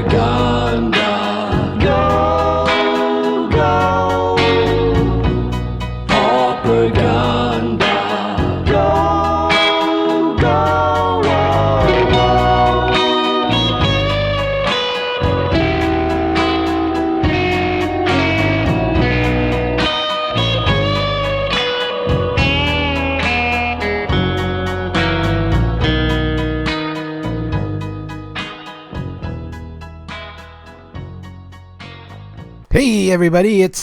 Pauperganda. Go, go. Pauperganda. Go, go. Whoa, whoa. Hey everybody, it's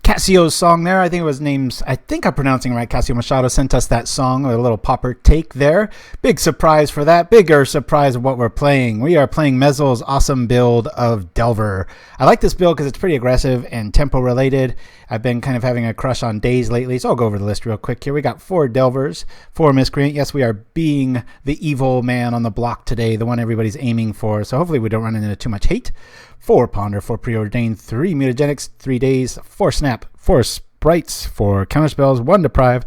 Cassio's song there. I think I'm pronouncing it right. Cassio Machado sent us that song, a little Pauper take there. Big surprise for that. Bigger surprise of what we're playing. We are playing Mezzel's awesome build of Delver. I like this build because it's pretty aggressive and tempo related. I've been kind of having a crush on Daze lately, so I'll go over the list real quick here. We got 4 Delvers, 4 Miscreant. Yes, we are being the evil man on the block today, the one everybody's aiming for, so hopefully we don't run into too much hate. 4 Ponder, 4 Preordain, 3 Mutagenics, 3 Daze, 4 Snap, 4 Sprites, 4 Counterspells, 1 Deprive,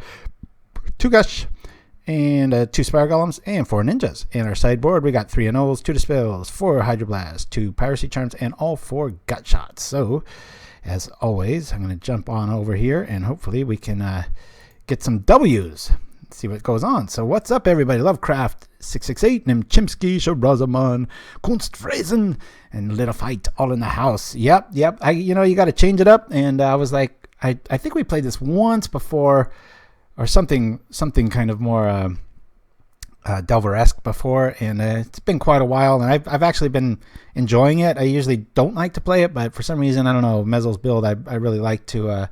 2 Gush, and 2 Spire Golems, and 4 Ninjas. In our sideboard, we got 3 Annuls, 2 Dispels, 4 Hydroblast, 2 Piracy Charms, and all 4 Gut Shots. So, as always, I'm going to jump on over here, and hopefully we can get some W's. See what goes on. So what's up, everybody? Lovecraft 668, Nimchimsky, Sharazaman, Kunstfräsen, and Little Fight all in the house. Yep. You got to change it up. And I was like, I think we played this once before, or something kind of more Delver-esque before, and it's been quite a while. And I've actually been enjoying it. I usually don't like to play it, but for some reason, I don't know, Mezzel's build, I really like to.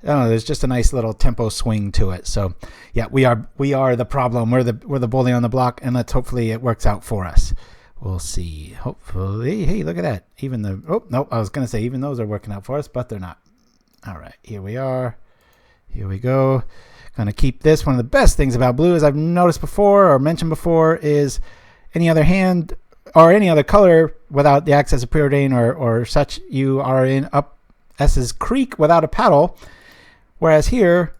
I don't know, there's just a nice little tempo swing to it. So yeah, we are the problem. We're the bully on the block, and hopefully it works out for us. We'll see. Hopefully. Hey, look at that. Even those are working out for us, but they're not. All right, here we are. Here we go. Gonna keep this. One of the best things about blue, as I've noticed before or mentioned before, is any other hand or any other color without the access of Preordain or such, you are in up S's creek without a paddle. Whereas here,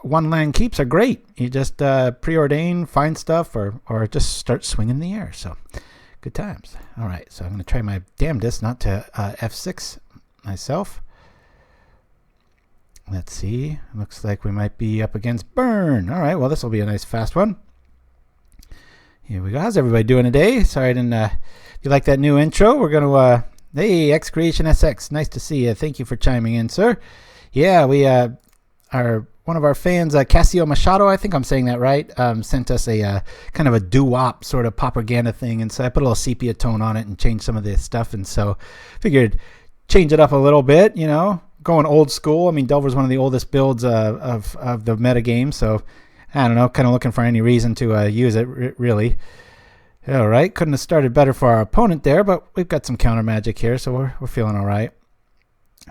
1 land keeps are great. You just preordain, find stuff, or just start swinging in the air. So, good times. All right, so I'm going to try my damnedest not to F6 myself. Let's see. Looks like we might be up against Burn. All right, well, this will be a nice fast one. Here we go. How's everybody doing today? Sorry I didn't... if you like that new intro, we're going to... hey, X Creation SX. Nice to see you. Thank you for chiming in, sir. Yeah, we one of our fans, Cassio Machado, I think I'm saying that right, sent us a kind of a doo-wop sort of Pauperganda thing, and so I put a little sepia tone on it and changed some of the stuff, and so figured change it up a little bit, going old school. I mean, Delver's one of the oldest builds of the metagame, so I don't know, kind of looking for any reason to use it, really. All right, couldn't have started better for our opponent there, but we've got some counter magic here, so we're feeling all right.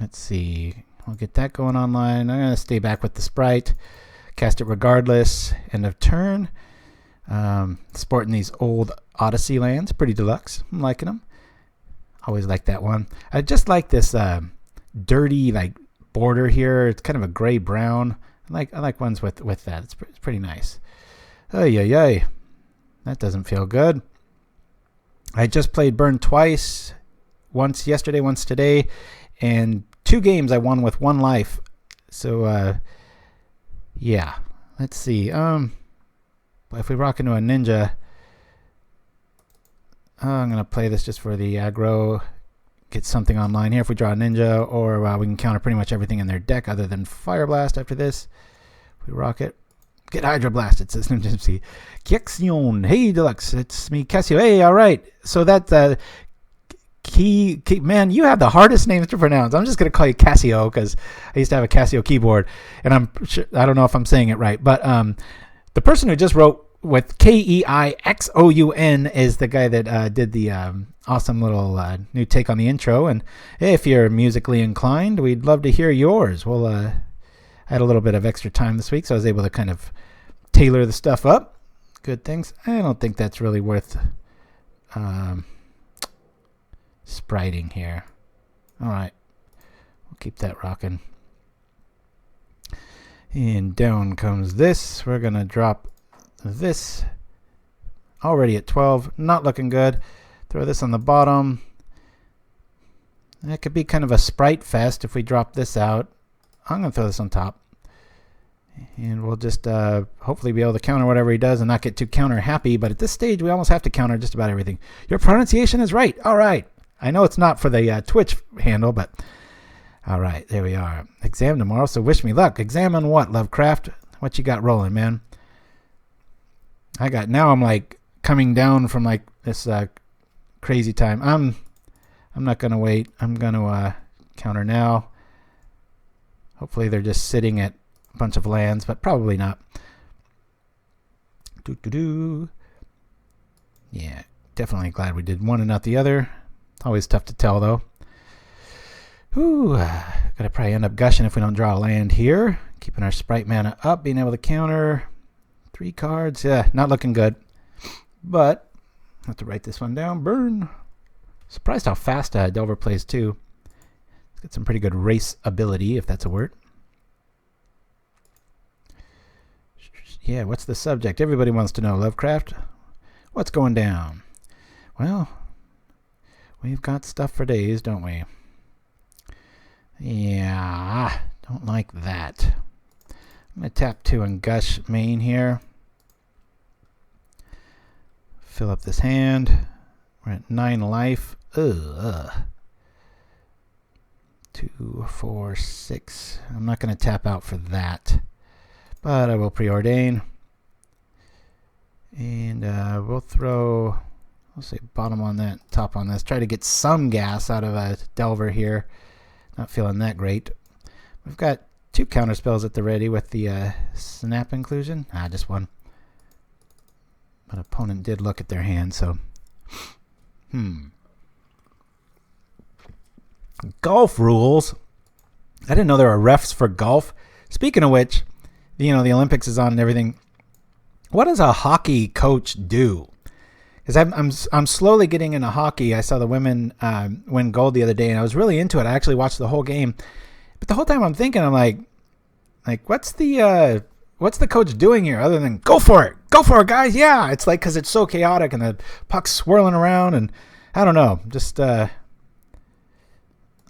Let's see. We'll get that going online. I'm going to stay back with the Sprite. Cast it regardless. End of turn. Sporting these old Odyssey lands. Pretty deluxe. I'm liking them. Always like that one. I just like this dirty border here. It's kind of a gray-brown. I like ones with that. It's pretty nice. Ay. That doesn't feel good. I just played Burn twice. Once yesterday, once today. And 2 games I won with 1 life. So, yeah. Let's see. If we rock into a ninja, I'm going to play this just for the aggro. Get something online here if we draw a ninja, or we can counter pretty much everything in their deck other than Fire Blast after this. We rock it. Get Hydroblast. It says Nimchimsky. Kiexion. Hey, Deluxe. It's me, Cassio. Hey, all right. So that's... Key, man, you have the hardest names to pronounce. I'm just going to call you Cassio because I used to have a Casio keyboard, and I don't know if I'm saying it right, but the person who just wrote with Keixoun is the guy that did the awesome little new take on the intro. And hey, if you're musically inclined, we'd love to hear yours. Well, I had a little bit of extra time this week, so I was able to kind of tailor the stuff up. Good things. I don't think that's really worth spriting here. All right, we'll keep that rocking. And down comes this. We're gonna drop this. Already at 12, not looking good. Throw this on the bottom. That could be kind of a sprite fest if we drop this out. I'm going to throw this on top. And we'll just hopefully be able to counter whatever he does and not get too counter happy. But at this stage, we almost have to counter just about everything. Your pronunciation is right. All right. I know it's not for the Twitch handle, but all right. There we are. Exam tomorrow, so wish me luck. Exam on what, Lovecraft? What you got rolling, man? Now I'm like coming down from like this crazy time. I'm not going to wait. I'm going to counter now. Hopefully they're just sitting at a bunch of lands, but probably not. Yeah, definitely glad we did one and not the other. Always tough to tell, though. Gotta probably end up gushing if we don't draw a land here. Keeping our sprite mana up, being able to counter. 3 cards. Yeah, not looking good. But, I have to write this one down. Burn. Surprised how fast Delver plays, too. He's got some pretty good race ability, if that's a word. Yeah, what's the subject? Everybody wants to know, Lovecraft. What's going down? Well, we've got stuff for days, don't we? Yeah, don't like that. I'm going to tap 2 and Gush main here. Fill up this hand. We're at 9 life. Ugh. 2, 4, 6. I'm not going to tap out for that. But I will preordain. And we'll throw, I'll say bottom on that, top on this. Try to get some gas out of a Delver here. Not feeling that great. We've got 2 counterspells at the ready with the snap inclusion. Just one. But opponent did look at their hand, so. Golf rules. I didn't know there were refs for golf. Speaking of which, the Olympics is on and everything. What does a hockey coach do? Because I'm slowly getting into hockey. I saw the women win gold the other day, and I was really into it. I actually watched the whole game, but the whole time I'm thinking, I'm like what's the coach doing here other than go for it, guys? Yeah, it's like because it's so chaotic and the puck's swirling around, and I don't know, just I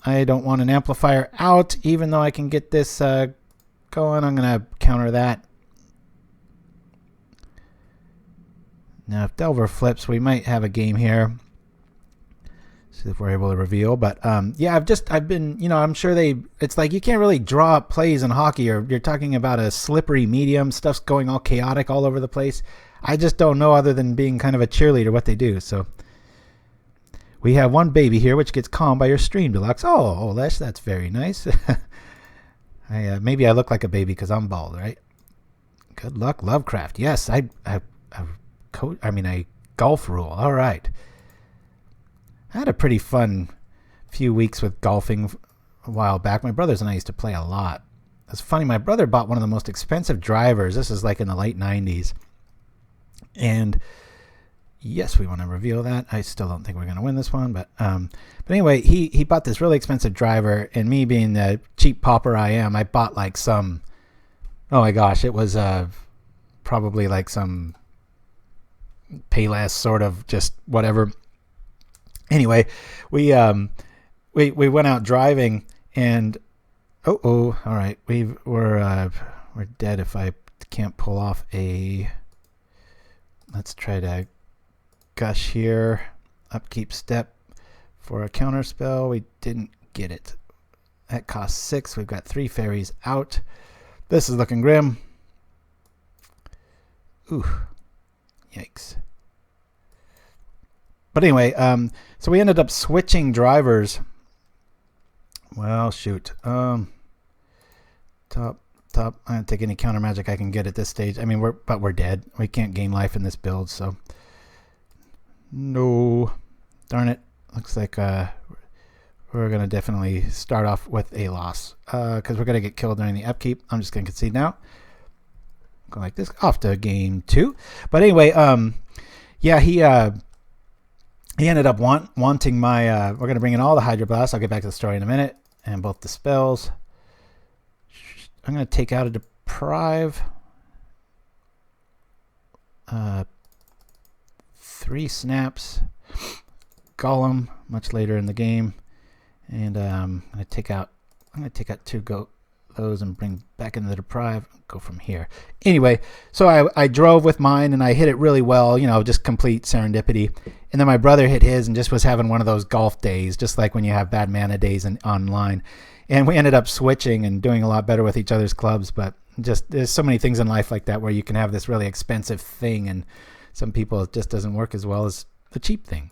don't want an amplifier out, even though I can get this going. I'm gonna counter that. Now, if Delver flips, we might have a game here. See if we're able to reveal. But, yeah, I've been, I'm sure it's like you can't really draw up plays in hockey, or you're talking about a slippery medium. Stuff's going all chaotic all over the place. I just don't know, other than being kind of a cheerleader, what they do. So, we have one baby here, which gets calmed by your stream, Deluxe. Oh, Lesh, that's very nice. Maybe I look like a baby because I'm bald, right? Good luck, Lovecraft. Yes, I golf rule. All right. I had a pretty fun few weeks with golfing a while back. My brothers and I used to play a lot. It's funny. My brother bought one of the most expensive drivers. This is like in the late 90s. And yes, we want to reveal that. I still don't think we're going to win this one. But anyway, he bought this really expensive driver. And me being the cheap pauper I am, I bought like some, oh my gosh, it was probably like some Payless sort of just whatever. Anyway, we went out driving, and all right, we're dead if I can't pull off a. Let's try to Gush here, upkeep step for a counterspell. We didn't get it. That costs 6. We've got 3 fairies out. This is looking grim. Ooh. Yikes. But anyway, so we ended up switching drivers. Well, shoot. Top. I don't take any counter magic I can get at this stage. I mean, we're dead. We can't gain life in this build, so no. Darn it. Looks like we're gonna definitely start off with a loss because we're gonna get killed during the upkeep. I'm just gonna concede now. Go like this. Off to game 2. But anyway, yeah, he ended up wanting my. We're gonna bring in all the Hydroblast. I'll get back to the story in a minute, and both the spells. I'm gonna take out a Deprive. 3 snaps. Golem much later in the game, and I'm gonna take out 2 those and bring back into the Deprive. Go from here. Anyway, so I drove with mine and I hit it really well. You know, just complete serendipity. And then my brother hit his and just was having one of those golf days, just like when you have bad mana days online. And we ended up switching and doing a lot better with each other's clubs. But just there's so many things in life like that where you can have this really expensive thing, and some people it just doesn't work as well as the cheap thing.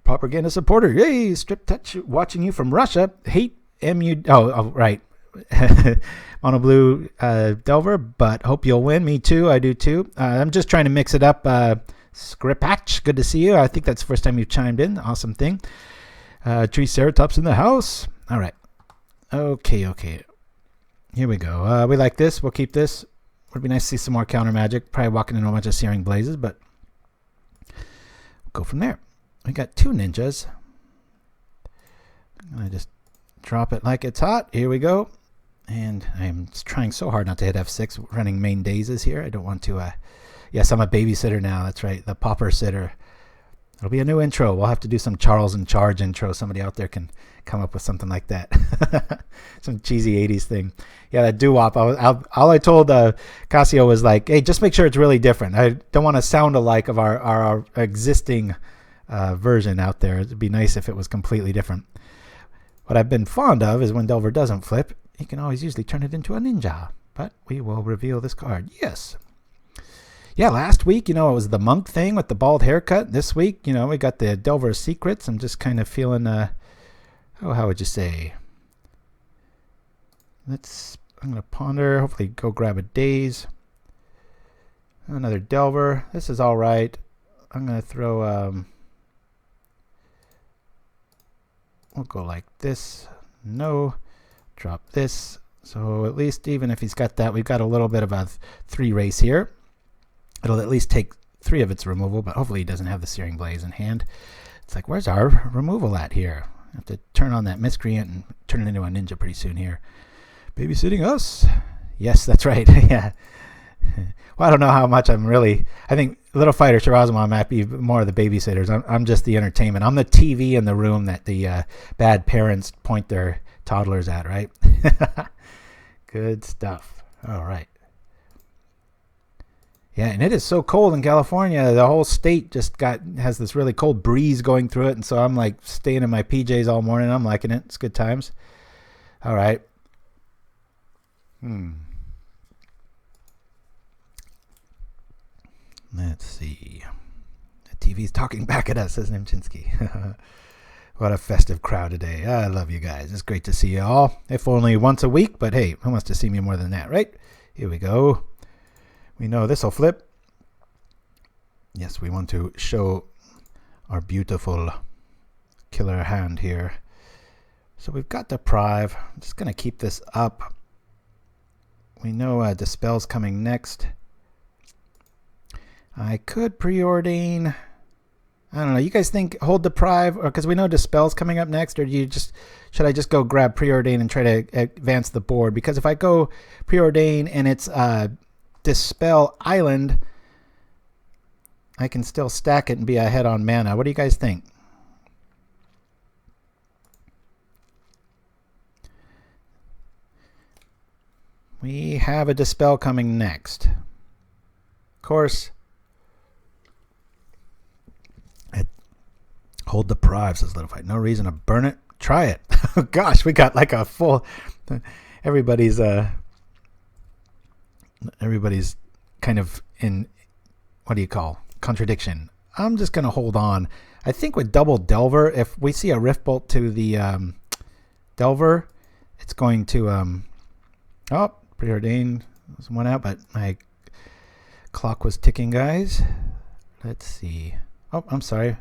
Pauperganda supporter, yay! Strip touch watching you from Russia. Hate MU. Oh, right. Mono blue Delver, but hope you'll win. Me too. I do too. I'm just trying to mix it up. Scripatch, good to see you. I think that's the first time you've chimed in. Awesome thing. Triceratops in the house. All right. Okay. Here we go. We like this. We'll keep this. Would be nice to see some more counter magic. Probably walking into a bunch of Searing Blazes, but we'll go from there. We got 2 ninjas. I'm going to just drop it like it's hot. Here we go. And I'm trying so hard not to hit F6 running main Dazes here. I don't want to... yes, I'm a babysitter now. That's right. The Pauper sitter. It'll be a new intro. We'll have to do some Charles in Charge intro. Somebody out there can come up with something like that. Some cheesy 80s thing. Yeah, that doo-wop. All I told Casio was like, hey, just make sure it's really different. I don't want to sound alike of our existing version out there. It'd be nice if it was completely different. What I've been fond of is when Delver doesn't flip, he can always usually turn it into a ninja. But we will reveal this card. Yes. Yeah, last week, it was the monk thing with the bald haircut. This week, we got the Delver secrets. I'm just kind of feeling, how would you say? I'm going to ponder, hopefully go grab a Daze. Another Delver. This is all right. I'm going to throw, we'll go like this. No. Drop this. So at least even if he's got that, we've got a little bit of a 3 race here. It'll at least take 3 of its removal, but hopefully he doesn't have the Searing Blaze in hand. It's like, where's our removal at here? I have to turn on that Miscreant and turn it into a ninja pretty soon here. Babysitting us? Yes, that's right. Yeah. Well, I don't know how much I think Little Fighter Shirazuma might be more of the babysitters. I'm just the entertainment. I'm the TV in the room that the bad parents point their toddlers at, right? Good stuff. All right. Yeah, and it is so cold in California. The whole state just has this really cold breeze going through it, and so I'm like staying in my PJs all morning. I'm liking it. It's good times. All right. Let's see. The TV's talking back at us, says Nimchinsky. What a festive crowd today. I love you guys. It's great to see you all. If only once a week, but hey, who wants to see me more than that, right? Here we go. We know this will flip. Yes, we want to show our beautiful killer hand here. So we've got Deprive. I'm just going to keep this up. We know Dispel's coming next. I could Preordain. I don't know. You guys think hold Deprive, or because we know Dispel's coming up next, or should I just go grab Preordain and try to advance the board? Because if I go Preordain and it's Dispel Island, I can still stack it and be ahead on mana. What do you guys think? We have a Dispel coming next. Of course, hold Deprive, says Little Fight. No reason to burn it. Try it. Gosh, we got like a full... Everybody's kind of in, what do you call, contradiction. I'm just going to hold on. I think with double Delver, if we see a Rift Bolt to the Delver, it's going to... Preordain was one out, but my clock was ticking, guys. Let's see. Oh, I'm sorry.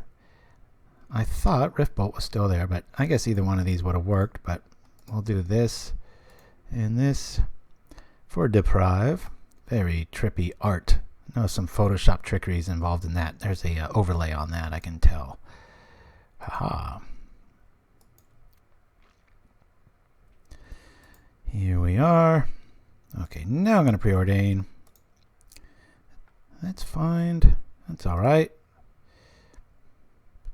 I thought Rift Bolt was still there, but I guess either one of these would have worked, but we'll do this and this for Deprive. Very trippy art. I know some Photoshop trickery is involved in that. There's a overlay on that, I can tell. Haha. Here we are. Okay, now I'm going to Preordain. That's fine. That's all right.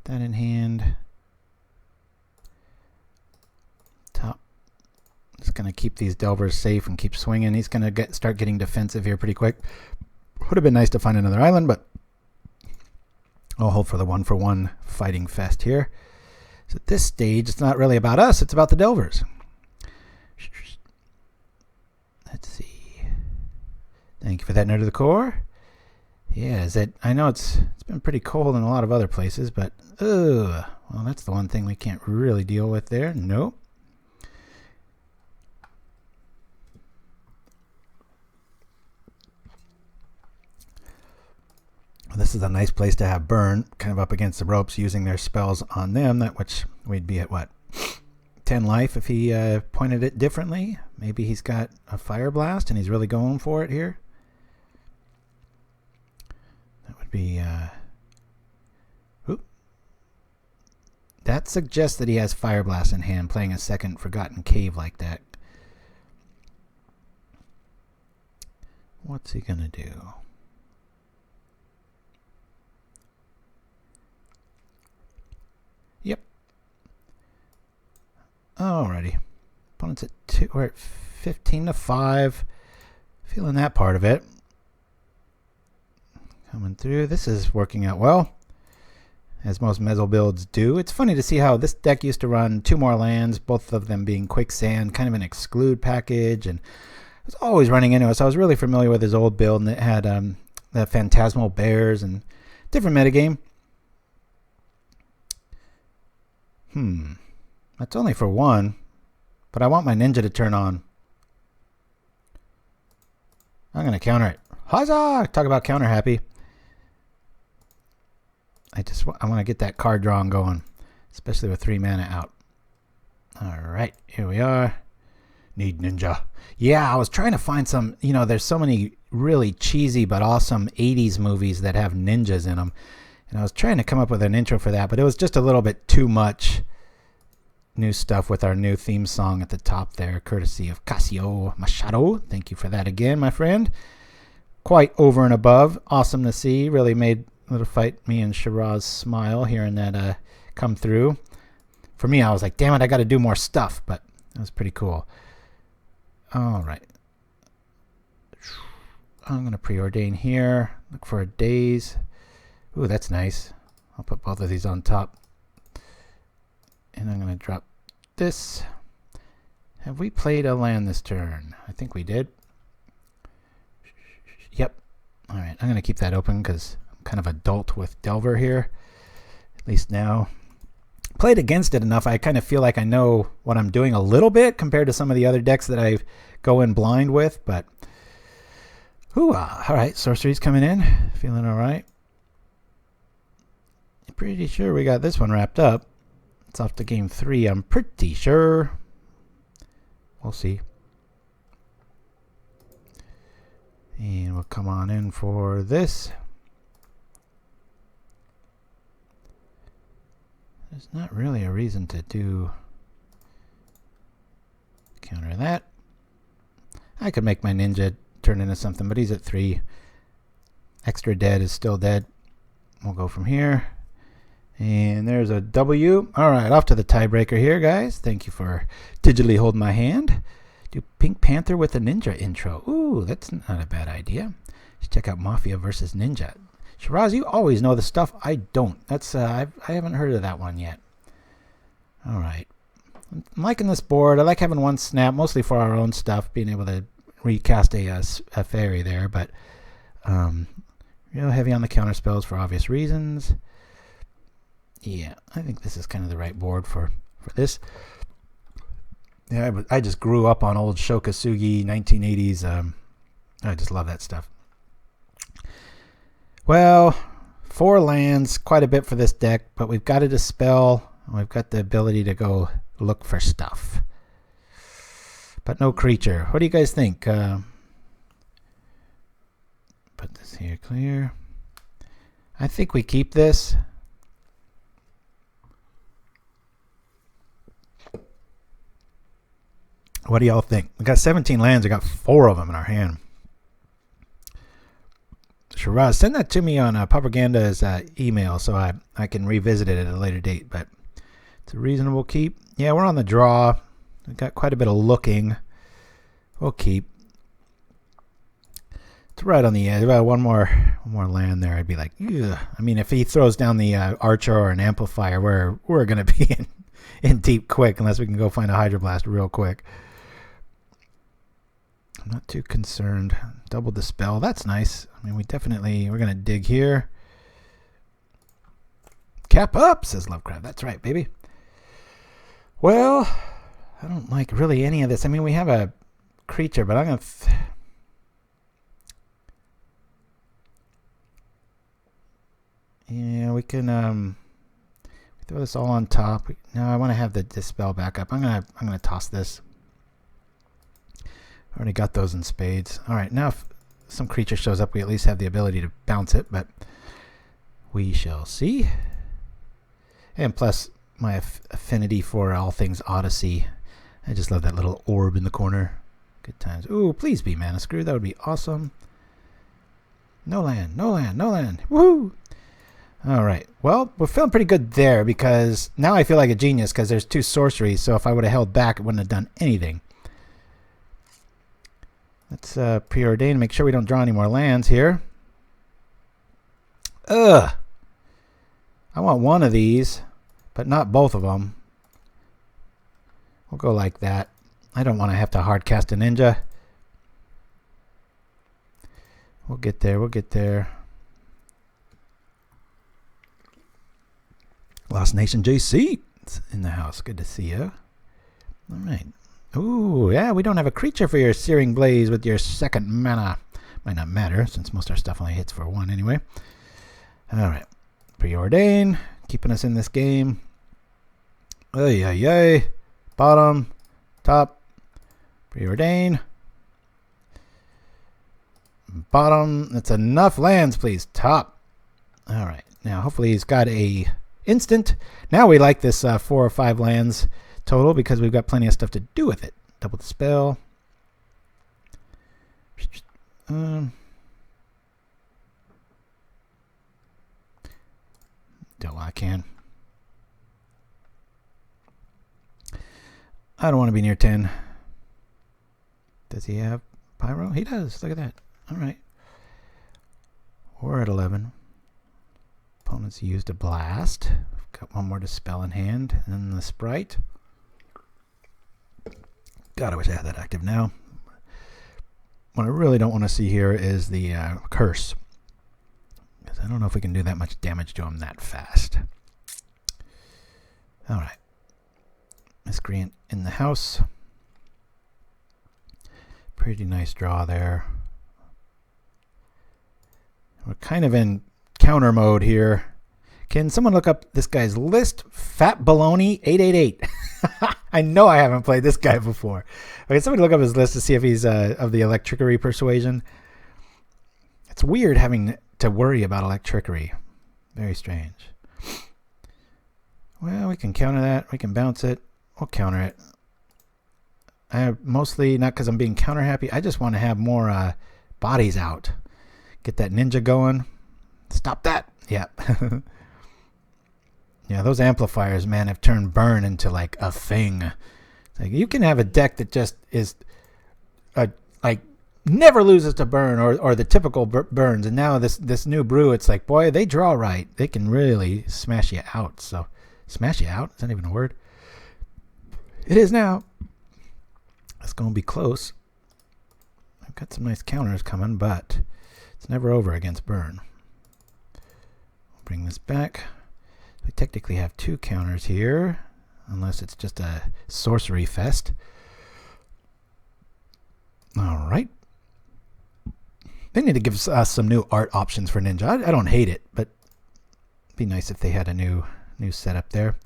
That in hand. Top. Just going to keep these Delvers safe and keep swinging. He's going to start getting defensive here pretty quick. Would have been nice to find another island, but I'll hold for the 1-for-1 fighting fest here. So at this stage, it's not really about us. It's about the Delvers. Let's see. Thank you for that Nerd of the Core. Yeah, I know it's been pretty cold in a lot of other places, but well, that's the one thing we can't really deal with there. Nope. This is a nice place to have burn, kind of up against the ropes, using their spells on them, that which we'd be at what, 10 life if he pointed it differently. Maybe he's got a Fire Blast and he's really going for it here. That would be that suggests that he has Fire Blast in hand, playing a second Forgotten Cave like that. What's he gonna do? Yep. Alrighty. Opponent's at 2. We're at 15-5. Feeling that part of it. Coming through. This is working out well, as most mezzel builds do. It's funny to see how this deck used to run 2 more lands, both of them being Quicksand, kind of an exclude package, and I was always running into it. So I was really familiar with his old build, and it had the Phantasmal Bears and different metagame. That's only for 1, but I want my ninja to turn on. I'm going to counter it. Huzzah! Talk about counter happy. I want to get that card drawing going, especially with 3 mana out. All right, here we are. Need ninja. Yeah, I was trying to find some, there's so many really cheesy but awesome 80s movies that have ninjas in them. And I was trying to come up with an intro for that, but it was just a little bit too much new stuff with our new theme song at the top there, courtesy of Casio Machado. Thank you for that again, my friend. Quite over and above. Awesome to see. Really made the fight me and Shiraz smile hearing that come through. For me, I was like, damn it, I got to do more stuff, but it was pretty cool. All right. I'm going to preordain here. Look for a Daze. Ooh, that's nice. I'll put both of these on top. And I'm going to drop this. Have we played a land this turn? I think we did. Yep. All right, I'm going to keep that open because I'm kind of adult with Delver here. At least now. Played against it enough, I kind of feel like I know what I'm doing a little bit compared to some of the other decks that I go in blind with. But, all right, sorcery's coming in. Feeling all right. Pretty sure we got this one wrapped up. It's off to game 3, I'm pretty sure. We'll see. And we'll come on in for this. There's not really a reason to do counter that. I could make my ninja turn into something, but he's at 3. Extra dead is still dead. We'll go from here. And there's a W. All right, off to the tiebreaker here, guys. Thank you for digitally holding my hand. Do Pink Panther with a ninja intro. Ooh, that's not a bad idea. Let's check out Mafia versus Ninja. Shiraz, you always know the stuff I don't. That's I haven't heard of that one yet. All right. I'm liking this board. I like having one snap, mostly for our own stuff, being able to recast a fairy there, but real heavy on the counter spells for obvious reasons. Yeah, I think this is kind of the right board for this. Yeah, I just grew up on old Shokasugi 1980s. I just love that stuff. Well, 4 lands, quite a bit for this deck, but we've got a Dispel. We've got the ability to go look for stuff. But no creature. What do you guys think? Put this here clear. I think we keep this. What do y'all think? We got 17 lands. We got 4 of them in our hand. trust. Send that to me on Pauperganda's email so I can revisit it at a later date. But it's a reasonable keep. Yeah, we're on the draw. We've got quite a bit of looking. We'll keep. It's right on the edge. About one more land there. I'd be like, ugh. I mean, if he throws down the Archer or an Amplifier, we're going to be in deep quick unless we can go find a Hydroblast real quick. I'm not too concerned. Double Dispel. That's nice. I mean, we're going to dig here. Cap up, says Lovecraft. That's right, baby. Well, I don't like really any of this. I mean, we have a creature, but I'm going to... Yeah, we can throw this all on top. No, I want to have the Dispel back up. I'm gonna toss this. Already got those in spades. All right, now if some creature shows up, we at least have the ability to bounce it, but we shall see. And plus, my affinity for all things Odyssey. I just love that little orb in the corner. Good times. Ooh, please be Mana Screw. That would be awesome. No land, no land, no land. Woohoo! All right. Well, we're feeling pretty good there because now I feel like a genius because there's 2 sorceries. So if I would have held back, it wouldn't have done anything. Let's preordain. Make sure we don't draw any more lands here. Ugh. I want one of these, but not both of them. We'll go like that. I don't want to have to hard cast a ninja. We'll get there. We'll get there. Lost Nation JC in the house. Good to see you. All right. Ooh, yeah, we don't have a creature for your Searing Blaze with your 2nd mana. Might not matter since most of our stuff only hits for 1 anyway. All right. Preordain. Keeping us in this game. Ay, ay, ay. Bottom. Top. Preordain. Bottom. That's enough lands, please. Top. All right. Now, hopefully he's got a... instant. Now we like this 4 or 5 lands total because we've got plenty of stuff to do with it. Double Dispel. Do what I can. I don't want to be near 10. Does he have Pyro? He does. Look at that. All right. We're at 11. Opponents used a blast. Got one more Dispel in hand. And the Sprite. God, I wish I had that active now. What I really don't want to see here is the Curse. Because I don't know if we can do that much damage to him that fast. Alright. Miscreant in the house. Pretty nice draw there. We're kind of in counter mode here. Can someone look up this guy's list? Fat Baloney 888. I know I haven't played this guy before. Okay, somebody look up his list to see if he's of the Electrickery persuasion. It's weird having to worry about Electrickery. Very strange. Well, we can counter that. We can bounce it. We'll counter it. I mostly, not because I'm being counter happy, I just want to have more bodies out. Get that ninja going. Stop that. Yeah. Yeah, those amplifiers, man, have turned burn into like a thing. It's like you can have a deck that just is like never loses to burn or the typical burns, and now this new brew, it's like, boy, they draw right. They can really smash you out. So smash you out? Is that even a word? It is now. It's going to be close. I've got some nice counters coming, but it's never over against burn. Bring this back. We technically have 2 counters here, unless it's just a sorcery fest. All right. They need to give us some new art options for Ninja. I don't hate it, but it'd be nice if they had a new setup there.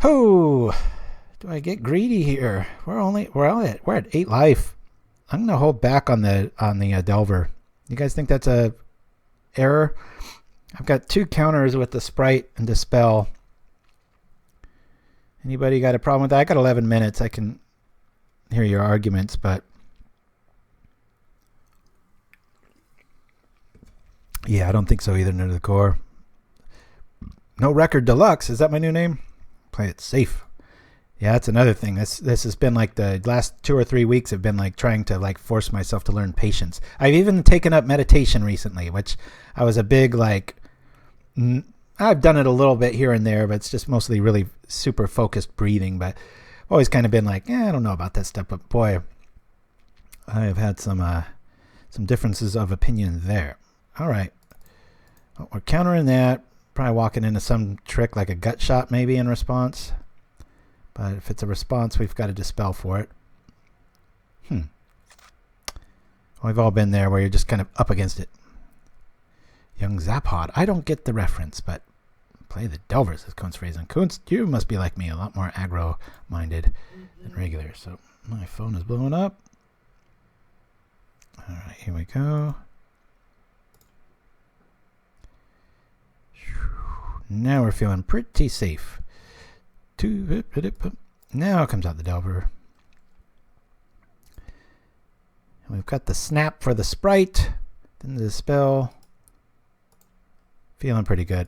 Oh, do I get greedy here? We're at 8 life. I'm gonna hold back on the Delver. You guys think that's a error? I've got 2 counters with the Sprite and Dispel. Anybody got a problem with that? I got 11 minutes. I can hear your arguments, but Yeah, I don't think so either, Nerd of the Core. No Record Deluxe. Is that my new name? Play it safe. Yeah, that's another thing. This has been like the last 2 or 3 weeks have been like trying to like force myself to learn patience. I've even taken up meditation recently, which I was a big like I've done it a little bit here and there, but it's just mostly really super focused breathing. But I've always kind of been like, I don't know about that stuff. But boy, I have had some differences of opinion there. All right, well, we're countering that. Probably walking into some trick like a gut shot maybe in response. But if it's a response, we've got to dispel for it. We've all been there where you're just kind of up against it. Young Zaphod. I don't get the reference, but play the Delvers, as Kunst phrase. And Kunst, you must be like me, a lot more aggro-minded than regular. So my phone is blowing up. All right, here we go. Now we're feeling pretty safe. Now comes out the Delver. And we've got the snap for the Sprite. Then the Dispel. Feeling pretty good.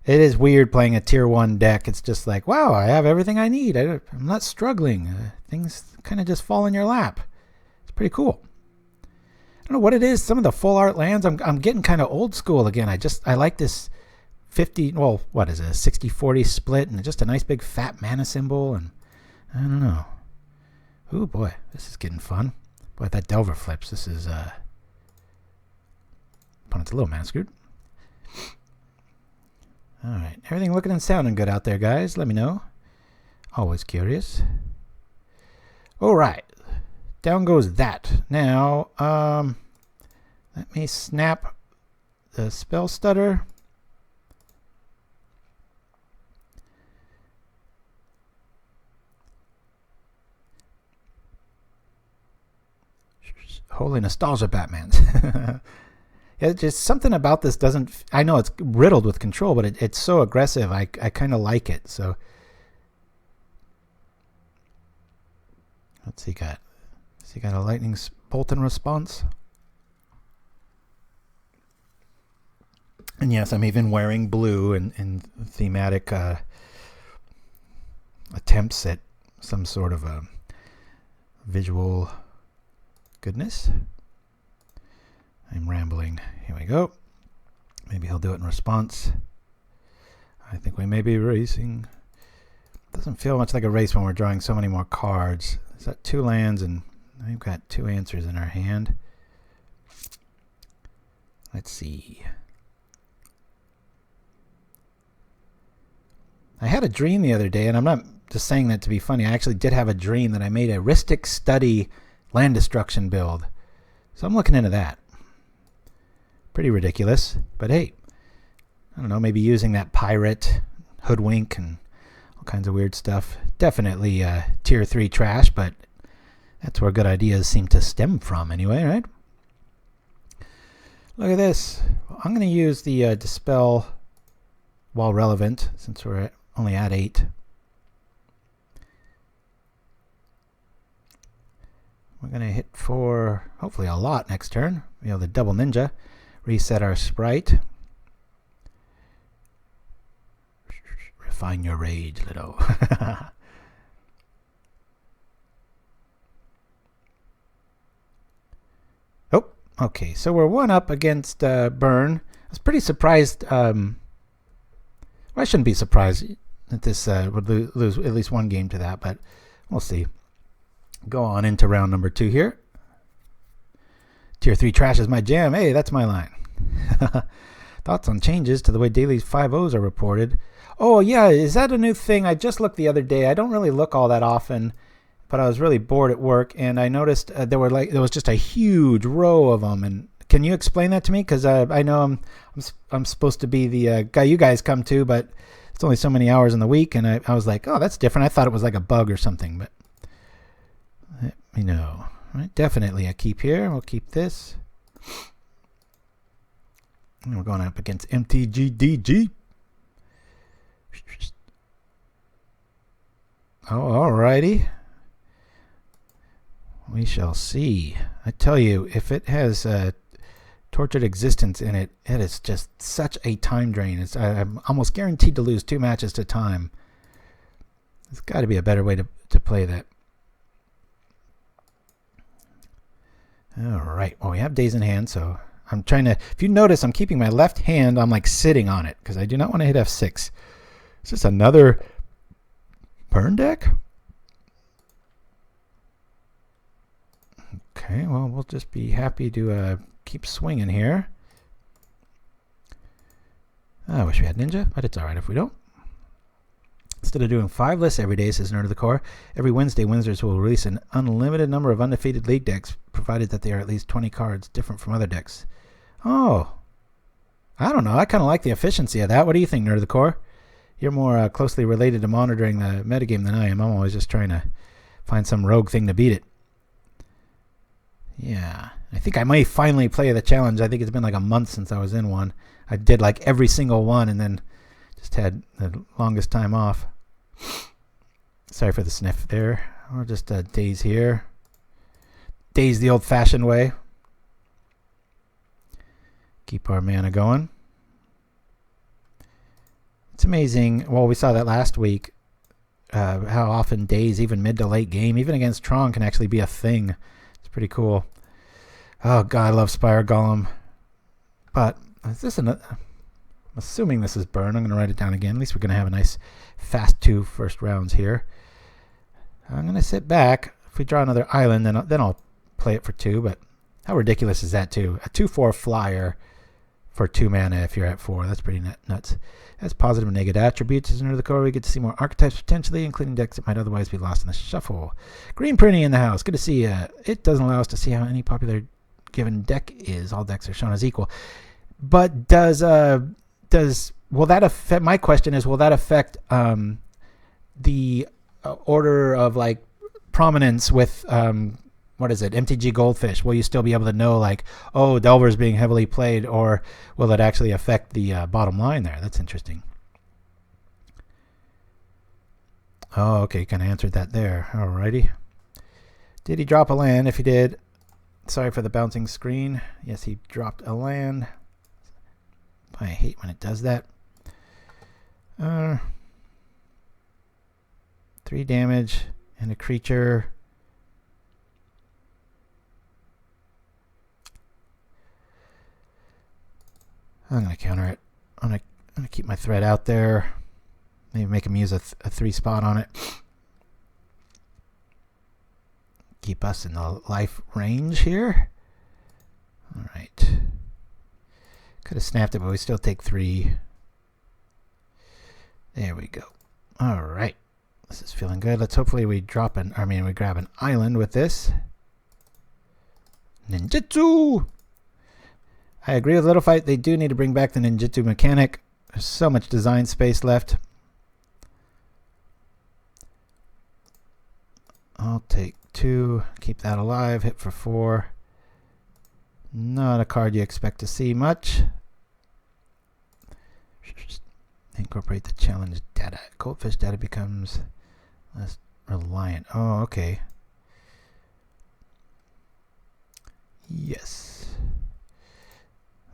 It is weird playing a tier 1 deck. It's just like, wow, I have everything I need. I'm not struggling. Things kind of just fall in your lap. It's pretty cool. I don't know what it is. Some of the full art lands, I'm getting kind of old school again. I like this 50, well, what is it, a 60-40 split and just a nice big fat mana symbol, and I don't know. Oh boy, this is getting fun. Boy, if that Delver flips, this is opponent's a little mana screwed. Alright, everything looking and sounding good out there, guys. Let me know. Always curious. Alright, down goes that. Now, let me snap the Spellstutter. Holy nostalgia, Batman. Yeah, just something about this doesn't... I know it's riddled with control, but it's so aggressive. I kind of like it. So what's he got? Has he got a lightning bolt in response? And yes, I'm even wearing blue and thematic attempts at some sort of a visual goodness. I'm rambling. Here we go. Maybe he'll do it in response. I think we may be racing. Doesn't feel much like a race when we're drawing so many more cards. It's got 2 lands and we've got 2 answers in our hand. Let's see. I had a dream the other day, and I'm not just saying that to be funny. I actually did have a dream that I made a Rhystic Study land destruction build. So I'm looking into that. Pretty ridiculous, but hey, I don't know, maybe using that pirate, hoodwink, and all kinds of weird stuff. Definitely tier 3 trash, but that's where good ideas seem to stem from anyway, right? Look at this. I'm going to use the Dispel while relevant, since we're only at 8. We're going to hit for, hopefully, a lot next turn. You know, the double ninja. Reset our sprite. Refine your rage, little. Oh, okay. So we're 1 up against Burn. I was pretty surprised. Well, I shouldn't be surprised that this would lose at least 1 game to that, but we'll see. Go on into round number 2 here. Tier 3 trash is my jam. Hey, that's my line. Thoughts on changes to the way daily 5-0s are reported. Oh, yeah, is that a new thing? I just looked the other day. I don't really look all that often, but I was really bored at work, and I noticed there was just a huge row of them. And can you explain that to me? Because I know I'm supposed to be the guy you guys come to, but it's only so many hours in the week, and I was like, oh, that's different. I thought it was like a bug or something, but let me know. Right, definitely a keep here. We'll keep this. And we're going up against MTGDG. Oh, alrighty. We shall see. I tell you, if it has tortured existence in it. It is just such a time drain. I'm almost guaranteed to lose 2 matches to time. There's got to be a better way to play that. All right. Well, we have Daze in hand, so I'm trying to... If you notice, I'm keeping my left hand, I'm like sitting on it, because I do not want to hit F6. Is this another burn deck? Okay, well, we'll just be happy to keep swinging here. I wish we had Ninja, but it's alright if we don't. Instead of doing 5 lists every day, says Nerd of the Core, every Wednesday, Wizards will release an unlimited number of undefeated league decks, provided that they are at least 20 cards different from other decks. Oh, I don't know. I kind of like the efficiency of that. What do you think, Nerd of the Core? You're more closely related to monitoring the metagame than I am. I'm always just trying to find some rogue thing to beat it. Yeah, I think I may finally play the challenge. I think it's been like a month since I was in one. I did like every single one and then just had the longest time off. Sorry for the sniff there. Or just Daze here. Daze the old-fashioned way. Keep our mana going. It's amazing. Well, we saw that last week. How often Daze, even mid to late game, even against Tron, can actually be a thing. It's pretty cool. Oh god, I love Spire Golem. But is this I'm assuming this is burn. I'm going to write it down again. At least we're going to have a nice fast 2 first rounds here. I'm going to sit back. If we draw another island, then I'll play it for 2. But how ridiculous is that too? A 2/4 flyer for 2 mana if you're at 4. That's pretty nuts. That's positive and negative attributes. As under the core, we get to see more archetypes potentially, including decks that might otherwise be lost in the shuffle. Green Printing in the house. Good to see you. It doesn't allow us to see how any popular given deck is. All decks are shown as equal. But will that affect? My question is, will that affect the order of like prominence with what is it, MTG Goldfish? Will you still be able to know like, oh, Delver's being heavily played, or will it actually affect the bottom line there? That's interesting. Oh, okay, kind of answered that there. Alrighty. Did he drop a land? If he did, sorry for the bouncing screen. Yes, he dropped a land. I hate when it does that. 3 damage and a creature. I'm going to counter it. I'm going to keep my threat out there. Maybe make him use a 3 spot on it. Keep us in the life range here. All right. Could have snapped it, but we still take 3. There we go. All right. This is feeling good. Let's hopefully we grab an island with this. Ninjutsu! I agree with Little Fight. They do need to bring back the ninjutsu mechanic. There's so much design space left. I'll take 2. Keep that alive. Hit for 4. Not a card you expect to see much. Incorporate the challenge data. Goldfish data becomes less reliant. Oh, okay. Yes.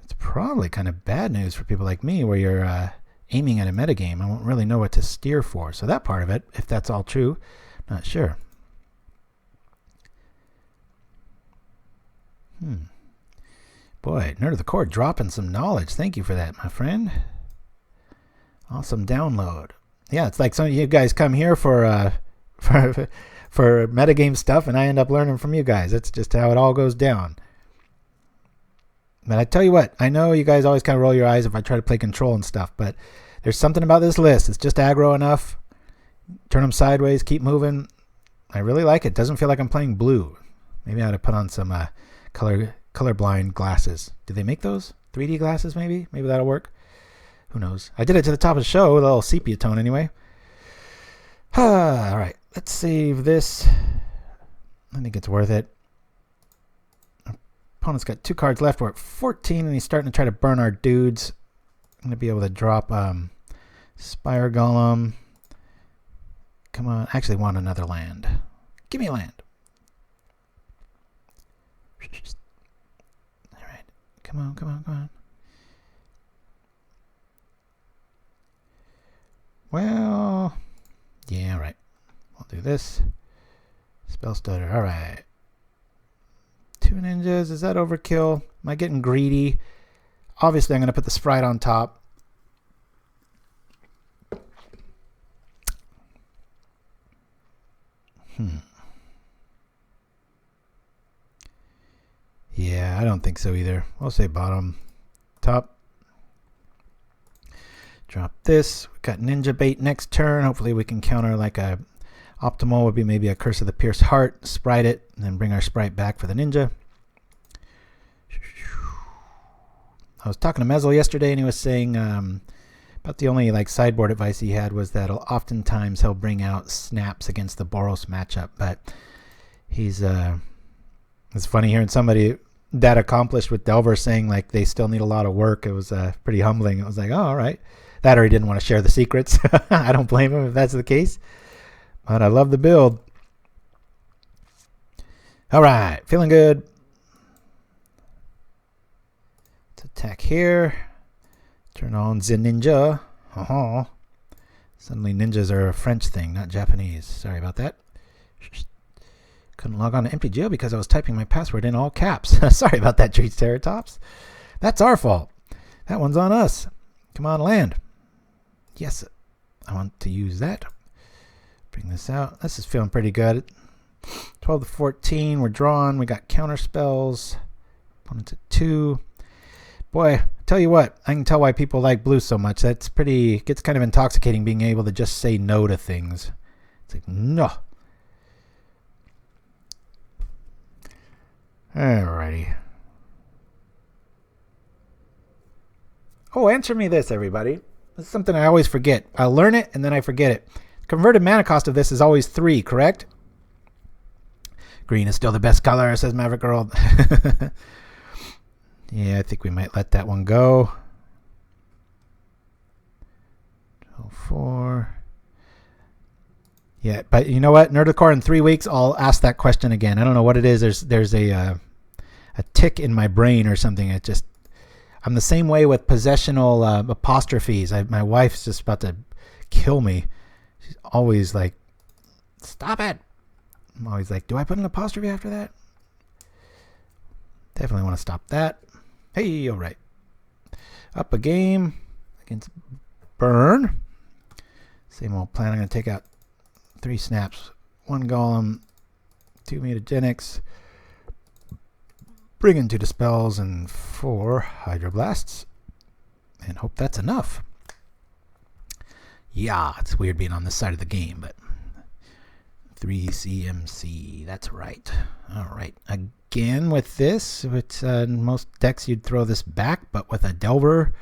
It's probably kind of bad news for people like me where you're aiming at a metagame. I won't really know what to steer for. So that part of it, if that's all true, not sure. Boy, Nerd of the Core dropping some knowledge. Thank you for that, my friend. Awesome download. Yeah, it's like some of you guys come here for metagame stuff, and I end up learning from you guys. That's just how it all goes down. But I tell you what, I know you guys always kind of roll your eyes if I try to play control and stuff, but there's something about this list. It's just aggro enough. Turn them sideways, keep moving. I really like it. Doesn't feel like I'm playing blue. Maybe I ought to put on some colorblind glasses. Do they make those? 3D glasses, maybe? Maybe that'll work. Who knows? I did it to the top of the show with a little sepia tone anyway. All right, let's save this. I think it's worth it. Opponent's got 2 cards left. We're at 14, and he's starting to try to burn our dudes. I'm going to be able to drop Spire Golem. Come on. I actually want another land. Give me a land. All right. Come come on, come on. Well, yeah, right. We'll do this. Spellstutter, all right. 2 ninjas, is that overkill? Am I getting greedy? Obviously, I'm going to put the Sprite on top. Yeah, I don't think so either. I'll say bottom. Top. Drop this. We've got Ninja Bait next turn. Hopefully we can counter like a optimal would be maybe a Curse of the Pierced Heart. Sprite it, and then bring our Sprite back for the Ninja. I was talking to Mezzel yesterday, and he was saying about the only like sideboard advice he had was that oftentimes he'll bring out snaps against the Boros matchup. But he's it's funny hearing somebody that accomplished with Delver saying like they still need a lot of work. It was pretty humbling. It was like, oh, all right. That or he didn't want to share the secrets. I don't blame him if that's the case. But I love the build. All right, feeling good. Let's attack here. Turn on the ninja. Suddenly ninjas are a French thing, not Japanese. Sorry about that. Couldn't log on to MTGO because I was typing my password in all caps. Sorry about that, Treats Terratops. That's our fault. That one's on us. Come on, land. Yes, I want to use that. Bring this out. This is feeling pretty good. 12 to 14. We're drawn. We got counter spells. Opponent's at 2. Boy, I tell you what, I can tell why people like blue so much. That's pretty, gets kind of intoxicating being able to just say no to things. It's like, no. Alrighty. Oh, answer me this, everybody. This is something I always forget. I learn it and then I forget it. Converted mana cost of this is always 3, correct? Green is still the best color, says Maverick Girl. Yeah, I think we might let that one go. 4. Yeah, but you know what? Nerdicore in 3 weeks, I'll ask that question again. I don't know what it is. There's a tick in my brain or something. It just, I'm the same way with possessional apostrophes. My wife's just about to kill me. She's always like, stop it. I'm always like, do I put an apostrophe after that? Definitely want to stop that. Hey, all right. Up a game against Burn. Same old plan. I'm going to take out 3 snaps. 1 Golem, 2 Mutagenics. Bring in 2 Dispels and 4 Hydroblasts. And hope that's enough. Yeah, it's weird being on this side of the game, but 3 CMC. That's right. All right. Again with this, with most decks you'd throw this back, but with a Delver,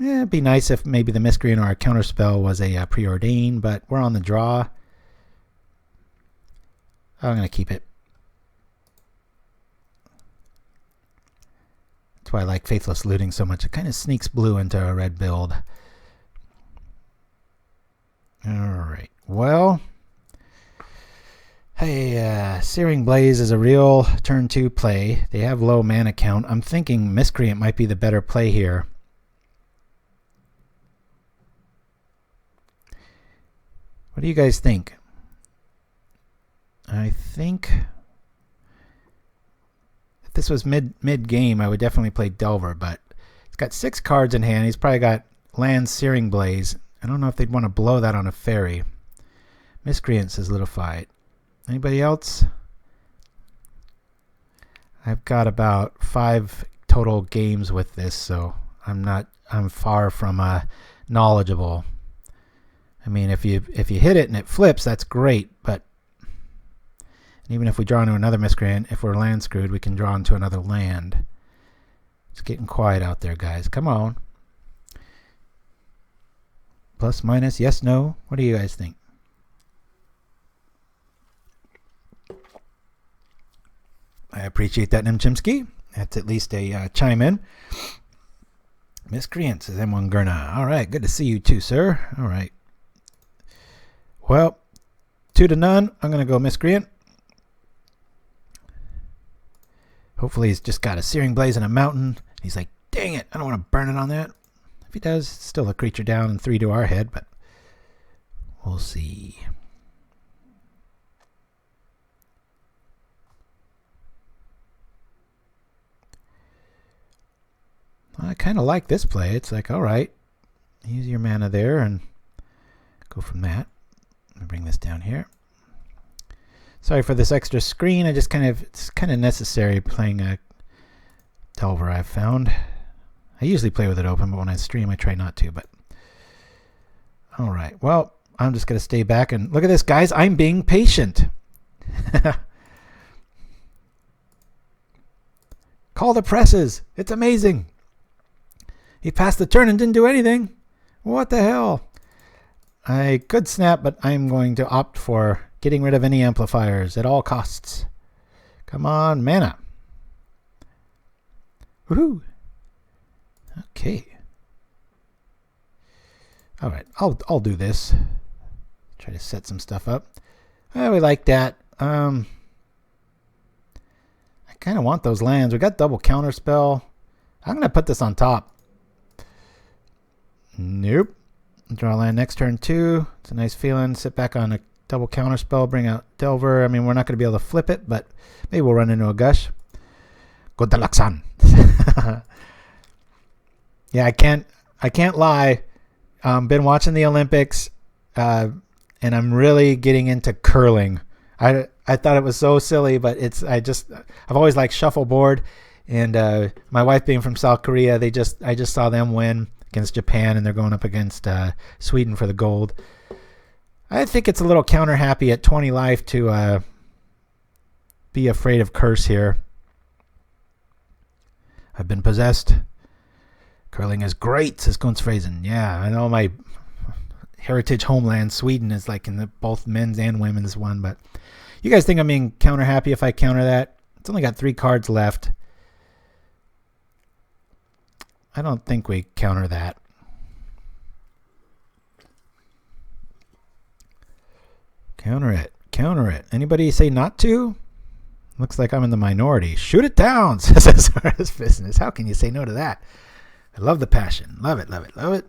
it'd be nice if maybe the Miscreant or a Counterspell was a Preordain, but we're on the draw. I'm going to keep it. That's why I like Faithless Looting so much. It kind of sneaks blue into a red build. All right. Well, hey, Searing Blaze is a real turn 2 play. They have low mana count. I'm thinking Miscreant might be the better play here. What do you guys think? I think if this was mid game, I would definitely play Delver, but he's got 6 cards in hand. He's probably got land Searing Blaze. I don't know if they'd want to blow that on a Faerie. Miscreant says Little Anybody else? I've got about 5 total games with this, so I'm far from knowledgeable. I mean, if you hit it and it flips, that's great, but even if we draw into another Miscreant, if we're land screwed, we can draw into another land. It's getting quiet out there, guys. Come on. Plus, minus, yes, no. What do you guys think? I appreciate that, Nimchimsky. That's at least a chime in. Miscreant says M1 Gurna. All right, good to see you too, sir. All right. Well, 2 to none. I'm going to go Miscreant. Hopefully he's just got a Searing Blaze and a Mountain. He's like, dang it, I don't want to burn it on that. If he does, it's still a creature down and 3 to our head, but we'll see. I kind of like this play. It's like, all right, use your mana there and go from that. Let me bring this down here. Sorry for this extra screen. It's kind of necessary playing a Delver, I've found. I usually play with it open, but when I stream, I try not to. But all right, well, I'm just gonna stay back and look at this, guys. I'm being patient. Call the presses. It's amazing. He passed the turn and didn't do anything. What the hell? I could snap, but I'm going to opt for getting rid of any amplifiers at all costs. Come on, mana. Woohoo. Okay. All right, I'll do this. Try to set some stuff up. We like that. I kind of want those lands. We got double counterspell. I'm going to put this on top. Nope. Draw land next turn too. It's a nice feeling. Sit back on a double counterspell. Bring out Delver. I mean, we're not going to be able to flip it, but maybe we'll run into a Gush. Good luck, son. Yeah, I can't lie. Been watching the Olympics, and I'm really getting into curling. I thought it was so silly, but I've always liked shuffleboard, and my wife being from South Korea, I just saw them win against Japan, and they're going up against Sweden for the gold. I think it's a little counter happy at 20 life to be afraid of curse here. I've been possessed. Curling is great, says Kunstfrasen. Yeah, I know my heritage homeland, Sweden, is like in both men's and women's one, but you guys think I'm being counter happy if I counter that? It's only got 3 cards left. I don't think we counter that. Counter it. Counter it. Anybody say not to? Looks like I'm in the minority. Shoot it down, says SRS Business. How can you say no to that? I love the passion. Love it, love it, love it.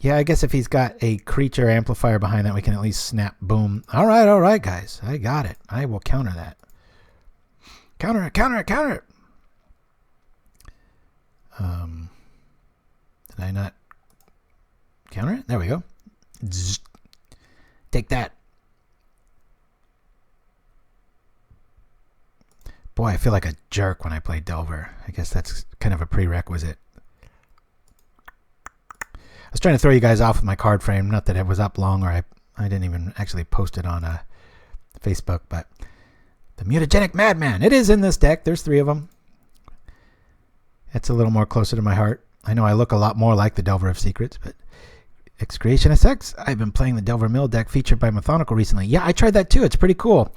Yeah, I guess if he's got a creature amplifier behind that, we can at least snap. Boom. All right, guys. I got it. I will counter that. Counter it, counter it, counter it. Did I not counter it? There we go. Zzz. Take that. Boy, I feel like a jerk when I play Delver. I guess that's kind of a prerequisite. I was trying to throw you guys off with my card frame. Not that it was up long, or I didn't even actually post it on Facebook, but the Mutagenic Madman. It is in this deck. There's 3 of them. It's a little more closer to my heart. I know I look a lot more like the Delver of Secrets, but Excreation SX. I've been playing the Delver Mill deck featured by Methodical recently. Yeah, I tried that too. It's pretty cool.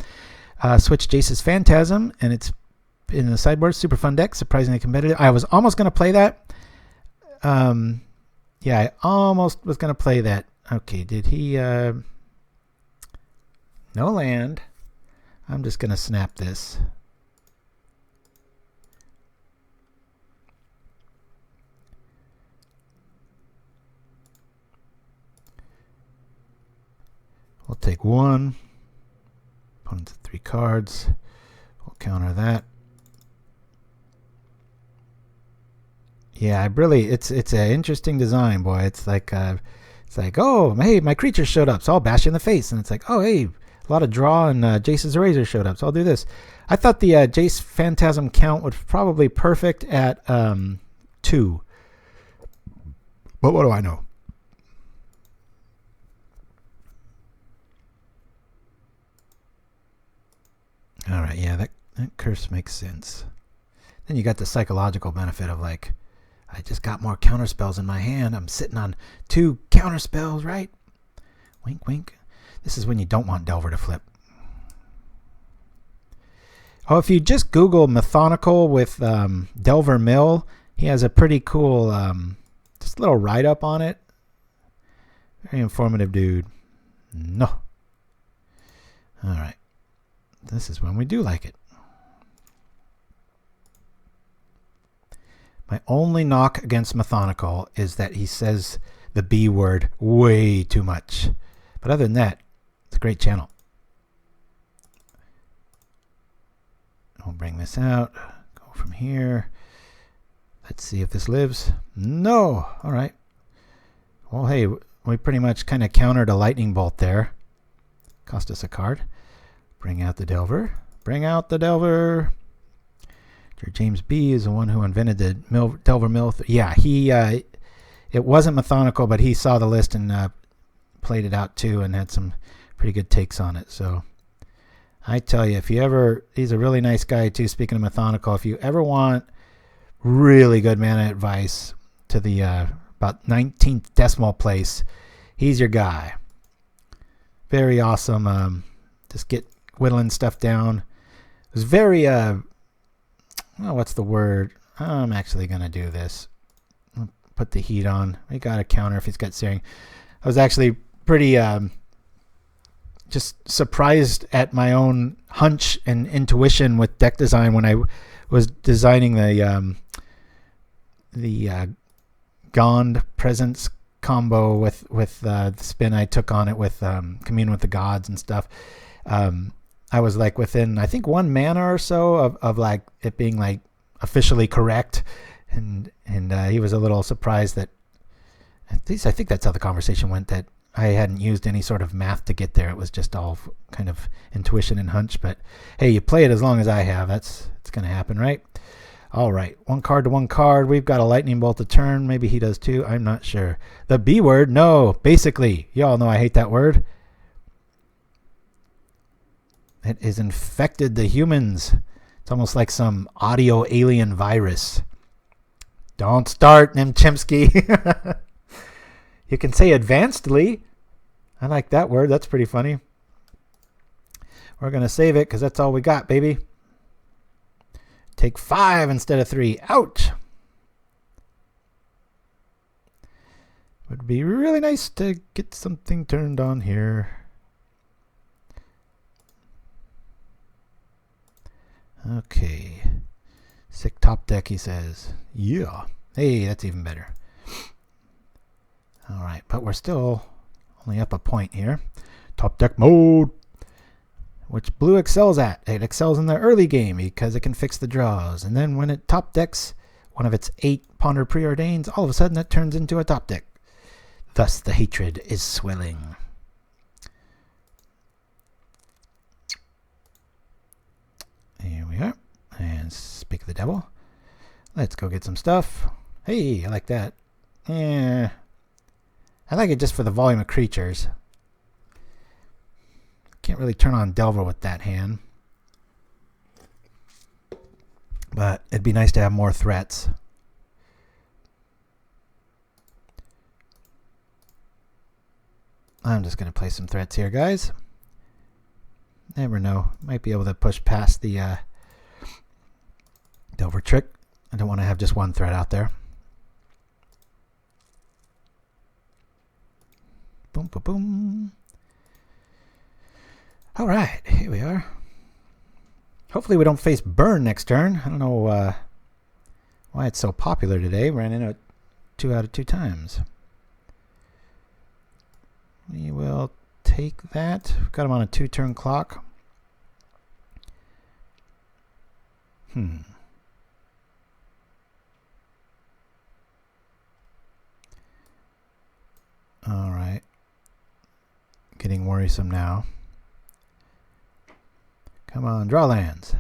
Switch Jace's Phantasm, and it's in the sideboard. Super fun deck. Surprisingly competitive. I was almost going to play that. Yeah, I almost was going to play that. Okay, did he... no land. I'm just going to snap this. We'll take 1. Opponent's 3 cards. We'll counter that. Yeah, it's an interesting design, boy. It's like oh, hey, my creature showed up, so I'll bash you in the face. And it's like, oh, hey, a lot of draw, and Jace's Razor showed up, so I'll do this. I thought the Jace Phantasm count was probably perfect at 2. But what do I know? All right, yeah, that curse makes sense. Then you got the psychological benefit of like, I just got more counterspells in my hand. I'm sitting on 2 counterspells, right? Wink, wink. This is when you don't want Delver to flip. Oh, if you just Google Methodical with Delver Mill, he has a pretty cool, just little write-up on it. Very informative dude. No. All right. This is when we do like it. My only knock against Methodical is that he says the B word way too much. But other than that, it's a great channel. We'll bring this out. Go from here. Let's see if this lives. No! Alright. Well, hey, we pretty much kind of countered a lightning bolt there. Cost us a card. Bring out the Delver. Bring out the Delver. James B is the one who invented the Delver Mill. Yeah, he it wasn't Methodical, but he saw the list and played it out too and had some pretty good takes on it. So I tell you, if you ever, he's a really nice guy too, speaking of Methodical, if you ever want really good mana advice to the about 19th decimal place, he's your guy. Very awesome. Just get whittling stuff down. It was very well, what's the word? I'm actually going to do this. I'll put the heat on. We got a counter if he's got searing. I was actually pretty just surprised at my own hunch and intuition with deck design when I was designing the Gond Presence combo with the spin I took on it with Commune with the Gods and stuff. I was like within, I think, 1 mana or so of like it being like officially correct, and he was a little surprised that, at least I think that's how the conversation went, that I hadn't used any sort of math to get there. It was just all kind of intuition and hunch. But hey, you play it as long as I have. It's going to happen, right? All right, 1 card to 1 card. We've got a lightning bolt to turn. Maybe he does too. I'm not sure. The B word, no. Basically, y'all know I hate that word. It has infected the humans. It's almost like some audio alien virus. Don't start, Nimchimsky. You can say advancedly. I like that word. That's pretty funny. We're going to save it because that's all we got, baby. Take 5 instead of 3. Ouch. Would be really nice to get something turned on here. Okay. Sick top deck, he says. Yeah. Hey, that's even better. All right, but we're still only up a point here. Top deck mode. Which blue excels at. It excels in the early game because it can fix the draws. And then when it top decks one of its 8 Ponder Preordains, all of a sudden it turns into a top deck. Thus the hatred is swelling. Here we are. And speak of the devil. Let's go get some stuff. Hey, I like that. Yeah. I like it just for the volume of creatures. Can't really turn on Delver with that hand. But it'd be nice to have more threats. I'm just going to play some threats here, guys. Never know. Might be able to push past the Delver trick. I don't want to have just one threat out there. Boom, boom, boom. All right, here we are. Hopefully we don't face burn next turn. I don't know why it's so popular today. Ran into it 2 out of 2 times. We will take that. We've got him on a 2-turn clock. All right. Getting worrisome now. Come on, draw lands.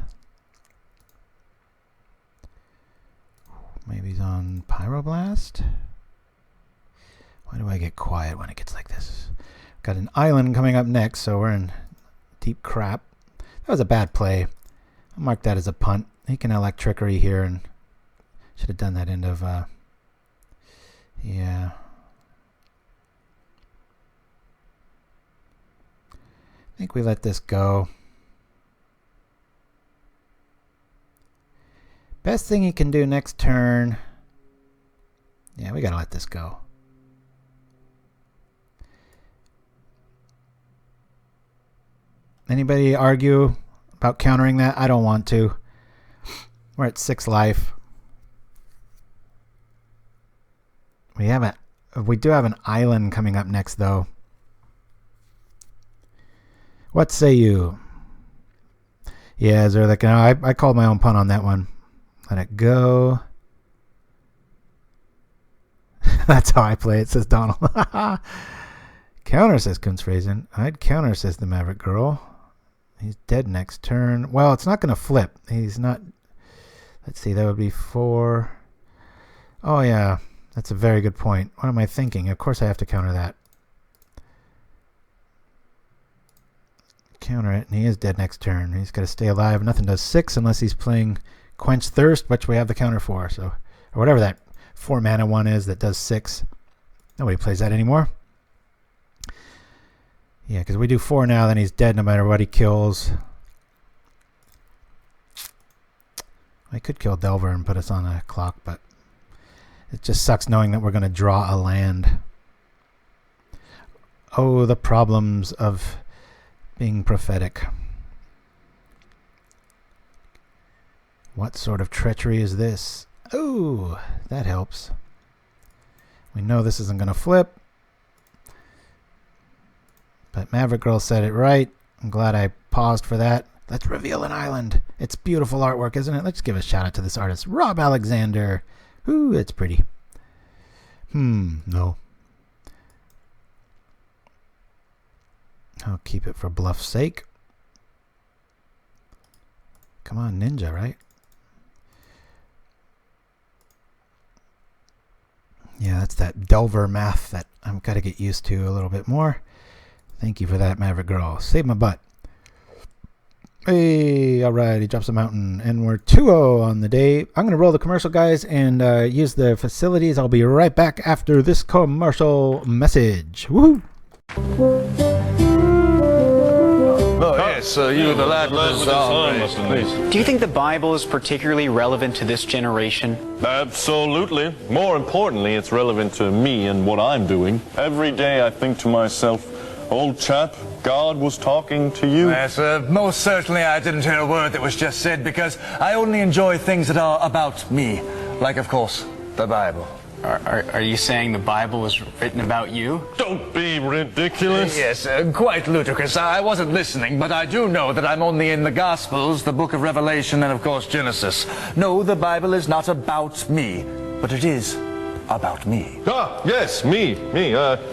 Maybe he's on Hydroblast. Why do I get quiet when it gets like this? Got an island coming up next, so we're in deep crap. That was a bad play. I'll mark that as a punt. He can elect trickery here, and should have done that end of... yeah. I think we let this go. Best thing he can do next turn. Yeah, we gotta let this go. Anybody argue about countering that? I don't want to. We're at 6 life. We do have an island coming up next, though. What say you? Yeah, Zerlik, I called my own pun on that one. Let it go. That's how I play it, says Donald. Counter, says Kunstphrasen. I'd counter, says the Maverick Girl. He's dead next turn. Well, it's not going to flip. He's not... Let's see, that would be 4. Oh, yeah. That's a very good point. What am I thinking? Of course I have to counter that. Counter it, and he is dead next turn. He's got to stay alive. Nothing does 6 unless he's playing Quench Thirst, which we have the counter for. So, or whatever that 4 mana one is that does 6. Nobody plays that anymore. Yeah, because we do 4 now, then he's dead no matter what he kills. I could kill Delver and put us on a clock, but it just sucks knowing that we're going to draw a land. Oh, the problems of being prophetic. What sort of treachery is this? Oh, that helps. We know this isn't going to flip. But Maverick Girl said it right. I'm glad I paused for that. Let's reveal an island. It's beautiful artwork, isn't it? Let's give a shout out to this artist, Rob Alexander. Ooh, it's pretty. No. I'll keep it for bluff's sake. Come on, Ninja, right? Yeah, that's that Delver math that I've got to get used to a little bit more. Thank you for that, Maverick Girl. Save my butt. Hey, all right, he drops a mountain, and we're 2-0 on the day. I'm going to roll the commercial, guys, and use the facilities. I'll be right back after this commercial message. Woohoo! Oh, yes, you the lad with the arm. Do you think the Bible is particularly relevant to this generation? Absolutely. More importantly, it's relevant to me and what I'm doing. Every day I think to myself, old chap, God was talking to you. Yes, most certainly I didn't hear a word that was just said because I only enjoy things that are about me. Like, of course, the Bible. Are you saying the Bible was written about you? Don't be ridiculous. Yes, quite ludicrous. I wasn't listening, but I do know that I'm only in the Gospels, the book of Revelation, and of course Genesis. No, the Bible is not about me, but it is about me. Ah, yes, me.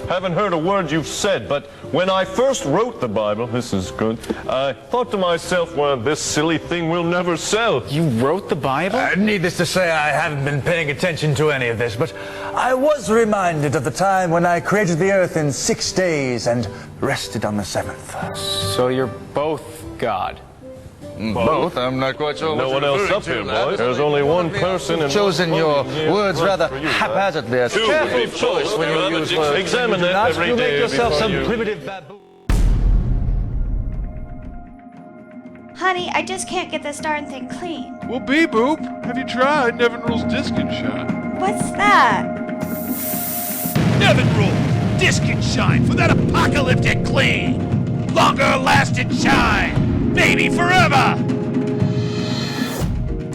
Haven't heard a word you've said, but when I first wrote the Bible, this is good, I thought to myself, well, this silly thing will never sell. You wrote the Bible? Needless to say, I haven't been paying attention to any of this, but I was reminded of the time when I created the earth in 6 days and rested on the 7th. So you're both God. Both? I'm not quite sure No what one you're else referring up to, here, lad. boys. There's only one person in... Chosen your words rather for you, haphazardly. A Two careful people. choice when you use words. Examine that Not every you make day yourself before some you- primitive baboon. Honey, I just can't get this darn thing clean. Well, Boop, have you tried Nevinrul's Disc and Shine? What's that? Nevinrul, Disc and Shine for that apocalyptic clean. Longer lasting shine. Maybe forever.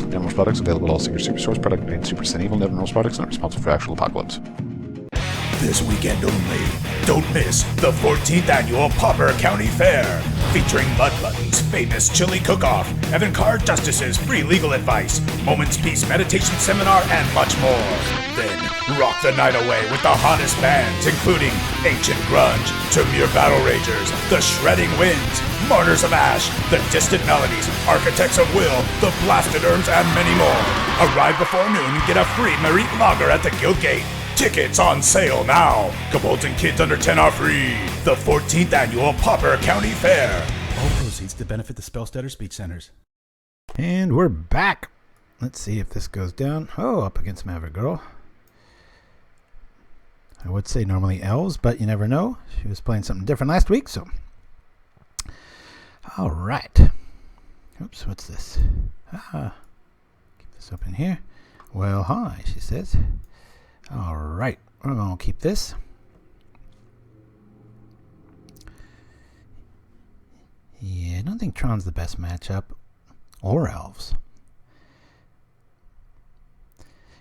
Nevinrul's products available at all Singer Superstores. Product made Super Sin Evil. Nevinrul's products not responsible for actual apocalypse. This weekend only, don't miss the 14th annual Pauper County Fair, featuring Mud Buttons' famous chili cook-off, avant-garde justices' free legal advice, Moments Peace meditation seminar, and much more. Then rock the night away with the hottest bands, including Ancient Grunge, Tamir Battle Ragers, The Shredding Winds, Martyrs of Ash, The Distant Melodies, Architects of Will, The Blasted Urns, and many more. Arrive before noon and get a free Merit Lager at the Guild Gate. Tickets on sale now. Kobolds and kids under 10 are free. The 14th annual Pauper County Fair. All proceeds to benefit the Spellstutter Speech Centers. And we're back. Let's see if this goes down. Oh, up against Maverick Girl. I would say normally elves, but you never know. She was playing something different last week, so. All right. Oops, what's this? Keep this open here. Well, hi, she says. All right, we're going to keep this. Yeah, I don't think Tron's the best matchup. Or elves.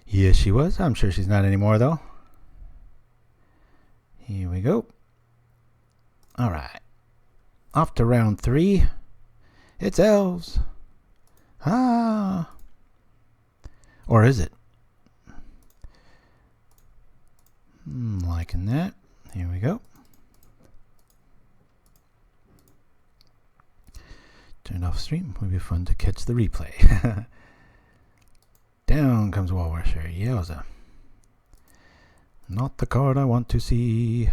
Yeah, she was. I'm sure she's not anymore, though. Here we go. All right. Off to round 3. It's elves. Ah. Or is it? Liking that. Here we go. Turned off stream. Would be fun to catch the replay. Down comes Walrusher. Yowza. Not the card I want to see.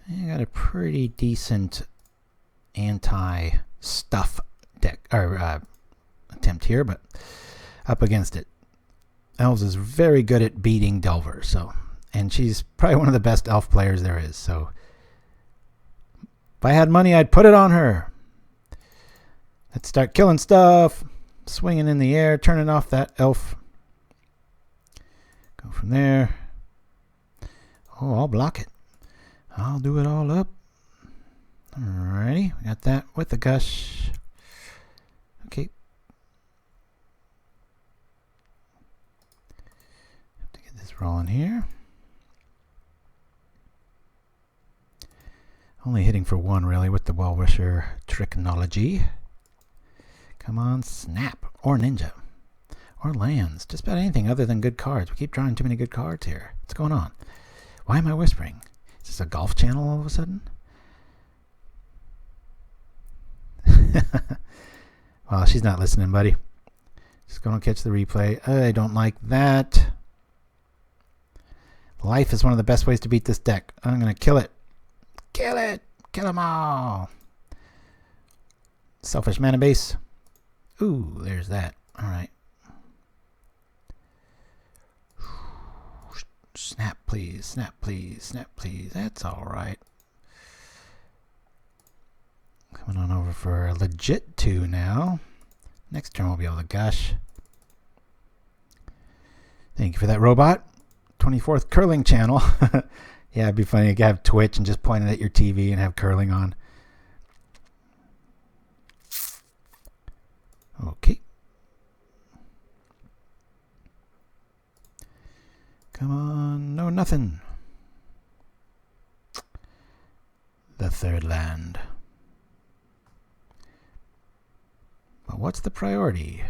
I got a pretty decent anti-stuff deck or attempt here, but up against it. Elves is very good at beating Delver, so, and she's probably one of the best elf players there is. So if I had money, I'd put it on her. Let's start killing stuff, swinging in the air, turning off that elf. Go from there. Oh, I'll block it. I'll do it all up. Alrighty, we got that with the Gush. Okay. Have to get this rolling here. Only hitting for 1 really with the Well-Wisher Tricknology. Come on, Snap. Or Ninja. Or lands. Just about anything other than good cards. We keep drawing too many good cards here. What's going on? Why am I whispering? Is this a golf channel all of a sudden? Well, she's not listening, buddy. Just going to catch the replay. I don't like that. Life is one of the best ways to beat this deck. I'm going to kill it. Kill it! Kill them all! Selfish mana base. Ooh, there's that. Alright. Snap, please. Snap, please. Snap, please. That's alright. Coming on over for a legit 2 now. Next turn we'll be able to Gush. Thank you for that, robot. 24th curling channel. Yeah, it'd be funny to have Twitch and just point it at your TV and have curling on. Okay. Come on. No, nothing. The third land. But what's the priority?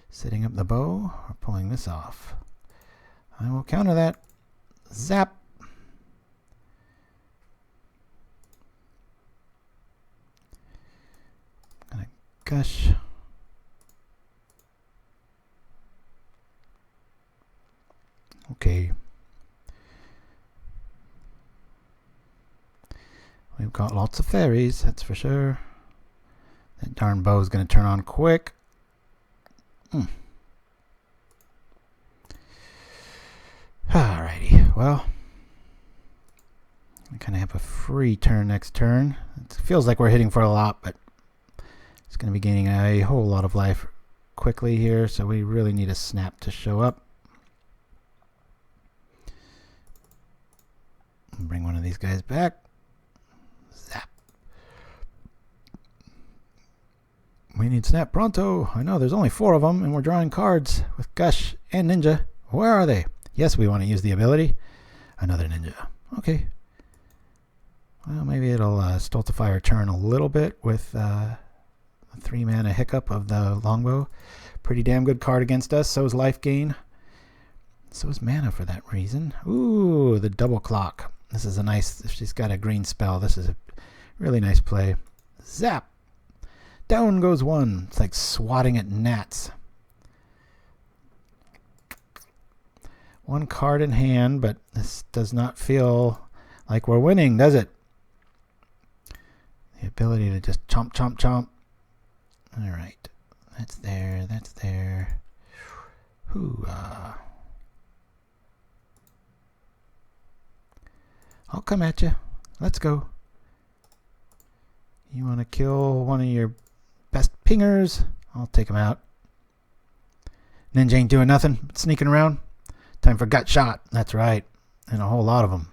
Setting up the bow or pulling this off? I will counter that. Zap. Gonna Gush. Okay. We've got lots of fairies, that's for sure. That darn bow is going to turn on quick. Alrighty, well, we kind of have a free turn next turn. It feels like we're hitting for a lot, but it's going to be gaining a whole lot of life quickly here, so we really need a Snap to show up. Bring one of these guys back. Zap. We need Snap pronto. I know there's only 4 of them, and we're drawing cards with Gush and Ninja. Where are they? Yes, we want to use the ability. Another Ninja. Okay. Well, maybe it'll stultify our turn a little bit with the 3-mana Hiccup of the Longbow. Pretty damn good card against us. So is life gain. So is mana for that reason. Ooh, the double clock. This is a nice, if she's got a green spell, this is a really nice play. Zap! Down goes 1. It's like swatting at gnats. 1 card in hand, but this does not feel like we're winning, does it? The ability to just chomp, chomp, chomp. Alright. That's there, that's there. Hoo-ah. I'll come at you. Let's go. You want to kill one of your best pingers? I'll take him out. Ninja ain't doing nothing but sneaking around. Time for gut shot. That's right. And a whole lot of them.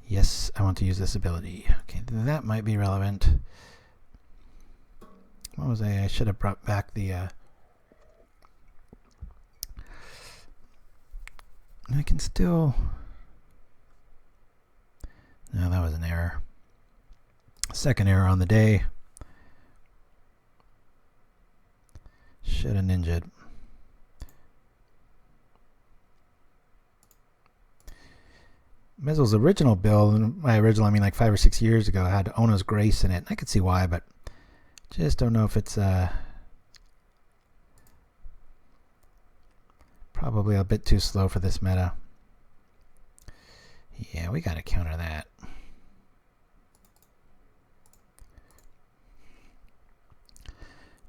Yes, I want to use this ability. Okay, that might be relevant. What was I should have brought back the I can still... No, that was an error. Second error on the day. Should have ninja'd. Mezzel's original build, and by original I mean like 5 or 6 years ago, had Ona's Grace in it. I could see why, but just don't know if it's probably a bit too slow for this meta. Yeah, we gotta counter that.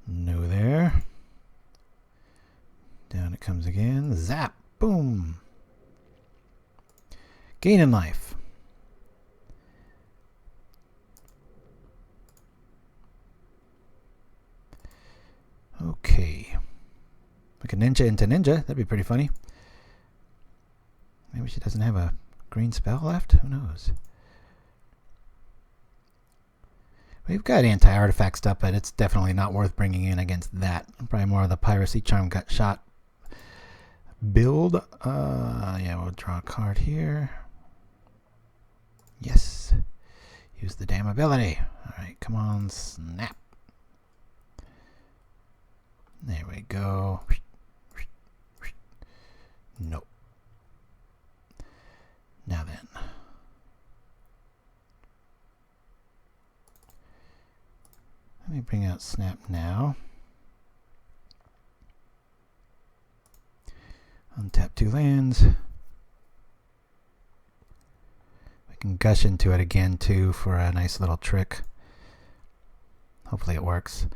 No there. Down it comes again. Zap! Boom! Gain in life. Okay. Like a ninja into ninja. That'd be pretty funny. Maybe she doesn't have a green spell left? Who knows? We've got anti-artifact stuff, but it's definitely not worth bringing in against that. Probably more of the Piracy Charm gut shot build. Yeah, we'll draw a card here. Yes. Use the damn ability. Alright, come on, snap. There we go. Nope. Now then. Let me bring out Snap now. Untap 2 lands. We can Gush into it again too for a nice little trick. Hopefully it works.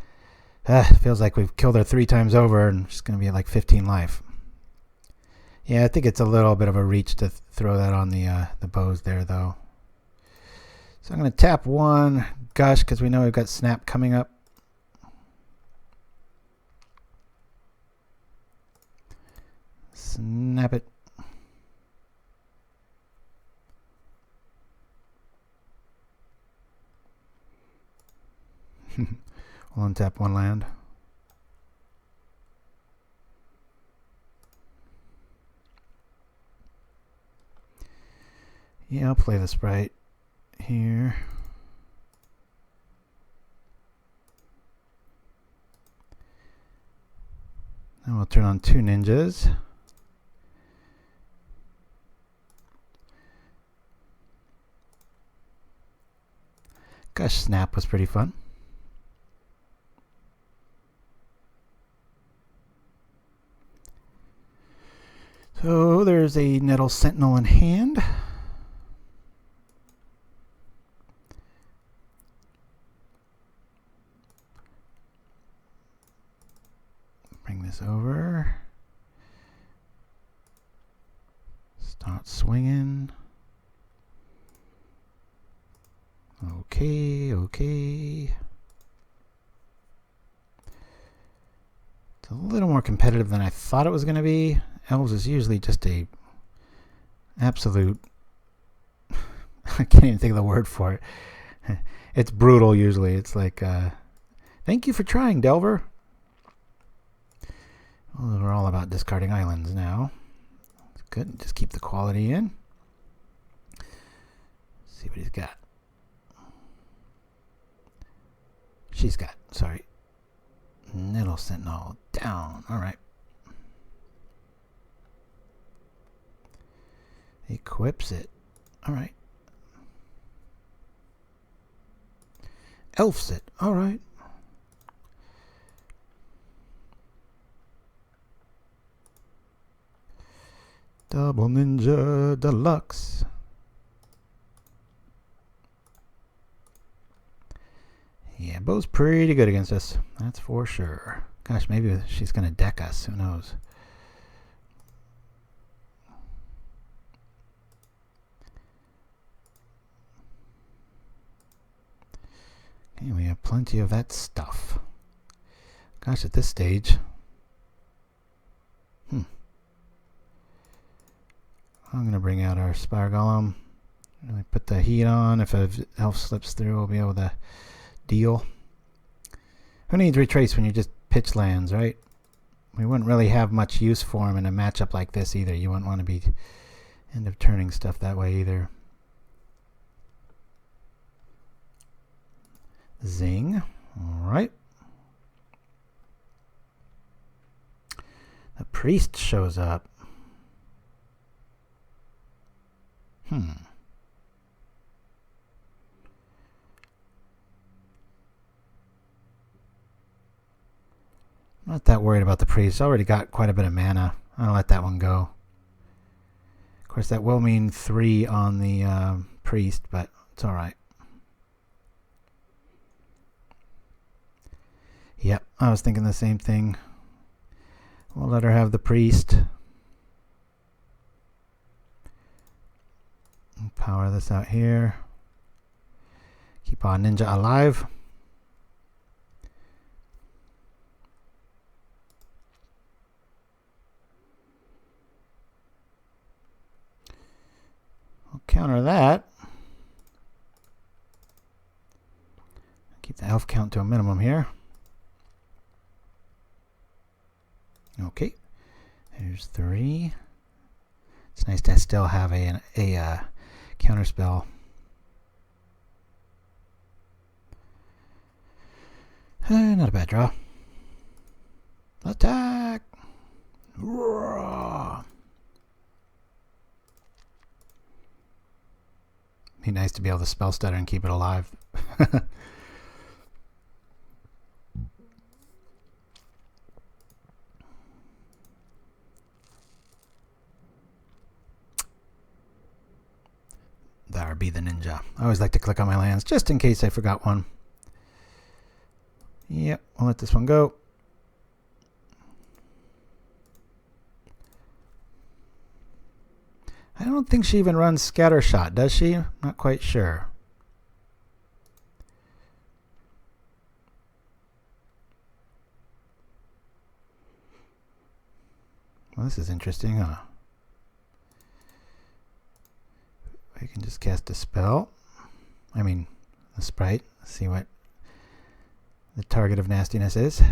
It feels like we've killed her 3 times over and she's going to be at like 15 life. Yeah, I think it's a little bit of a reach to throw that on the bows there though. So I'm going to tap 1, Gush, because we know we've got Snap coming up. Snap it. We'll untap 1 land. Yeah, I'll play the Sprite here. Then we'll turn on 2 ninjas. Gush Snap was pretty fun. So there's a Nettle Sentinel in hand. Bring this over. Start swinging. Okay, okay. It's a little more competitive than I thought it was going to be. Elves is usually just a absolute... I can't even think of the word for it. It's brutal usually. It's like, thank you for trying, Delver. Well, we're all about discarding islands now. It's good. Just keep the quality in. See what he's got. She's got, sorry. Nettle Sentinel down. Alright. Equips it. Alright. Elfs it. Alright. Double Ninja Deluxe. Yeah, Bo's pretty good against us. That's for sure. Gosh, maybe she's going to deck us. Who knows? Okay, we have plenty of that stuff. Gosh, at this stage... I'm going to bring out our Spire Golem. Really put the heat on. If an elf slips through, we'll be able to deal. Who needs retrace when you just pitch lands, right? We wouldn't really have much use for him in a matchup like this either. You wouldn't want to be end up turning stuff that way either. Zing. All right. The priest shows up. Not that worried about the priest. Already got quite a bit of mana. I'll let that one go. Of course, that will mean 3 on the priest, but it's alright. Yep, I was thinking the same thing. We'll let her have the priest. Power this out here. Keep our ninja alive. We'll counter that. Keep the elf count to a minimum here. Okay, there's 3. It's nice to still have a counterspell. Not a bad draw. Attack! Roar! Be nice to be able to spell stutter and keep it alive. There be the ninja. I always like to click on my lands just in case I forgot one. Yep, we'll let this one go. I don't think she even runs scatter shot, does she? Not quite sure. Well, this is interesting, huh? We can just cast a spell. I mean, a sprite. See what the target of nastiness is.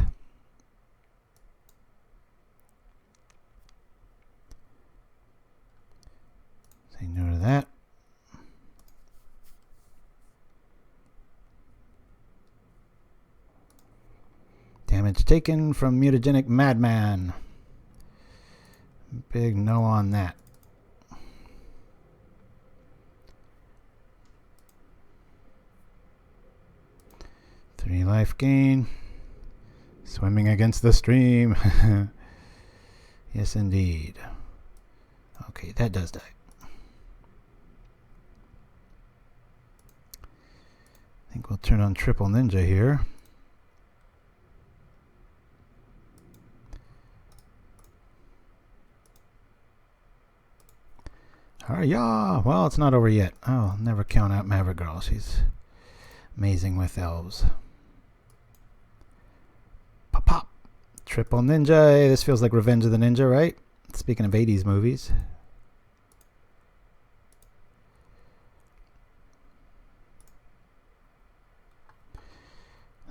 Say no to that. Damage taken from Mutagenic Madman. Big no on that. Three life gain. Swimming against the stream. Yes, indeed. Okay, that does die. I think we'll turn on triple ninja here. Hiya! Well, it's not over yet. I'll never count out Maverick Girl. She's amazing with elves. Pop pop! Triple ninja. Hey, this feels like Revenge of the Ninja, right? Speaking of 80s movies.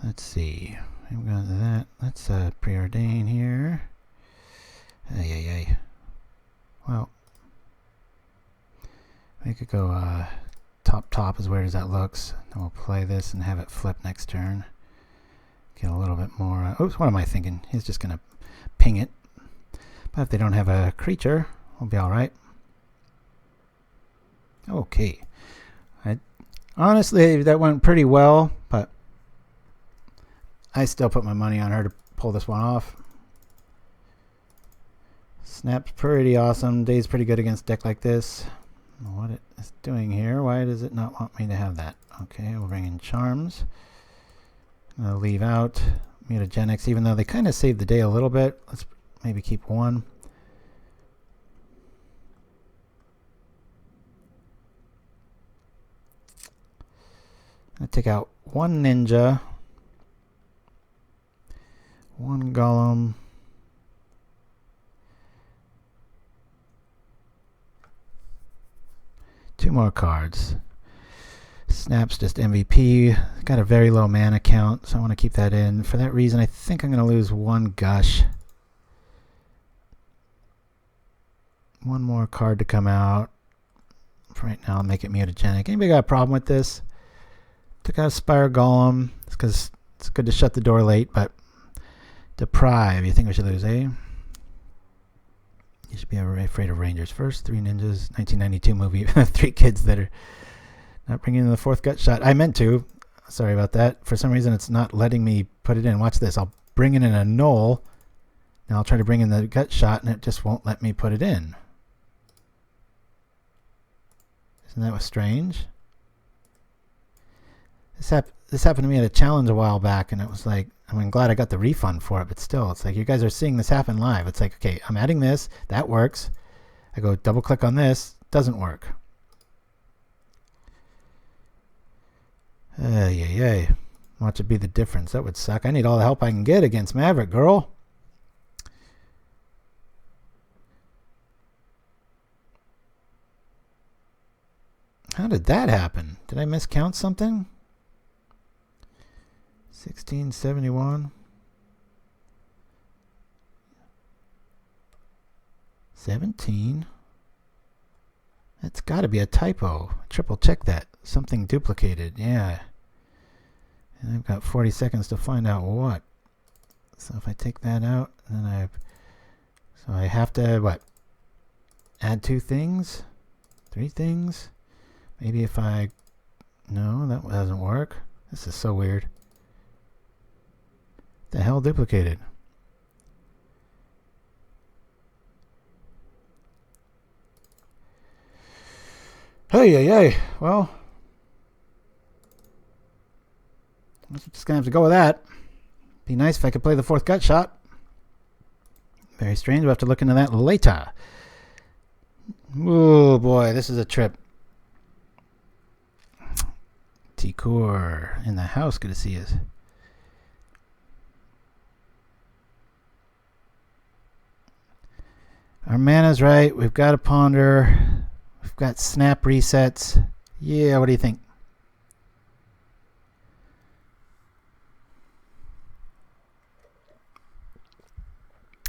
Let's see. We've got that. Let's preordain here. Ay. Well, we could go top as weird as that looks. Then we'll play this and have it flip next turn. Get a little bit more. Oops, what am I thinking? He's just going to ping it. But if they don't have a creature, we'll be alright. Okay. Honestly, that went pretty well, but I still put my money on her to pull this one off. Snap's pretty awesome. Daze pretty good against deck like this. What it is doing here? Why does it not want me to have that? Okay, we'll bring in Charms. I'll leave out Mutagenics, even though they kind of saved the day a little bit. Let's maybe keep one. I'll take out one ninja, one golem, two more cards. Snap's just MVP. Got a very low mana count, so I want to keep that in. For that reason, I think I'm going to lose one Gush. one more card to come out. For right now, I'll make it mutagenic. Anybody got a problem with this? Took out Spire Golem. It's because it's good to shut the door late, but Deprive. You think we should lose, eh? You should be afraid of Rangers first. 3 ninjas. 1992 movie. 3 kids that are not bringing in the 4th gut shot. I meant to. Sorry about that. For some reason, it's not letting me put it in. Watch this. I'll bring in an Annul. Now I'll try to bring in the gut shot, and it just won't let me put it in. Isn't that strange? This happened to me at a challenge a while back, and it was like, I'm glad I got the refund for it, but still, it's like you guys are seeing this happen live. It's like, okay, I'm adding this, that works. I go double click on this, doesn't work. Yay. Watch it be the difference. That would suck. I need all the help I can get against Maverick, girl. How did that happen? Did I miscount something? 1671. 17. That's got to be a typo. Triple check that. Something duplicated. Yeah. And I've got 40 seconds to find out what. So if I take that out, then I have to what? Add 2 things? 3 things? Maybe if no, that doesn't work. This is so weird. The hell duplicated? Hey. Well, I'm just gonna have to go with that. Be nice if I could play the 4th gut shot. Very strange. We'll have to look into that later. Oh boy, this is a trip. T-Core in the house. Good to see you. Our mana's right. We've got a ponder. We've got snap resets. Yeah, what do you think?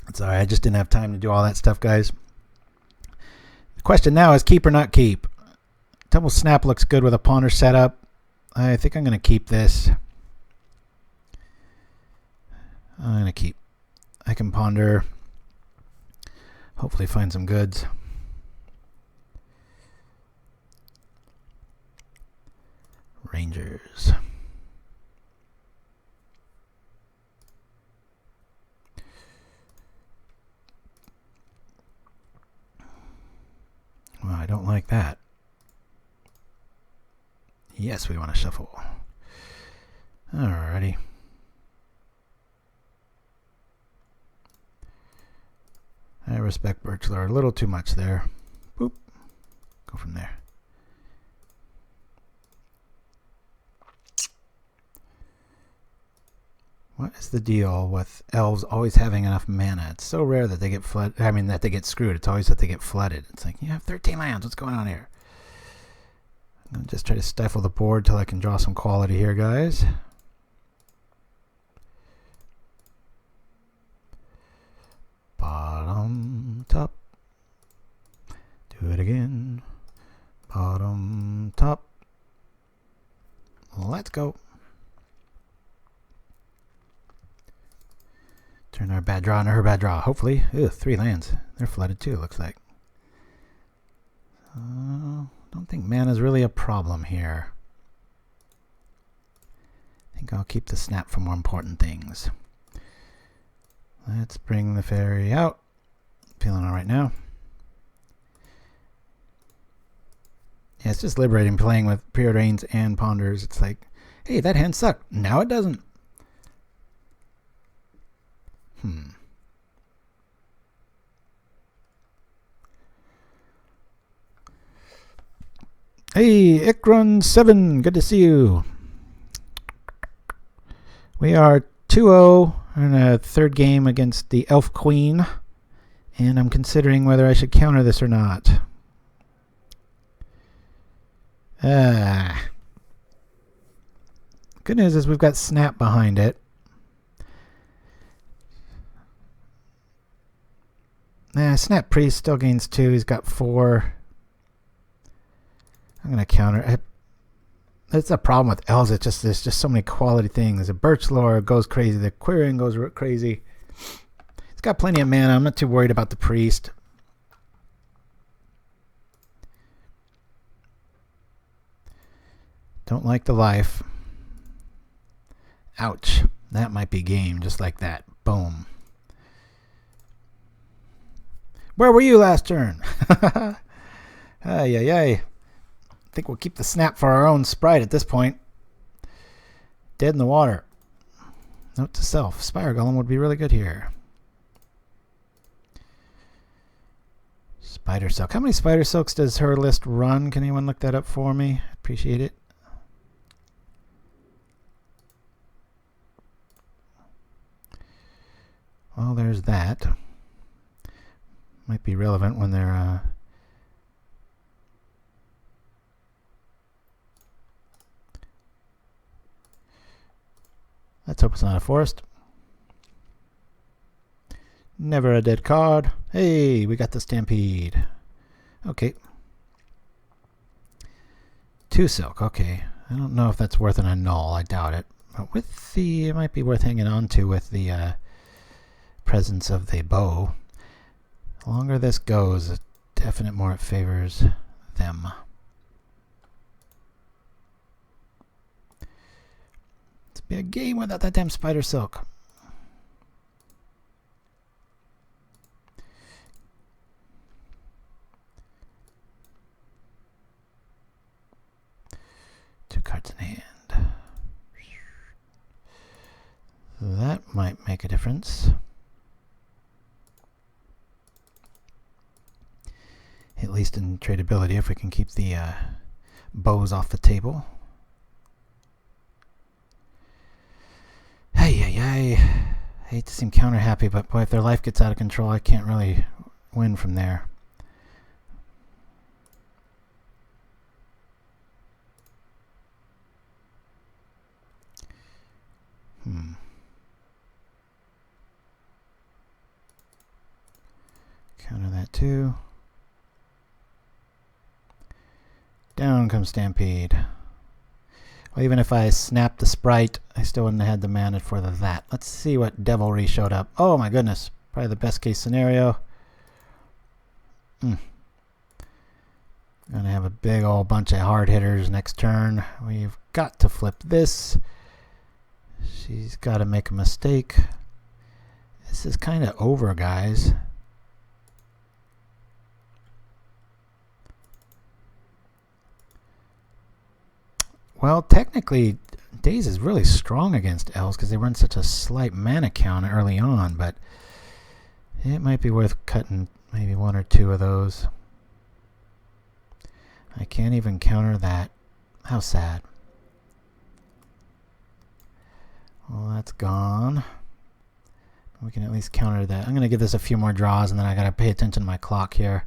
It's alright. I just didn't have time to do all that stuff, guys. The question now is keep or not keep. Double snap looks good with a ponder setup. I think I'm going to keep this. I'm going to keep. I can ponder. Hopefully find some goods. Rangers. Well, I don't like that. Yes, we want to shuffle. Alrighty. I respect Birchler a little too much there. Boop. Go from there. What is the deal with elves always having enough mana? It's so rare that they get flooded. I mean, that they get screwed. It's always that they get flooded. It's like, you have 13 lands. What's going on here? I'm going to just try to stifle the board till I can draw some quality here, guys. Bottom, top. Do it again. Bottom, top. Let's go. Turn our bad draw into her bad draw. Hopefully. Ugh, 3 lands. They're flooded too, looks like. Don't think mana's really a problem here. I think I'll keep the snap for more important things. Let's bring the fairy out. Feeling alright now. Yeah, it's just liberating playing with Preordains and Ponders. It's like, hey, that hand sucked. Now it doesn't. Hey, Ikron7, good to see you. We are 2-0 in a 3rd game against the Elf Queen, and I'm considering whether I should counter this or not. Good news is we've got Snap behind it. Snap Priest still gains 2. He's got 4. I'm going to counter. That's a problem with elves. There's just so many quality things. The Birch Lore goes crazy. The Quirion goes crazy. He's got plenty of mana. I'm not too worried about the Priest. Don't like the life. Ouch. That might be game just like that. Boom. Where were you last turn? Ay, ay, ay. I think we'll keep the snap for our own sprite at this point. Dead in the water. Note to self. Spire Golem would be really good here. Spider Silk. How many Spider Silks does her list run? Can anyone look that up for me? Appreciate it. Well, there's that. Might be relevant when they're... Let's hope it's not a forest. Never a dead card. Hey, we got the Stampede. Okay. 2 silk. Okay. I don't know if that's worth an Annul. I doubt it. But with the... It might be worth hanging on to with the presence of the bow. The longer this goes, the definite more it favors them. Be a game without that damn Spider Silk. Two cards in hand. That might make a difference. At least in tradability, if we can keep the bows off the table. Hey, I hate to seem counter happy, but boy, if their life gets out of control, I can't really win from there. Counter that too. Down comes Stampede. Well, even if I snapped the sprite, I still wouldn't have had the mana for that. Let's see what Devilry showed up. Oh my goodness. Probably the best case scenario. Gonna have a big old bunch of hard hitters next turn. We've got to flip this. She's got to make a mistake. This is kind of over, guys. Well, technically, Daze is really strong against elves because they run such a slight mana count early on, but it might be worth cutting maybe 1 or 2 of those. I can't even counter that. How sad. Well, that's gone. We can at least counter that. I'm going to give this a few more draws, and then I got to pay attention to my clock here.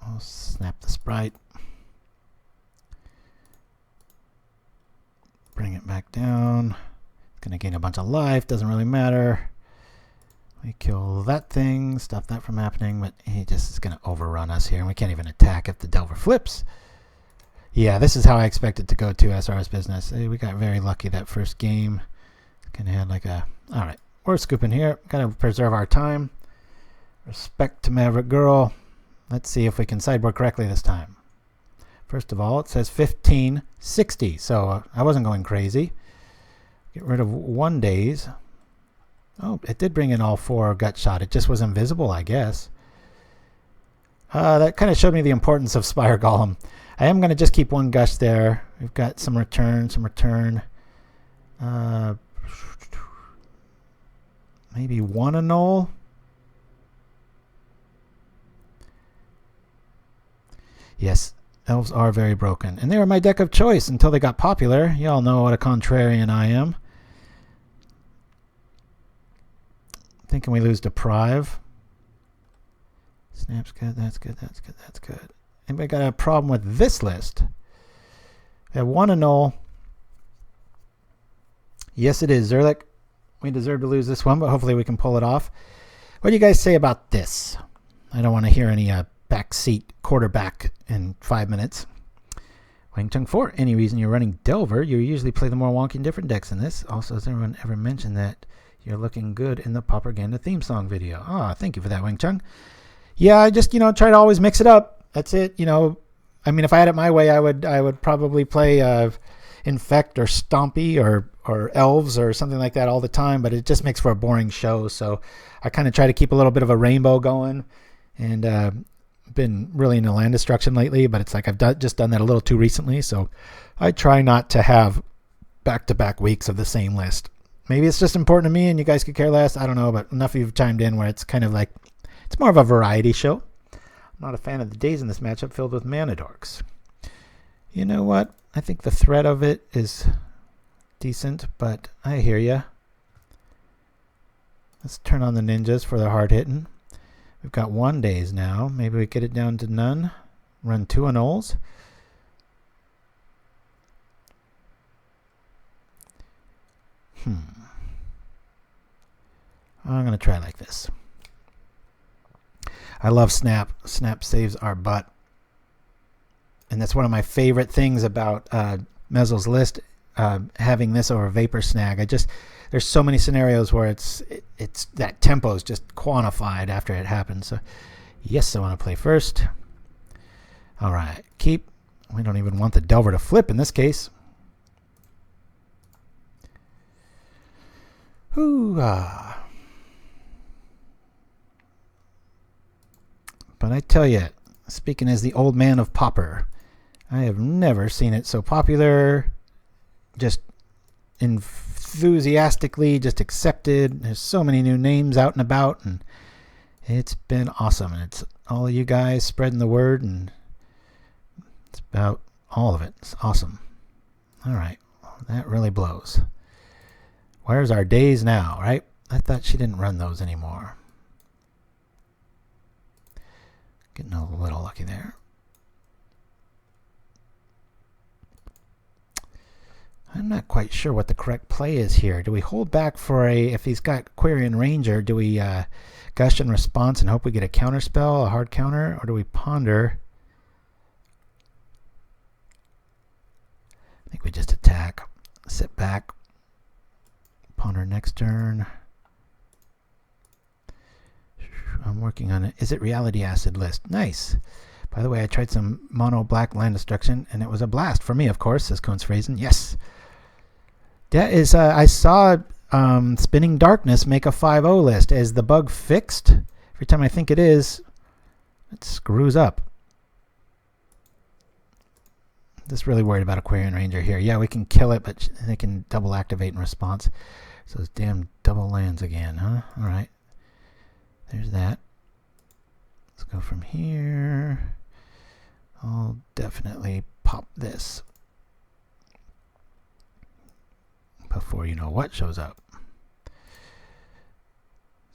I'll snap the sprite. Bring it back down. It's going to gain a bunch of life. Doesn't really matter. We kill that thing. Stop that from happening. But he just is going to overrun us here. And we can't even attack if the Delver flips. Yeah, this is how I expect it to go to SRS business. We got very lucky that first game. Kind of had like a... Alright, we're scooping here. Got to preserve our time. Respect to Maverick Girl. Let's see if we can sideboard correctly this time. First of all, it says 1560, so I wasn't going crazy. Get rid of 1 Daze. Oh, it did bring in all 4 gut shot. It just was invisible, I guess. That kind of showed me the importance of Spire Golem. I am going to just keep 1 Gush there. We've got some return. Maybe 1 Annul. Yes, elves are very broken. And they were my deck of choice until they got popular. Y'all know what a contrarian I am. Thinking we lose Deprive. Snap's good, that's good. Anybody got a problem with this list? We have 1 Annul. Yes, it is Zerlik. We deserve to lose this one, but hopefully we can pull it off. What do you guys say about this? I don't want to hear any backseat quarterback in 5 minutes. Wing Chun 4. Any reason you're running Delver? You usually play the more wonky and different decks in this. Also, has anyone ever mentioned that you're looking good in the Pauperganda theme song video? Thank you for that, Wing Chun. Yeah, I just, try to always mix it up. That's it. I mean, if I had it my way, I would probably play Infect or Stompy or Elves or something like that all the time, but it just makes for a boring show. So I kind of try to keep a little bit of a rainbow going, and been really into land destruction lately, but it's like I've just done that a little too recently. So I try not to have back-to-back weeks of the same list. Maybe it's just important to me and you guys could care less. I don't know, but enough of you have chimed in where it's kind of like, it's more of a variety show. I'm not a fan of the Daze in this matchup filled with mana dorks. You know what? I think the threat of it is decent, but I hear ya. Let's turn on the ninjas for the hard hitting. We've got 1 Daze now. Maybe we get it down to none. Run 2 Annuls. I'm going to try like this. I love Snap. Snap saves our butt. And that's one of my favorite things about Mezzel's list, having this over Vapor Snag. There's so many scenarios where it's that tempo is just quantified after it happens. So yes, I want to play first. All right, keep. We don't even want the Delver to flip in this case. But I tell you, speaking as the old man of Pauper, I have never seen it so popular, just enthusiastically just accepted. There's so many new names out and about, and it's been awesome. And it's all of you guys spreading the word, and it's about all of it. It's awesome. All right, that really blows. Where's our Daze now, right? I thought she didn't run those anymore. Getting a little lucky there. I'm not quite sure what the correct play is here. Do we hold back for if he's got Quarian Ranger, do we Gush in response and hope we get a counterspell, a hard counter, or do we ponder? I think we just attack, sit back, ponder next turn. I'm working on it. Is it Reality Acid list? Nice. By the way, I tried some mono black land destruction, and it was a blast for me, of course, says Cones Phrasen. Yes. That is, I saw Spinning Darkness make a 5-0 list. Is the bug fixed? Every time I think it is, it screws up. Just really worried about Aquarian Ranger here. Yeah, we can kill it, but they can double activate in response. So those damn double lands again, huh? All right. There's that. Let's go from here. I'll definitely pop this before you know what shows up.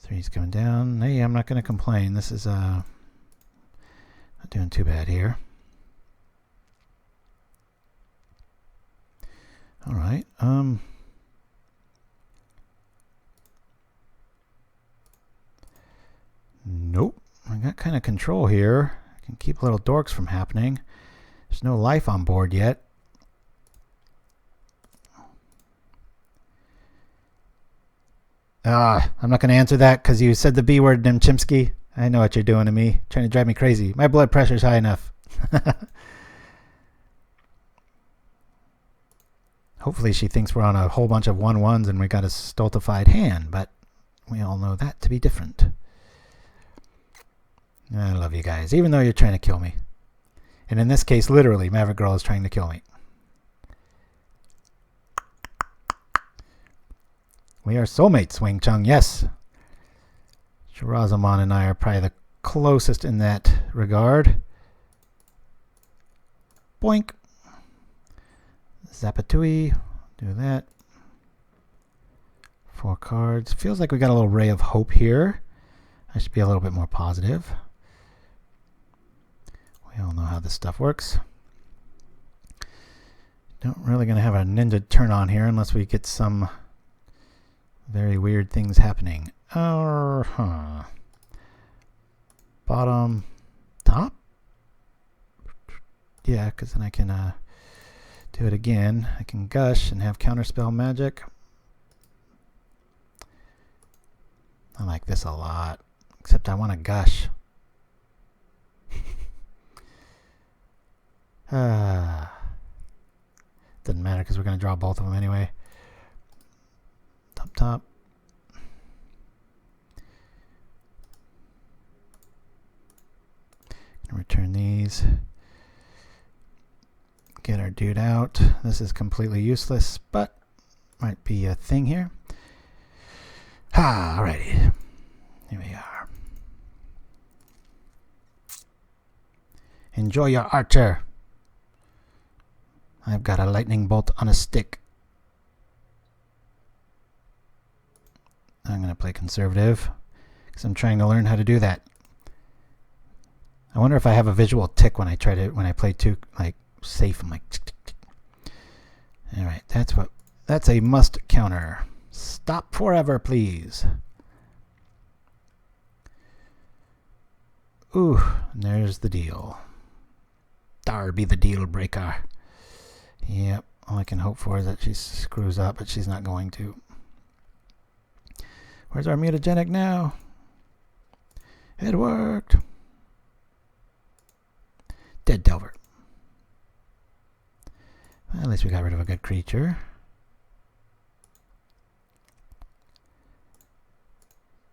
3's coming down. Hey, I'm not going to complain. This is not doing too bad here. All right. Nope. I got kind of control here. I can keep little dorks from happening. There's no life on board yet. I'm not going to answer that because you said the B word, Nemchimsky. I know what you're doing to me. Trying to drive me crazy. My blood pressure's high enough. Hopefully she thinks we're on a whole bunch of 1/1s and we got a stultified hand, but we all know that to be different. I love you guys, even though you're trying to kill me. And in this case, literally, Maverick Girl is trying to kill me. We are soulmates, Wing Chun, yes. Shirazaman and I are probably the closest in that regard. Boink. Zapatui, do that. 4 cards. Feels like we got a little ray of hope here. I should be a little bit more positive. We all know how this stuff works. Don't really going to have a ninja turn on here unless we get some Very weird things happening. Bottom, top? Yeah, because then I can do it again. I can Gush and have Counterspell magic. I like this a lot, except I want to Gush. Doesn't matter because we're going to draw both of them anyway. Top. Return these. Get our dude out. This is completely useless, but might be a thing here. Alrighty. Here we are. Enjoy your archer. I've got a lightning bolt on a stick. I'm going to play conservative because I'm trying to learn how to do that. I wonder if I have a visual tick when I play too like safe. I'm like tick, tick, tick. All right, that's a must counter. Stop forever, please. Ooh, and there's the deal. Dar be the deal breaker. Yep, all I can hope for is that she screws up, but she's not going to. Where's our mutagenic now? It worked. Dead Delver. Well, at least we got rid of a good creature.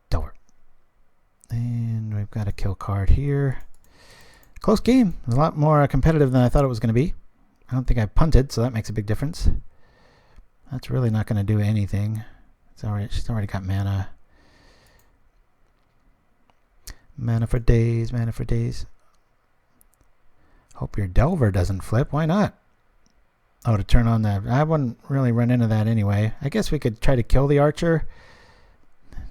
Delver. And we've got a kill card here. Close game. A lot more competitive than I thought it was going to be. I don't think I punted, so that makes a big difference. That's really not going to do anything. She's already got mana. Mana for days, mana for days. Hope your Delver doesn't flip. Why not? Oh, to turn on that. I wouldn't really run into that anyway. I guess we could try to kill the archer.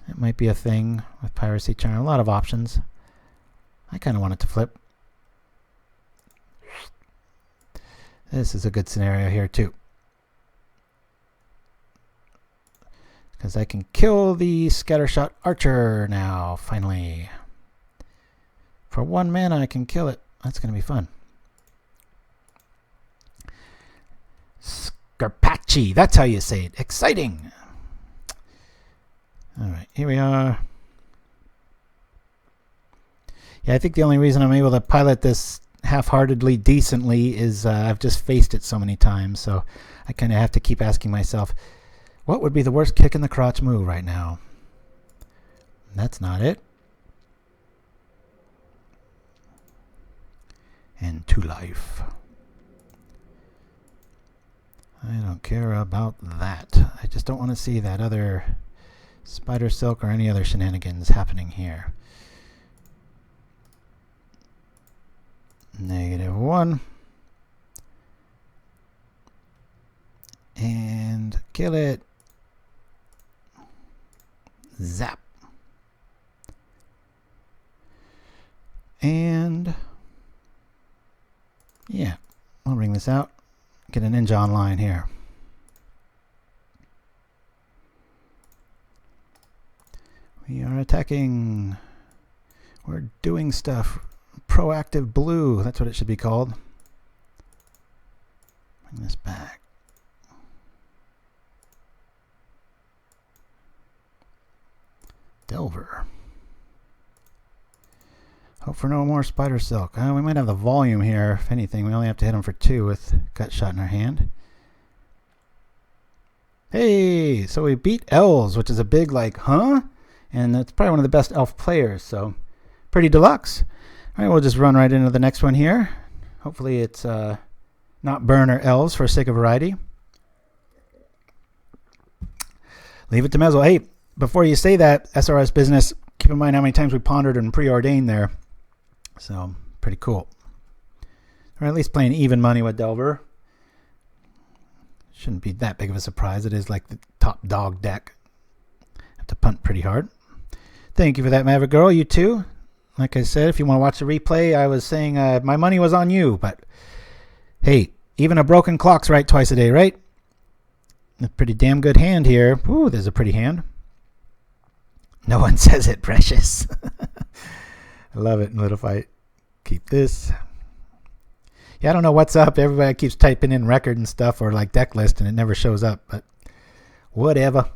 It might be a thing with Piracy Charm. A lot of options. I kind of want it to flip. This is a good scenario here too. Because I can kill the Scattershot Archer now, finally. For 1 mana I can kill it. That's going to be fun. Scarpacci, that's how you say it. Exciting. Alright, here we are. Yeah, I think the only reason I'm able to pilot this half-heartedly decently is I've just faced it so many times, so I kind of have to keep asking myself, what would be the worst kick in the crotch move right now? That's not it. And 2 life. I don't care about that. I just don't want to see that other Spider Silk or any other shenanigans happening here. -1. And kill it. Zap. And yeah, I'll bring this out. Get a ninja online here. We are attacking. We're doing stuff. Proactive blue, that's what it should be called. Bring this back. Delver. Hope for no more Spider Silk. We might have the volume here. If anything, we only have to hit him for 2 with Gut Shot in our hand. Hey, so we beat elves, which is a big like, huh? And that's probably one of the best elf players, so pretty deluxe. All right, we'll just run right into the next one here. Hopefully it's not burner elves for sake of variety. Leave it to mezzel. Hey, before you say that, SRS business, keep in mind how many times we pondered and preordained there. So, pretty cool. Or at least playing even money with Delver. Shouldn't be that big of a surprise. It is like the top dog deck. Have to punt pretty hard. Thank you for that, Maverick Girl. You too. Like I said, if you want to watch the replay, I was saying my money was on you. But, hey, even a broken clock's right twice a day, right? A pretty damn good hand here. Ooh, there's a pretty hand. No one says it, Precious. I love it. Little fight. Keep this. Yeah, I don't know what's up. Everybody keeps typing in record and stuff or like deck list and it never shows up, but whatever.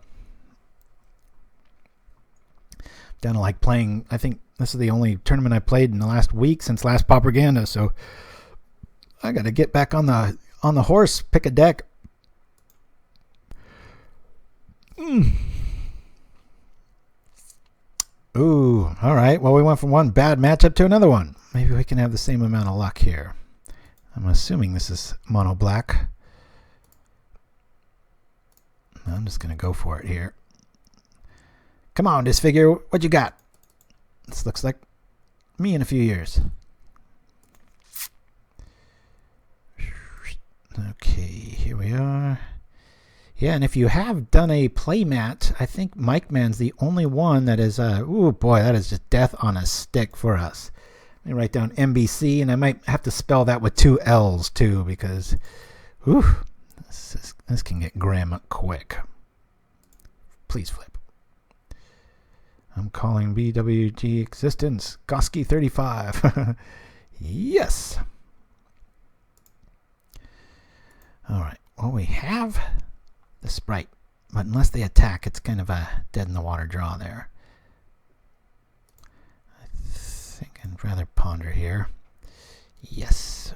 Down to like playing, I think this is the only tournament I played in the last week since last Pauperganda, so I got to get back on the horse, pick a deck. Ooh, all right. Well, we went from one bad matchup to another one. Maybe we can have the same amount of luck here. I'm assuming this is mono black. I'm just going to go for it here. Come on, Disfigure. What you got? This looks like me in a few years. Okay, here we are. Yeah, and if you have done a playmat, I think Mike Man's the only one that is, ooh boy, that is just death on a stick for us. Let me write down MBC, and I might have to spell that with 2 L's too, because, whew, this can get grim quick. Please flip. I'm calling BWG existence. Goski 35. Yes. All right. Well, we have the Sprite, but unless they attack, it's kind of a dead in the water draw there. I think I'd rather ponder here. Yes.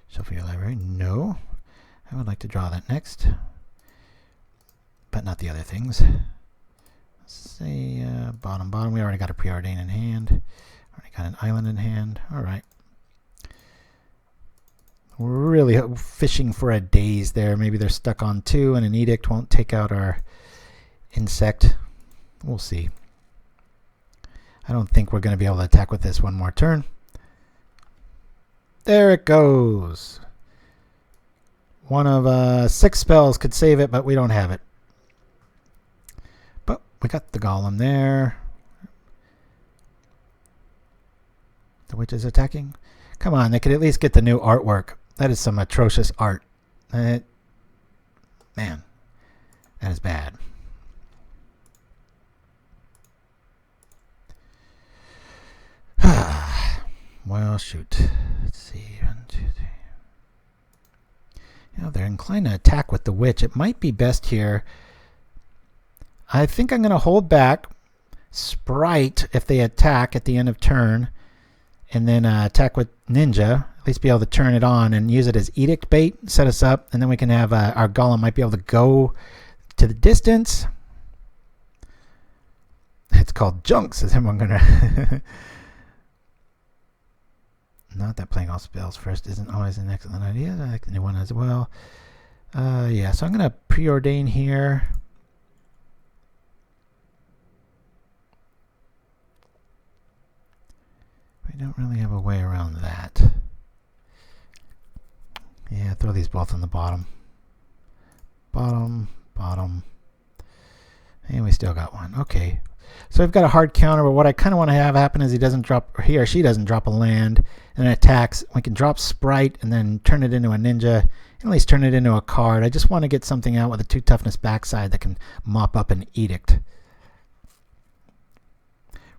Sophia Library. No. I would like to draw that next, but not the other things. Let's say bottom. We already got a Preordain in hand. Already got an island in hand. All right. We're really fishing for a Daze there. Maybe they're stuck on 2 and an Edict won't take out our insect. We'll see. I don't think we're going to be able to attack with this one more turn. There it goes. One of 6 spells could save it, but we don't have it. But we got the Golem there. The witch is attacking. Come on, they could at least get the new artwork. That is some atrocious art. Man, that is bad. Well, shoot. Let's see. 1, 2, 3. You know, they're inclined to attack with the witch. It might be best here. I think I'm going to hold back Sprite if they attack at the end of turn, and then attack with Ninja. At least be able to turn it on and use it as Edict bait, set us up, and then we can have our Golem might be able to go to the distance. It's called Junk, says him. I'm gonna not that playing all spells first isn't always an excellent idea. I like the new one as well. Yeah, so I'm gonna Preordain here. We don't really have a way around that. Yeah, throw these both on the bottom. Bottom. And we still got one. Okay. So we've got a hard counter, but what I kind of want to have happen is he or she doesn't drop a land and it attacks. We can drop Sprite and then turn it into a Ninja, and at least turn it into a card. I just want to get something out with a 2 toughness backside that can mop up an Edict.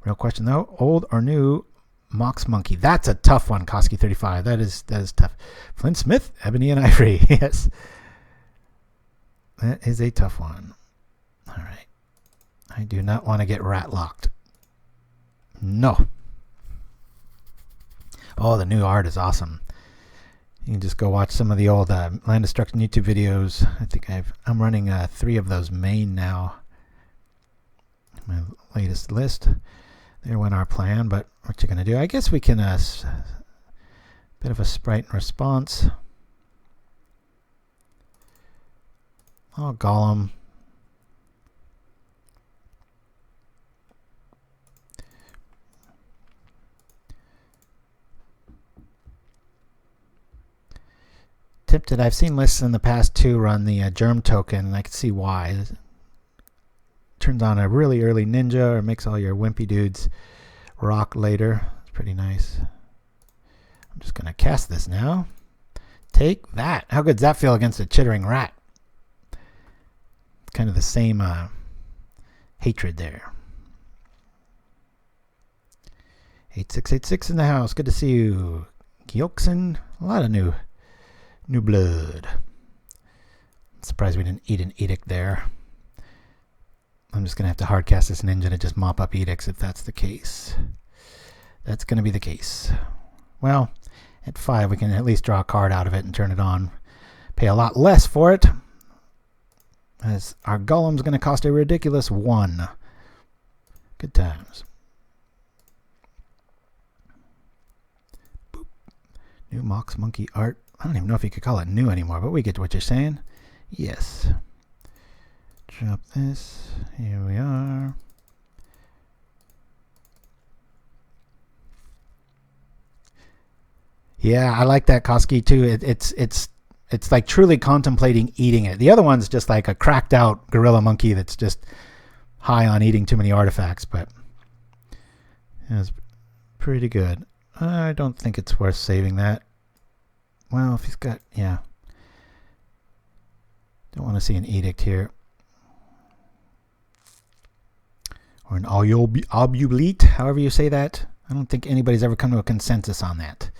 Real question though, old or new Mox Monkey? That's a tough one, Koski 35. That is tough. Flint Smith, Ebony and Ivory. Yes. That is a tough one. All right. I do not want to get rat locked. No. Oh, the new art is awesome. You can just go watch some of the old Land Destruction YouTube videos. I think I'm running 3 of those main now. My latest list. There went our plan, but what you gonna do? I guess we can bit of a Sprite in response. Oh, Golem. Tempted. I've seen lists in the past too run the Germ token, and I can see why. It turns on a really early Ninja, or makes all your wimpy dudes rock later. It's pretty nice. I'm just going to cast this now. Take that. How good does that feel against a chittering rat? It's kind of the same hatred there. 8686 in the house. Good to see you. Gyoksen. A lot of new blood. I'm surprised we didn't eat an edict there. I'm just going to have to hardcast this ninja to just mop up edicts if that's the case. That's going to be the case. Well, at 5 we can at least draw a card out of it and turn it on. Pay a lot less for it, as our golem's going to cost a ridiculous 1. Good times. Boop. New Mox Monkey art. I don't even know if you could call it new anymore, but we get what you're saying. Yes. Drop this. Here we are. Yeah, I like that Koski too. It's like truly contemplating eating it. The other one's just like a cracked out gorilla monkey that's just high on eating too many artifacts, but it's pretty good. I don't think it's worth saving that. Well, if he's got, yeah. Don't want to see an edict here. Or an obulete, however you say that. I don't think anybody's ever come to a consensus on that.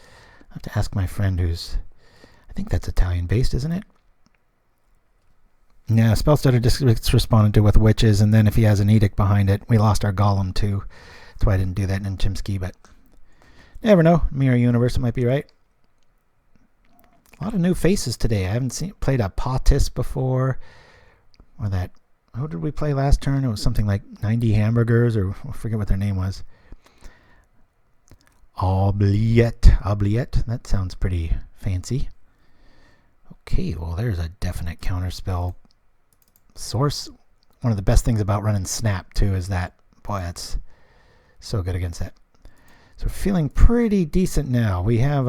I have to ask my friend who's, I think that's Italian based, isn't it? Yeah, Spellstutter just responded to with witches, and then if he has an edict behind it, we lost our golem too. That's why I didn't do that in Chimsky, but never know. Mirror Universe, it might be right. A lot of new faces today. I haven't played a Potis before. Or that, who did we play last turn? It was something like 90 Hamburgers, or I forget what their name was. Oubliette. That sounds pretty fancy. Okay, well there's a definite counterspell source. One of the best things about running Snap too is that, boy, that's so good against that. So we're feeling pretty decent now. We have,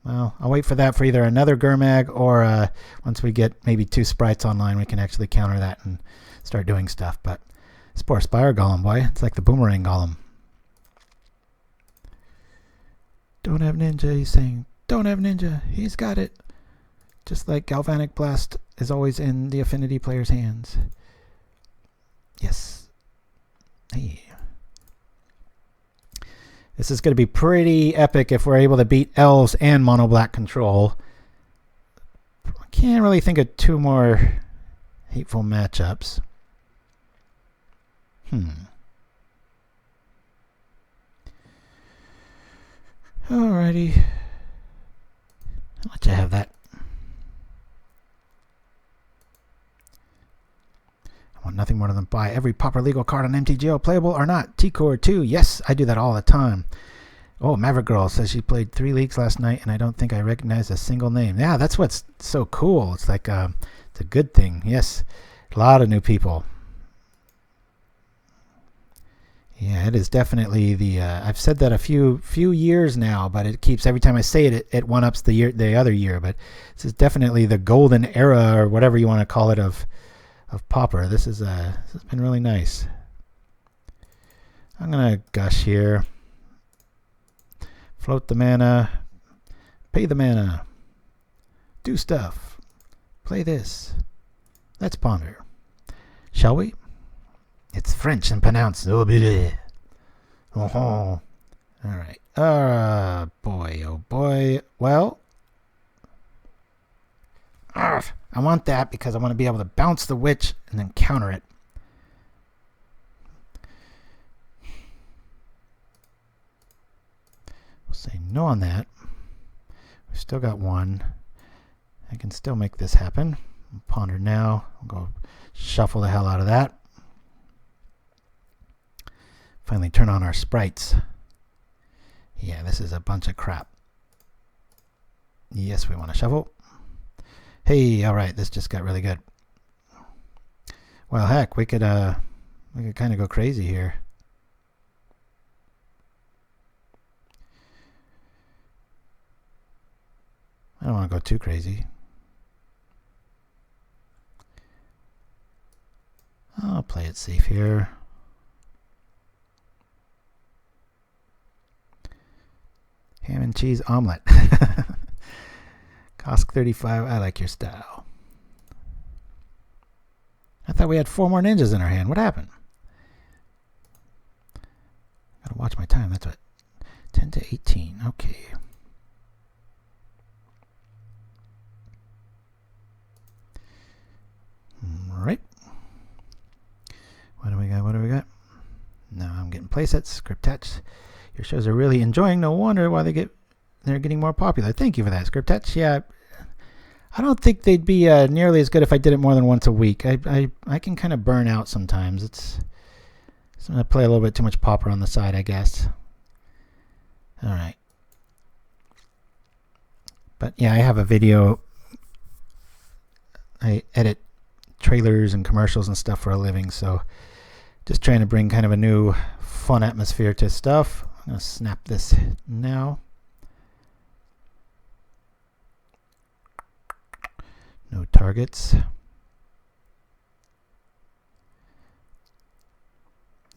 well, I'll wait for that for either another Gurmag or once we get maybe 2 sprites online, we can actually counter that and start doing stuff. But this poor Spire Golem, boy, it's like the Boomerang Golem. Don't have ninja, he's saying. Don't have ninja, he's got it. Just like Galvanic Blast is always in the affinity player's hands. Yes. Hey. This is going to be pretty epic if we're able to beat elves and mono black control. I can't really think of 2 more hateful matchups. Alrighty. I'll let you have that. I want nothing more than buy every Pauper legal card on MTGO, playable or not. T-Core 2. Yes, I do that all the time. Oh, Maverick Girl says she played 3 leagues last night, and I don't think I recognize a single name. Yeah, that's what's so cool. It's like it's a good thing. Yes, a lot of new people. Yeah, it is definitely the. I've said that a few years now, but it keeps every time I say it, it one-ups the other year. But this is definitely the golden era, or whatever you want to call it, of Pauper. This has been really nice. I'm gonna gush here. Float the mana, pay the mana, do stuff, play this. Let's ponder. Shall we? It's French and pronounced oh alright. Boy, oh boy. Well, I want that because I want to be able to bounce the witch and then counter it. We'll say no on that. We've still got 1. I can still make this happen. I'll ponder now. I'll go shuffle the hell out of that. Finally turn on our sprites. Yeah, this is a bunch of crap. Yes, we want to shuffle. Hey, alright, this just got really good. Well, heck, we could kind of go crazy here. I don't want to go too crazy. I'll play it safe here. Ham and cheese omelet. Cost 35. I like your style. I thought we had 4 more ninjas in our hand. What happened? Gotta watch my time. That's what. 10 to 18. Okay. All right. What do we got? What do we got? Now I'm getting playsets, script touch. Your shows are really enjoying. No wonder why they're getting more popular. Thank you for that, script touch. Yeah, I don't think they'd be nearly as good if I did it more than once a week. I can kind of burn out sometimes. I'm gonna play a little bit too much Pauper on the side, I guess. All right. But yeah, I have a video. I edit trailers and commercials and stuff for a living, so just trying to bring kind of a new fun atmosphere to stuff. I'm going to snap this now. No targets.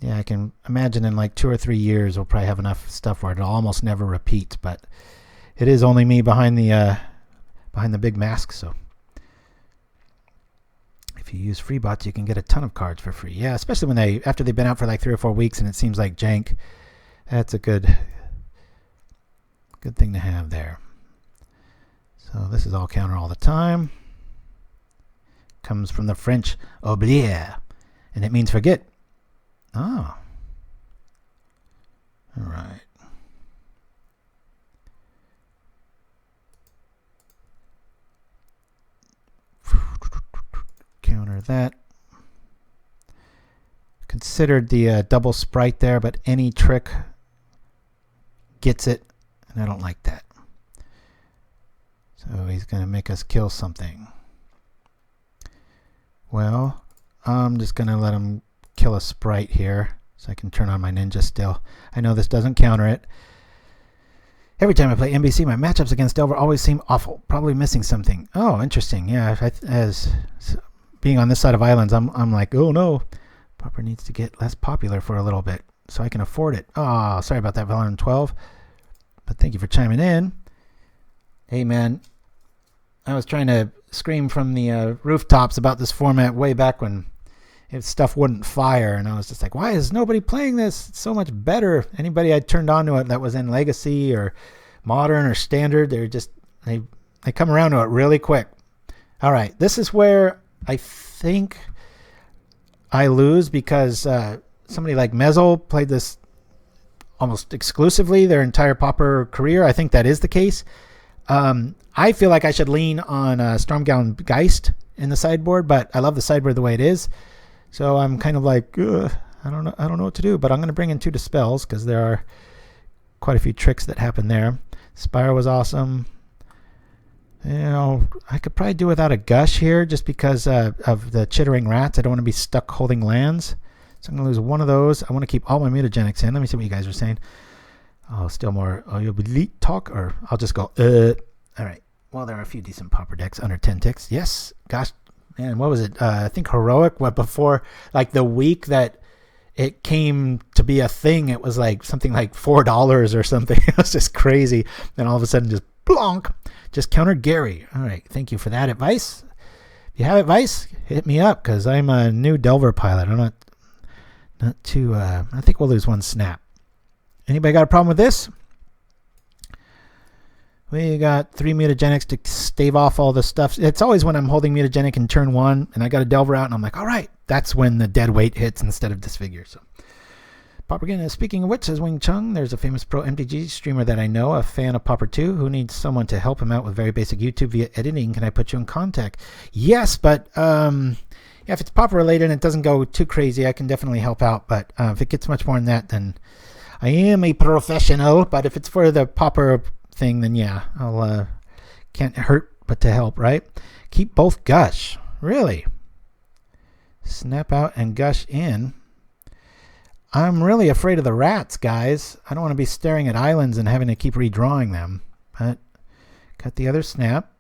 Yeah, I can imagine in like 2 or 3 years we'll probably have enough stuff where it'll almost never repeat, but it is only me behind the big mask, so if you use free bots, you can get a ton of cards for free. Yeah, especially when after they've been out for like 3 or 4 weeks and it seems like jank. That's a good thing to have there. So this is all counter all the time. Comes from the French oublier, and it means forget. Oh. All right. Counter that. Considered the double sprite there, but any trick gets it, and I don't like that. So he's going to make us kill something. Well, I'm just going to let him kill a sprite here so I can turn on my ninja still. I know this doesn't counter it. Every time I play NBC, my matchups against Delver always seem awful. Probably missing something. Oh, interesting. Yeah, as being on this side of islands, I'm like, oh no, Pauper needs to get less popular for a little bit so I can afford it. Oh, sorry about that, Valorant 12. But thank you for chiming in. Hey, man, I was trying to scream from the rooftops about this format way back when stuff wouldn't fire, and I was just like, why is nobody playing this? It's so much better. Anybody I turned on to it that was in Legacy or Modern or Standard, they come around to it really quick. All right, this is where I think I lose because somebody like Mezzel played this almost exclusively their entire Pauper career. I think that is the case. I feel like I should lean on Stormgown Geist in the sideboard, but I love the sideboard the way it is. So I'm kind of like, I don't know what to do, but I'm going to bring in 2 Dispels because there are quite a few tricks that happen there. Spire was awesome. You know, I could probably do without a Gush here just because of the Chittering Rats. I don't want to be stuck holding lands. So I'm going to lose one of those. I want to keep all my Mutagenics in. Let me see what you guys are saying. Oh, still more elite talk, or I'll just go, All right. Well, there are a few decent Pauper decks under 10 ticks. Yes. Gosh, man, what was it? I think Heroic, before, like the week that it came to be a thing, it was like something like $4 or something. It was just crazy. Then all of a sudden, just blonk. Just counter Gary. All right. Thank you for that advice. If you have advice, hit me up because I'm a new Delver pilot. I'm not too, I think we'll lose 1 snap. Anybody got a problem with this? We got 3 Mutagenics to stave off all the stuff. It's always when I'm holding Mutagenic in turn 1 and I got a Delver out and I'm like, all right, that's when the dead weight hits instead of Disfigure. So, Pauperganda, speaking of which, says Wing Chung, there's a famous pro MTG streamer that I know, a fan of Pauper 2, who needs someone to help him out with very basic YouTube via editing. Can I put you in contact? Yes, but yeah, if it's Pauper related and it doesn't go too crazy, I can definitely help out. But if it gets much more than that, then I am a professional. But if it's for the Pauper thing, then yeah, I'll can't hurt but to help, right? Keep both Gush. Really? Snap out and Gush in. I'm really afraid of the rats, guys. I don't want to be staring at islands and having to keep redrawing them. But got the other snap.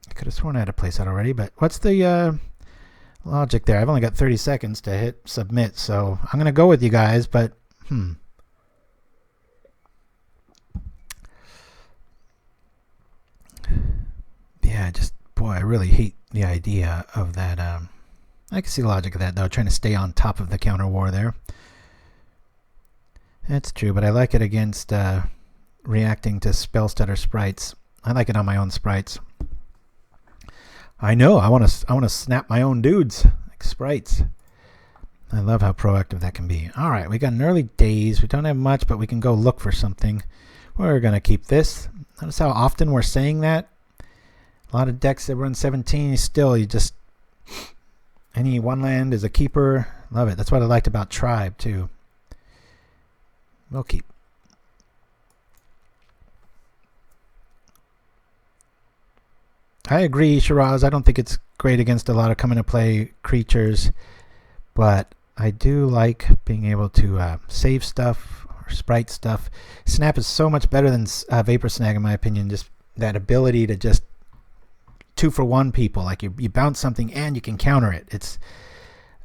I could have sworn I had to place that already, but what's the logic there? I've only got 30 seconds to hit submit, so I'm going to go with you guys, but yeah, just, boy, I really hate the idea of that I can see the logic of that, though, trying to stay on top of the counter war there. That's true, but I like it against reacting to Spellstutter Sprites. I like it on my own sprites. I know, I want to snap my own dudes, like sprites. I love how proactive that can be. All right, we got an early Daze. We don't have much, but we can go look for something. We're going to keep this. Notice how often we're saying that. A lot of decks that run 17, still, you just... Any one land is a keeper. Love it. That's what I liked about Tribe, too. We'll keep. I agree, Shiraz. I don't think it's great against a lot of come-into-play creatures, but I do like being able to save stuff or sprite stuff. Snap is so much better than Vapor Snag, in my opinion. Just that ability to just 2-for-1 people. Like you bounce something and you can counter it. It's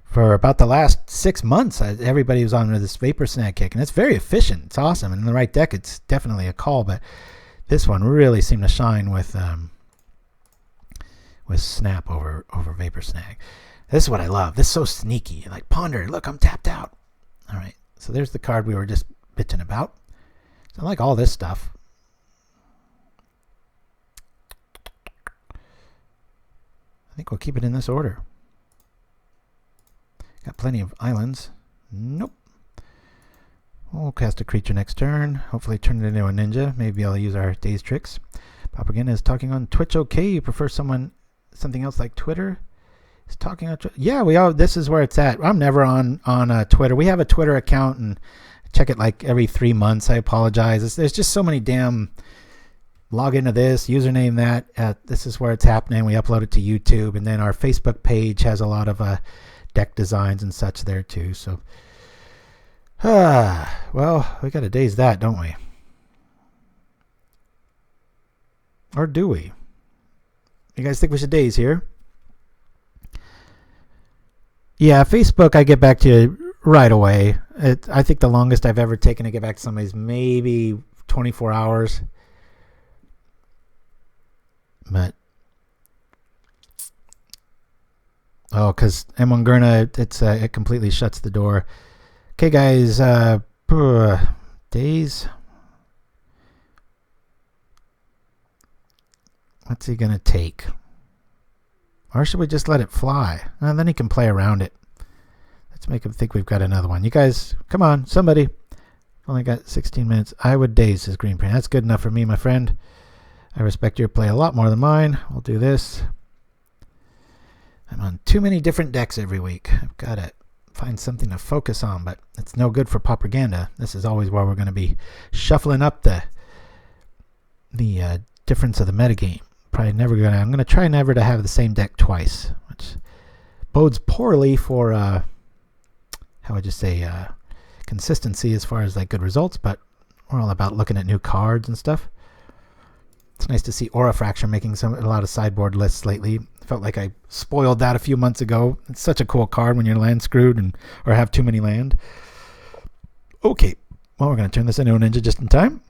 for about the last 6 months, everybody was on this Vapor Snag kick, and it's very efficient. It's awesome. And in the right deck, it's definitely a call, but this one really seemed to shine with Snap over Vapor Snag. This is what I love. This is so sneaky. Like, ponder, look, I'm tapped out. All right, so there's the card we were just bitching about. So I like all this stuff. I think we'll keep it in this order. Got plenty of islands. Nope. We'll cast a creature next turn. Hopefully turn it into a ninja. Maybe I'll use our Daze tricks. Pauperganda is talking on Twitch. Okay, you prefer something else like Twitter? Is talking on yeah, this is where it's at. I'm never on Twitter. We have a Twitter account and check it like every 3 months. I apologize. There's just so many damn log into this, username that. This is where it's happening. We upload it to YouTube, and then our Facebook page has a lot of deck designs and such there too. So, well, we got to Daze that, don't we? Or do we? You guys think we should Daze here? Yeah, Facebook, I get back to you right away. I think the longest I've ever taken to get back to somebody is maybe 24 hours. But because M1 Gurna, it completely shuts the door. Okay, guys, Daze. What's he gonna take? Or should we just let it fly? And then he can play around it. Let's make him think we've got another one. You guys, come on, somebody. Only got 16 minutes. I would Daze his green print. That's good enough for me, my friend. I respect your play a lot more than mine. We'll do this. I'm on too many different decks every week. I've got to find something to focus on, but it's no good for Pauperganda. This is always where we're going to be shuffling up the difference of the metagame. Probably never going to. I'm going to try never to have the same deck twice, which bodes poorly for how would you say consistency as far as like good results. But we're all about looking at new cards and stuff. It's nice to see Aura Fracture making a lot of sideboard lists lately. Felt like I spoiled that a few months ago. It's such a cool card when you're land screwed or have too many land. Okay, well, we're going to turn this into a ninja just in time.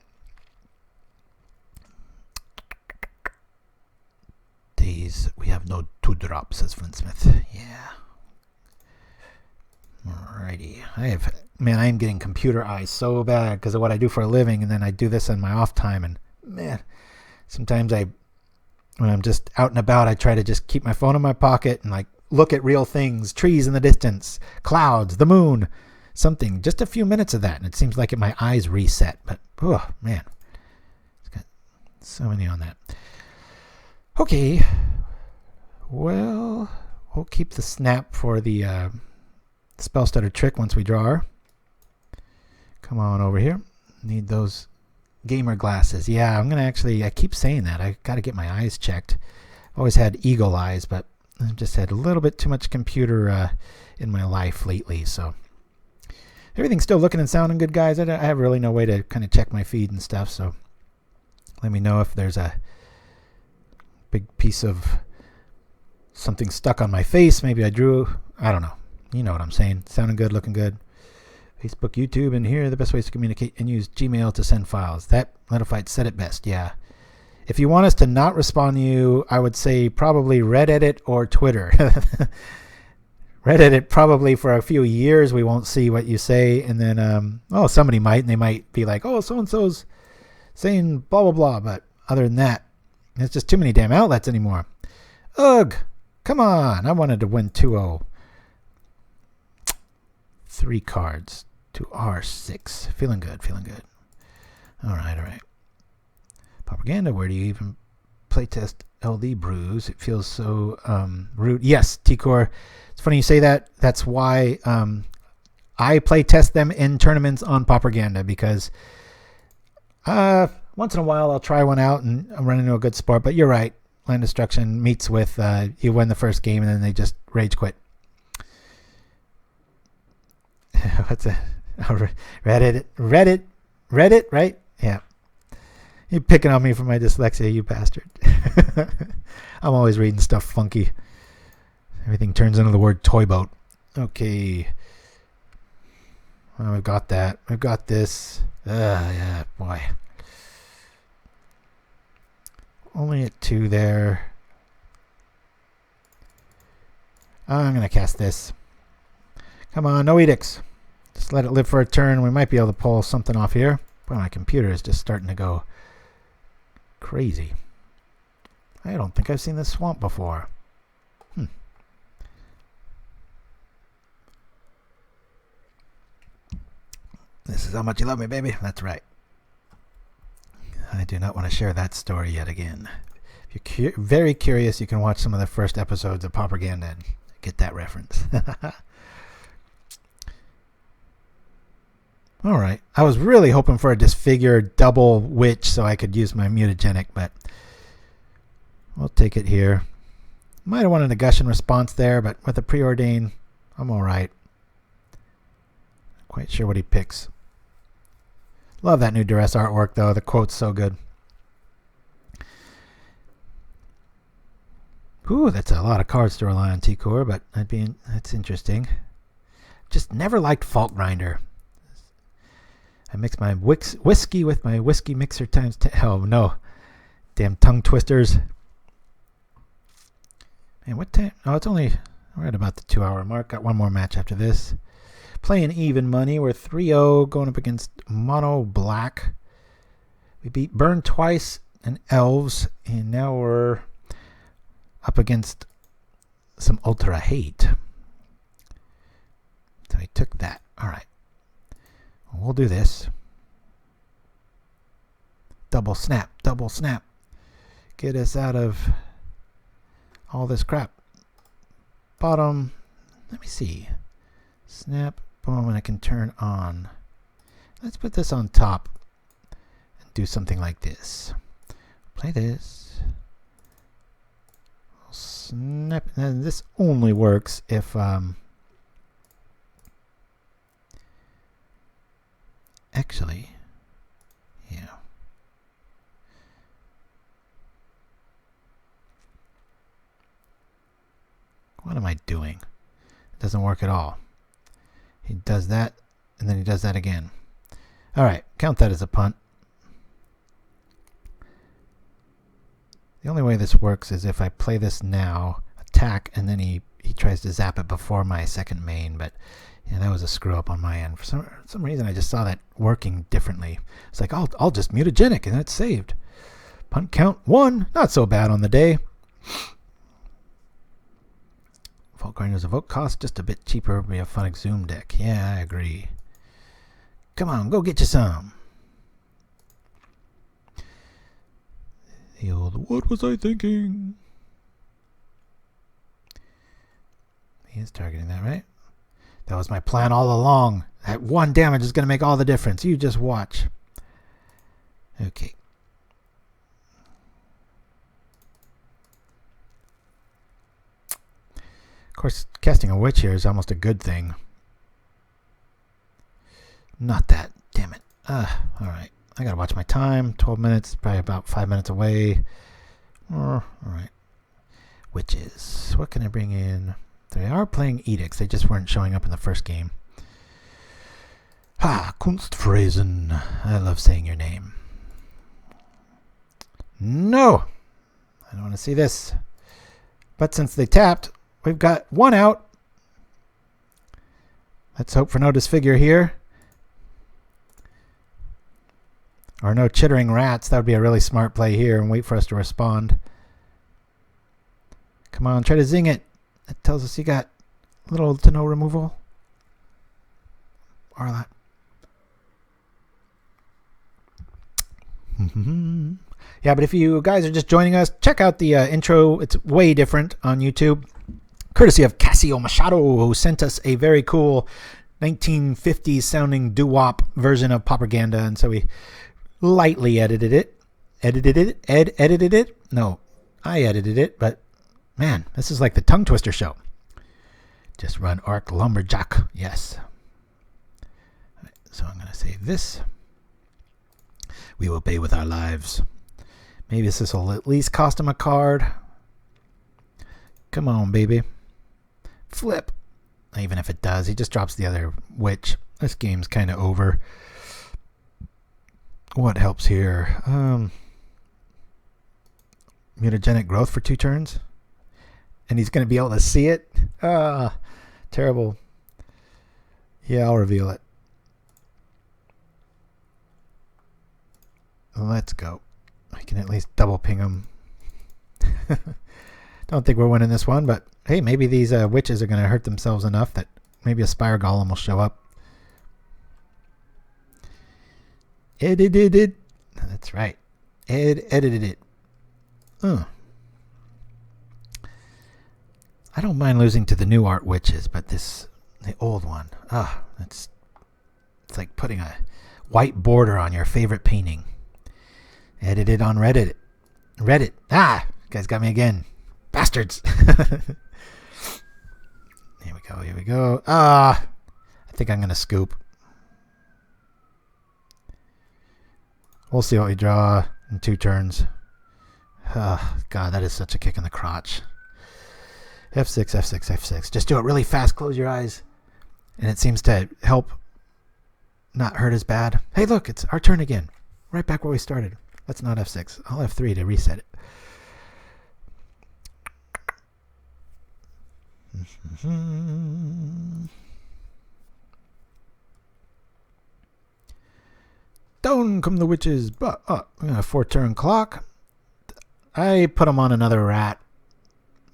Daze, we have no 2-drop, says Flintsmith. Yeah. Alrighty. I am getting computer eyes so bad because of what I do for a living, and then I do this in my off time, and man, sometimes when I'm just out and about, I try to just keep my phone in my pocket and like look at real things, trees in the distance, clouds, the moon, something, just a few minutes of that, and it seems like my eyes reset. But oh man, it's got so many on that. Okay, well, we'll keep the snap for the Spellstutter trick once we draw. Come on over here. Need those gamer glasses. Yeah, I'm going to actually, I keep saying that. I got to get my eyes checked. I've always had eagle eyes, but I've just had a little bit too much computer in my life lately. So everything's still looking and sounding good, guys. I have really no way to kind of check my feed and stuff. So let me know if there's a big piece of something stuck on my face. Maybe I drew, I don't know. You know what I'm saying. Sounding good, looking good. Facebook, YouTube, and here are the best ways to communicate and use Gmail to send files. That Letified said it best, yeah. If you want us to not respond to you, I would say probably Reddit or Twitter. Reddit it probably for a few years. We won't see what you say. And then, somebody might, and they might be like, oh, so-and-so's saying blah, blah, blah. But other than that, it's just too many damn outlets anymore. Ugh. Come on. I wanted to win 2-0. 3 cards to R6. Feeling good. All right. Pauperganda, where do you even playtest LD brews? It feels so rude. Yes, T-Core. It's funny you say that. That's why I playtest them in tournaments on Pauperganda, because once in a while I'll try one out and run into a good sport. But you're right. Land Destruction meets with you win the first game and then they just rage quit. What's that? Oh, Reddit, right? Yeah. You're picking on me for my dyslexia, you bastard. I'm always reading stuff funky. Everything turns into the word toy boat. Okay. Well, we've got that. We've got this. Yeah, boy. Only at 2 there. I'm going to cast this. Come on, no edicts. Just let it live for a turn. We might be able to pull something off here. Boy, my computer is just starting to go crazy. I don't think I've seen this swamp before. This is how much you love me, baby. That's right. I do not want to share that story yet again. If you're very curious, you can watch some of the first episodes of Pauperganda and get that reference. All right. I was really hoping for a disfigured double witch so I could use my mutagenic, but we'll take it here. Might have wanted a Gush in response there, but with a Preordain, I'm all right. Not quite sure what he picks. Love that new Duress artwork, though. The quote's so good. Ooh, that's a lot of cards to rely on, T-Core, but that's interesting. Just never liked Fault Grinder. I mix my whiskey with my whiskey mixer times 10. Oh, no. Damn tongue twisters. Man, what time? Oh, it's only right about the 2-hour mark. Got one more match after this. Playing even money. We're 3-0 going up against Mono Black. We beat Burn twice and Elves, and now we're up against some Ultra Hate. So he took that. All right. We'll do this. Double snap. Get us out of all this crap. Bottom. Let me see. Snap. Boom. And I can turn on. Let's put this on top and do something like this. Play this. Snap. And this only works if actually, yeah. What am I doing? It doesn't work at all. He does that, and then he does that again. All right, count that as a punt. The only way this works is if I play this now, attack, and then he tries to zap it before my second main, but yeah, that was a screw up on my end. For some reason, I just saw that working differently. It's like, I'll just mutagenic, and it's saved. Punt count 1. Not so bad on the day. Fault Grinder's evoke cost just a bit cheaper. Would be a fun Exhume deck. Yeah, I agree. Come on, go get you some. The old, what was I thinking? He is targeting that, right? That was my plan all along. That 1 damage is going to make all the difference. You just watch. Okay. Of course, casting a witch here is almost a good thing. Not that. Damn it. Alright. I got to watch my time. 12 minutes. Probably about 5 minutes away. Alright. Witches. What can I bring in? They are playing edicts. They just weren't showing up in the first game. Kunstfräsen. I love saying your name. No! I don't want to see this. But since they tapped, we've got 1 out. Let's hope for no disfigure here. Or no chittering rats. That would be a really smart play here, and wait for us to respond. Come on, try to zing it. That tells us you got little to no removal. Or that. Yeah, but if you guys are just joining us, check out the intro. It's way different on YouTube. Courtesy of Casio Machado, who sent us a very cool 1950s sounding doo-wop version of Pauperganda. And so we lightly edited it. Edited it? No, I edited it. But man, this is like the tongue twister show. Just run Arc Lumberjack. Yes. So I'm going to save this. We will pay with our lives. Maybe this will at least cost him a card. Come on, baby. Flip. Even if it does, he just drops the other witch. This game's kind of over. What helps here? Mutagenic Growth for 2 turns. And he's going to be able to see it. Terrible. Yeah, I'll reveal it. Let's go. I can at least double ping him. Don't think we're winning this one, but hey, maybe these witches are going to hurt themselves enough that maybe a Spire Golem will show up. Edited it. That's right. Edited it. I don't mind losing to the new art witches, but the old one. It's like putting a white border on your favorite painting. Edited on Reddit. You guys got me again. Bastards. Here we go. I think I'm going to scoop. We'll see what we draw in 2 turns. God, that is such a kick in the crotch. F6, F6, F6. Just do it really fast. Close your eyes. And it seems to help not hurt as bad. Hey, look, it's our turn again. Right back where we started. That's not F6. I'll F3 to reset it. Down come the witches. But we got a 4-turn clock. I put them on another rat.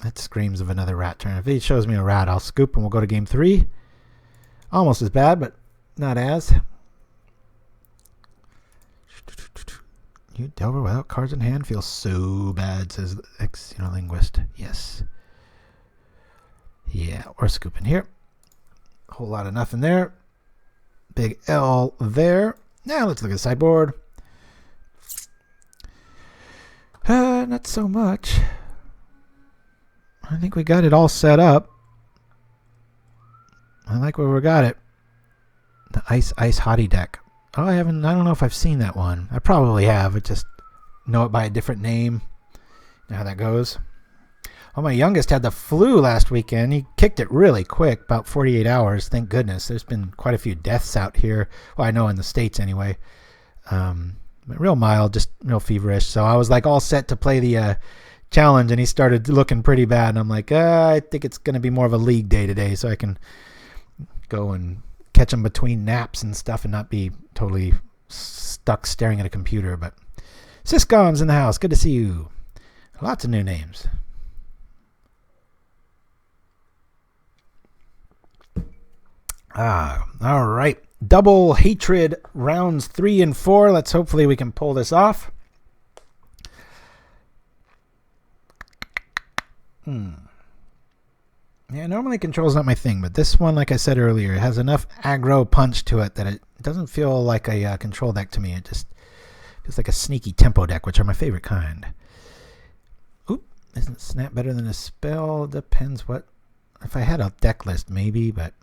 That screams of another rat turn. If he shows me a rat, I'll scoop and we'll go to game 3. Almost as bad, but not as. You Delver without cards in hand feels so bad, says ex-linguist. Yes. Yeah, we're scooping here. Whole lot of nothing there. Big L there. Now let's look at the sideboard. Not so much. I think we got it all set up. I like where we got it. The Ice Hottie deck. Oh, I don't know if I've seen that one. I probably have. I just know it by a different name. You know how that goes. Well, my youngest had the flu last weekend. He kicked it really quick, about 48 hours. Thank goodness. There's been quite a few deaths out here. Well, I know in the States anyway. But real mild, just real feverish. So I was like all set to play the challenge, and he started looking pretty bad. And I'm like, I think it's going to be more of a league day today, so I can go and catch him between naps and stuff and not be totally stuck staring at a computer. But Syscom's in the house. Good to see you. Lots of new names. All right. Double Hatred rounds 3 and 4. Let's hopefully we can pull this off. Yeah, normally control's not my thing, but this one, like I said earlier, has enough aggro punch to it that it doesn't feel like a control deck to me. It just feels like a sneaky tempo deck, which are my favorite kind. Oop, isn't Snap better than a spell? Depends what. If I had a deck list, maybe, but.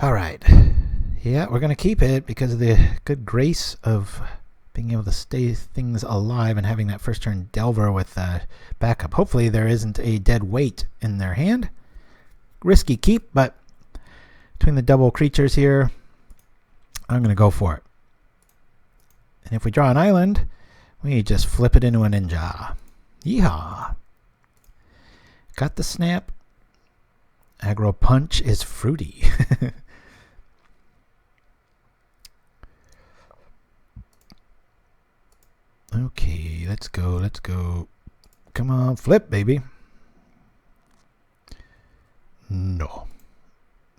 All right. Yeah, we're going to keep it because of the good grace of being able to stay things alive and having that first turn Delver with backup. Hopefully there isn't a dead weight in their hand. Risky keep, but between the double creatures here, I'm going to go for it. And if we draw an island, we just flip it into a ninja. Yeehaw. Got the snap. Aggro Punch is fruity. Okay, let's go, let's go. Come on, flip, baby. No.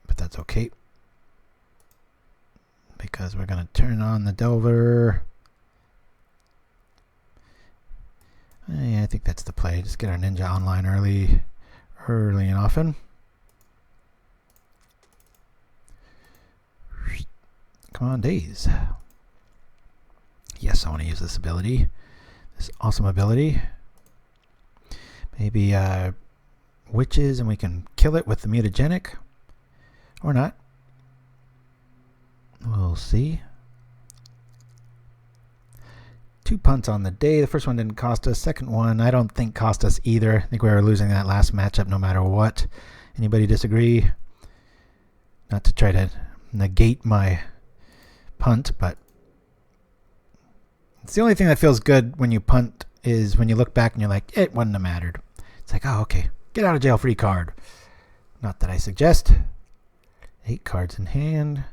But that's okay. Because we're going to turn on the Delver. Yeah, I think that's the play. Just get our Ninja online early and often. Come on, Daze. Yes, I want to use this ability. This awesome ability. Maybe Witches and we can kill it with the Mutagenic. Or not. We'll see. 2 punts on the day. The first one didn't cost us. Second one, I don't think cost us either. I think we were losing that last matchup no matter what. Anybody disagree? Not to try to negate my punt, but it's the only thing that feels good when you punt is when you look back and you're like, it wouldn't have mattered. It's like, oh, okay. Get out of jail free card. Not that I suggest. 8 cards in hand.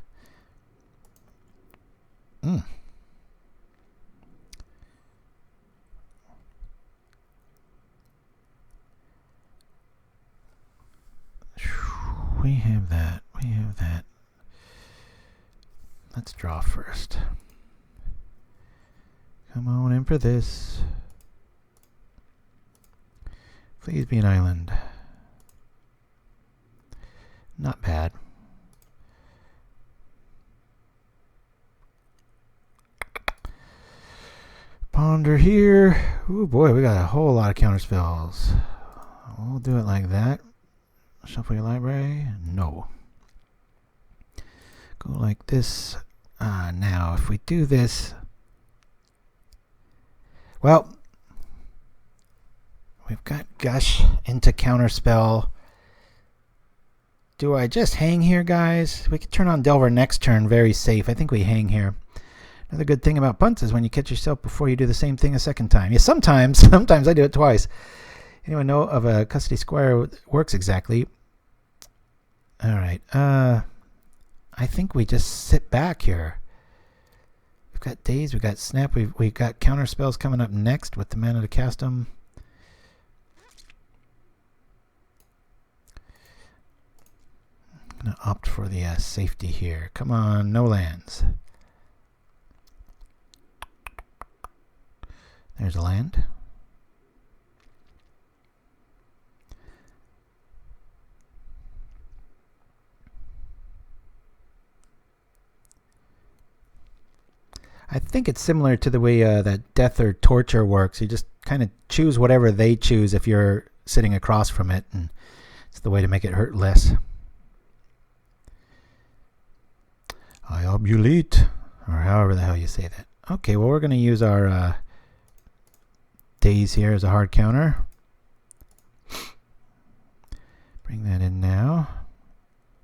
We have that. We have that. Let's draw first. Come on in for this. Please be an island. Not bad. Ponder here. Ooh boy, we got a whole lot of counterspells. We'll do it like that. Shuffle your library. No. Go like this. Now, if we do this, well, we've got Gush into Counterspell. Do I just hang here, guys? We could turn on Delver next turn. Very safe. I think we hang here. Another good thing about punts is when you catch yourself before you do the same thing a second time. Yeah, sometimes I do it twice. Anyone know of a custody square that works exactly? All right. I think we just sit back here. We've got Daze, we've got Snap, we've got counter spells coming up next with the mana to cast them. I'm going to opt for the safety here. Come on, no lands. There's a land. I think it's similar to the way that Death or Torture works. You just kind of choose whatever they choose if you're sitting across from it, and it's the way to make it hurt less. I obulate, or however the hell you say that. Okay, well we're going to use our Daze here as a hard counter. Bring that in now.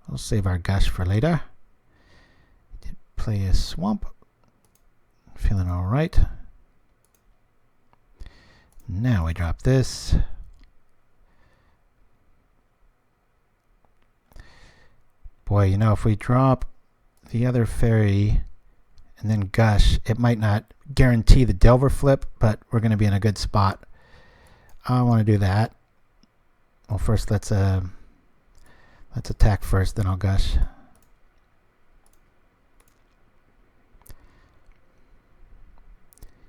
We'll save our Gush for later. Did play a Swamp. Feeling all right. Now we drop this. Boy, you know, if we drop the other Faerie and then Gush, it might not guarantee the Delver flip, but we're going to be in a good spot. I want to do that. Well, first let's attack first, then I'll Gush.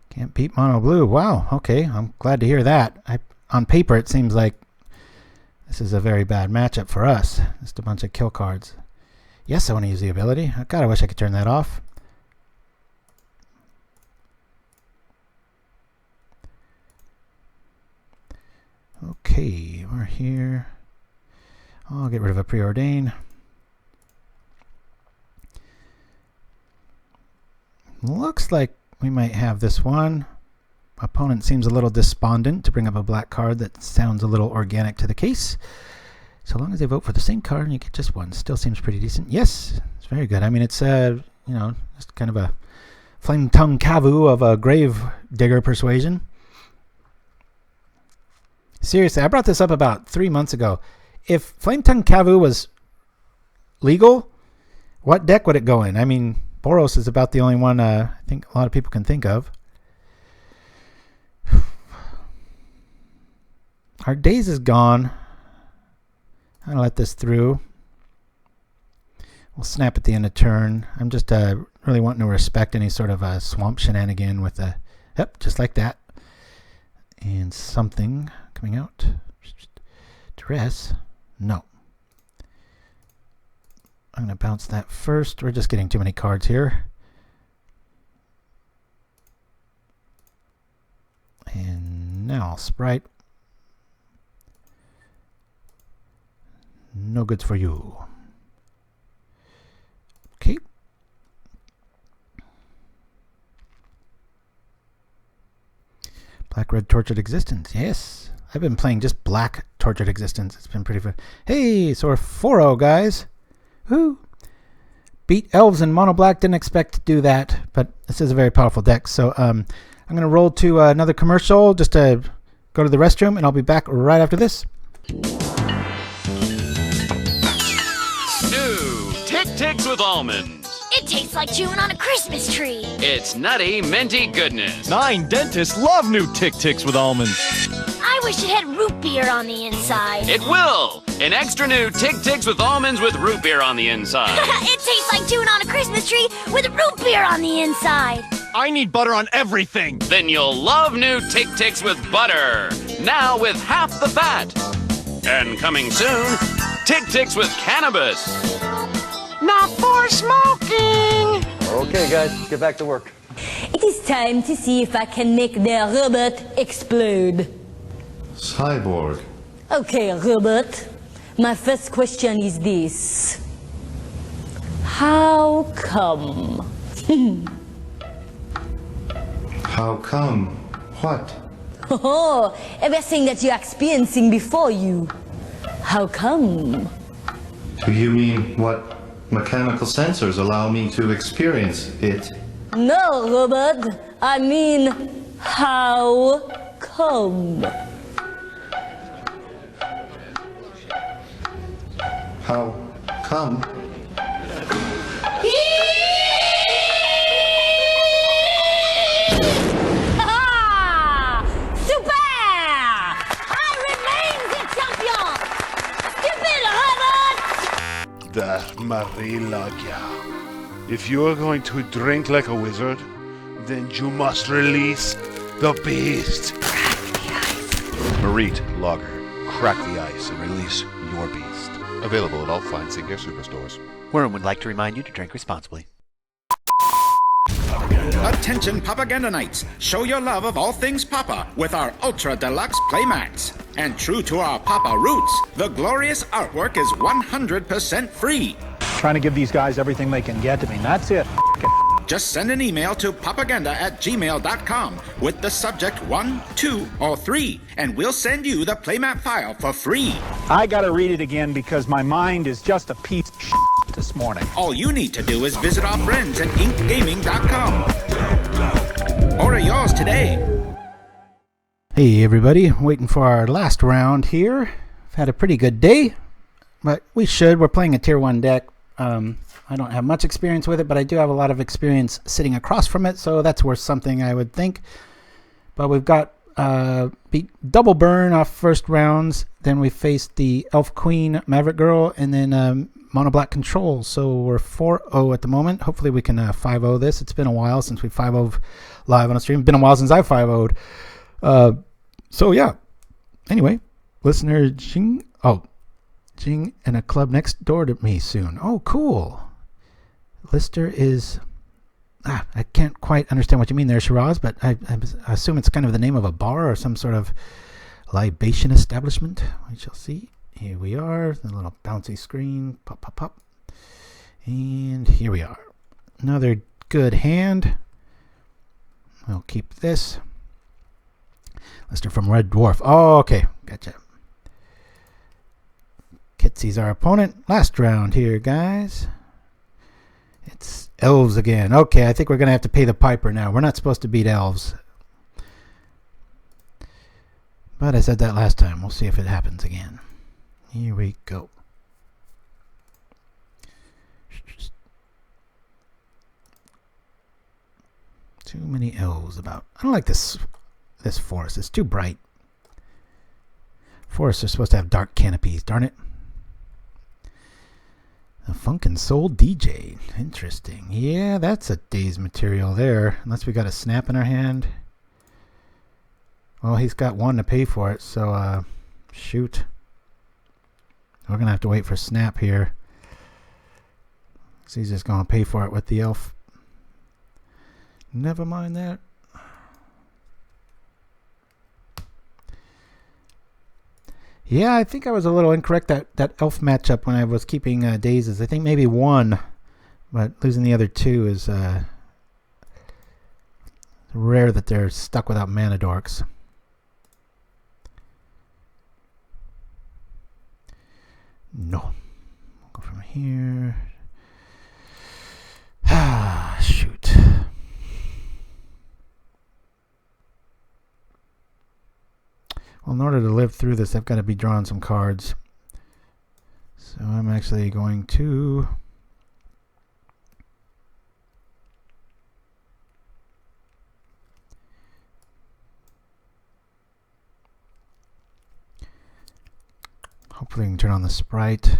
Can't beat mono blue. Wow, okay, I'm glad to hear that. On paper, it seems like this is a very bad matchup for us. Just a bunch of kill cards. Yes, I want to use the ability. God, I wish I could turn that off. Okay, we're here. I'll get rid of a Preordain. Looks like we might have this one. Opponent seems a little despondent to bring up a black card that sounds a little organic to the case. So long as they vote for the same card and you get just one, still seems pretty decent. Yes, it's very good. I mean, it's you know, just kind of a flame tongue kavu of a grave digger persuasion. Seriously, I brought this up about 3 months ago. if Flame Tongue Kavu was legal, what deck would it go in? I mean, Boros is about the only one I think a lot of people can think of. Our Daze is gone. I'm going to let this through. We'll snap at the end of turn. I'm just really wanting to respect any sort of swamp shenanigan with a... Yep, just like that. And something coming out. Dress? No. I'm going to bounce that first. We're just getting too many cards here. And now Sprite. No goods for you. Okay. Black Red Tortured Existence. Yes. I've been playing just black Tortured Existence. It's been pretty fun. Hey, so we're 4-0, guys. Woo. Beat Elves in Mono Black. Didn't expect to do that, but this is a very powerful deck. So I'm going to roll to another commercial just to go to the restroom, and I'll be back right after this. New Tic Tics with almonds. It tastes like chewing on a Christmas tree. It's nutty, minty goodness. 9 dentists love new Tic Tics with almonds. I wish it had root beer on the inside. It will! An extra new Tic Tics with almonds with root beer on the inside. It tastes like chewing on a Christmas tree with root beer on the inside. I need butter on everything. Then you'll love new Tic Tics with butter. Now with half the fat. And coming soon, Tic Tics with cannabis. Not for smoking! Okay, guys, get back to work. It is time to see if I can make the robot explode. Cyborg. Okay, robot. My first question is this. How come? How come? What? Oh, everything that you're experiencing before you. How come? Do you mean what mechanical sensors allow me to experience it? No, robot. I mean, how come? How come? Super! I remain the champion! Stupid robot! That Marilaga. If you are going to drink like a wizard, then you must release the beast. Marit Lager. Crack the ice and release your beast. Available at all fine Sinclair superstores. Worm would like to remind you to drink responsibly. Attention Pauperganda Knights! Show your love of all things Pauper with our Ultra Deluxe Playmats. And true to our Pauper roots, the glorious artwork is 100% free. Trying to give these guys everything they can get. I mean, that's it. Just send an email to pauperganda@gmail.com with the subject 1, 2, or 3, and we'll send you the playmat file for free. I gotta read it again because my mind is just a piece of shit this morning. All you need to do is visit our friends at inkgaming.com. Order yours today. Hey everybody, waiting for our last round here. I've had a pretty good day, but we're playing a tier 1 deck. I don't have much experience with it, but I do have a lot of experience sitting across from it, so that's worth something, I would think. But we've got beat double burn off first rounds, then we faced the Elf Queen, Maverick Girl, and then Mono Black Control. So we're 4-0 at the moment. Hopefully we can 5-0 this. It's been a while since we 5-0'd live on a stream. It's been a while since I 5-0'd. So yeah. Anyway, listener Jing and a club next door to me soon. Oh, cool. Lister is... I can't quite understand what you mean there, Shiraz, but I assume it's kind of the name of a bar or some sort of libation establishment. We shall see. Here we are. The little bouncy screen. Pop, pop, pop. And here we are. Another good hand. We'll keep this. Lister from Red Dwarf. Oh, okay. Gotcha. Kitsy's our opponent. Last round here, guys. It's elves again. Okay, I think we're going to have to pay the piper now. We're not supposed to beat elves. But I said that last time. We'll see if it happens again. Here we go. Too many elves about. I don't like this forest. It's too bright. Forests are supposed to have dark canopies. Darn it. A Funkin' Soul DJ. Interesting. Yeah, that's a Daze material there. Unless we got a snap in our hand. Well, he's got one to pay for it, so shoot. We're going to have to wait for snap here. So he's just going to pay for it with the elf. Never mind that. Yeah, I think I was a little incorrect that elf matchup when I was keeping Dazes. I think maybe one, but losing the other two is rare that they're stuck without mana dorks. No. We'll go from here. Ah, shoot. Well, in order to live through this, I've got to be drawing some cards. So I'm actually going to... hopefully I can turn on the Sprite,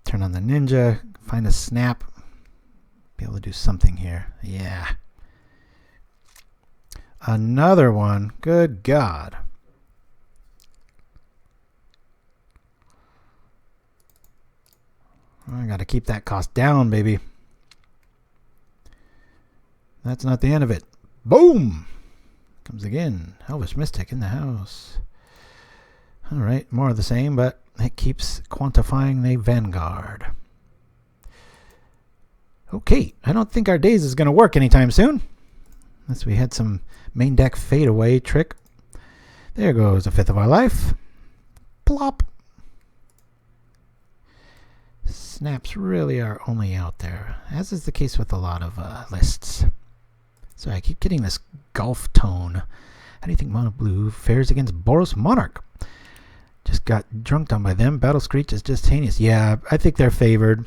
turn on the Ninja, find a snap, be able to do something here. Yeah. Another one. Good God. I got to keep that cost down, baby. That's not the end of it. Boom! Comes again. Elvish Mystic in the house. Alright, more of the same, but it keeps quantifying the Vanguard. Okay, I don't think our Daze is going to work anytime soon. Unless we had some main deck fade away trick. There goes a fifth of our life. Plop! Snaps really are only out there, as is the case with a lot of lists. So I keep getting this golf tone. How do you think Mono Blue fares against Boros Monarch? Just got drunked on by them. Battle Screech is just heinous. Yeah, I think they're favored.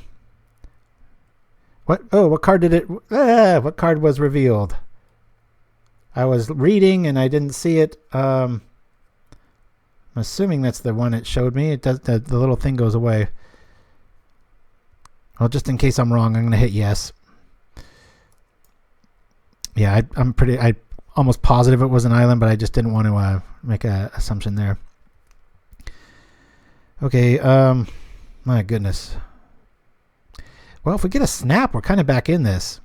What? Oh, what card did it... what card was revealed? I was reading and I didn't see it. I'm assuming that's the one it showed me. It does. The little thing goes away. Well, just in case I'm wrong, I'm going to hit yes. Yeah, I'm almost positive it was an island, but I just didn't want to make an assumption there. Okay, my goodness. Well, if we get a snap, we're kind of back in this.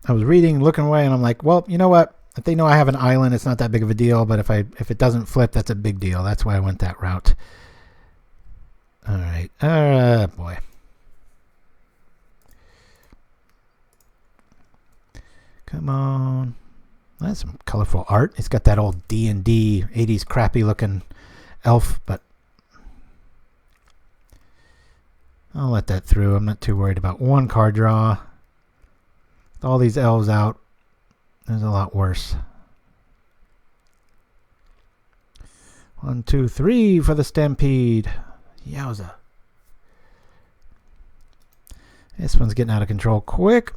I was reading, looking away, and I'm like, well, you know what? If they know I have an island, it's not that big of a deal, but if it doesn't flip, that's a big deal. That's why I went that route. All right. Boy. Come on. That's some colorful art. It's got that old D&D 80s crappy looking elf, but I'll let that through. I'm not too worried about one card draw. With all these elves out, there's a lot worse. 1, 2, 3 for the Stampede. Yowza. This one's getting out of control quick.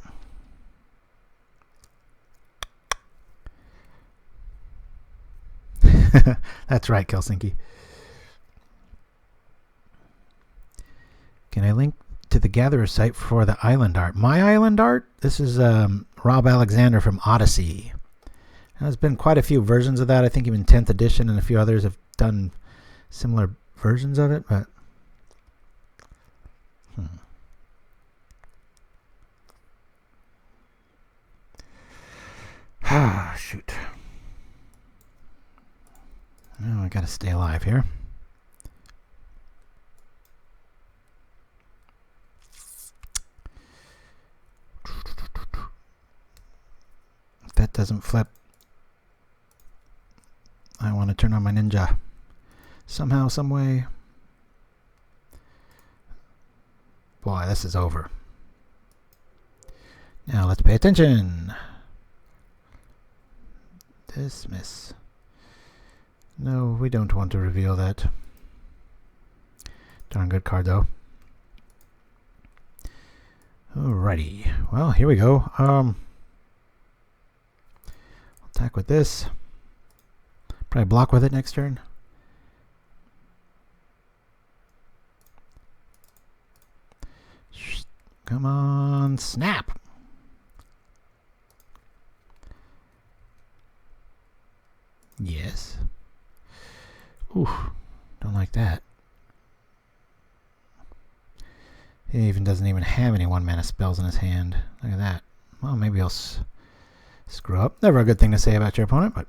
That's right, Kelsinki. Can I link to the Gatherer site for the island art? My island art? This is Rob Alexander from Odyssey. There's been quite a few versions of that. I think even 10th edition and a few others have done similar versions of it, but ah, shoot. Oh, I gotta stay alive here. If that doesn't flip, I want to turn on my Ninja. Somehow, some way. Boy, this is over. Now let's pay attention. Dismiss. No, we don't want to reveal that. Darn good card, though. Alrighty. Well, here we go. Attack with this. Probably block with it next turn. Come on, snap. Yes. Ooh, don't like that. He even doesn't even have any 1-mana spells in his hand. Look at that. Well, maybe he'll screw up. Never a good thing to say about your opponent, but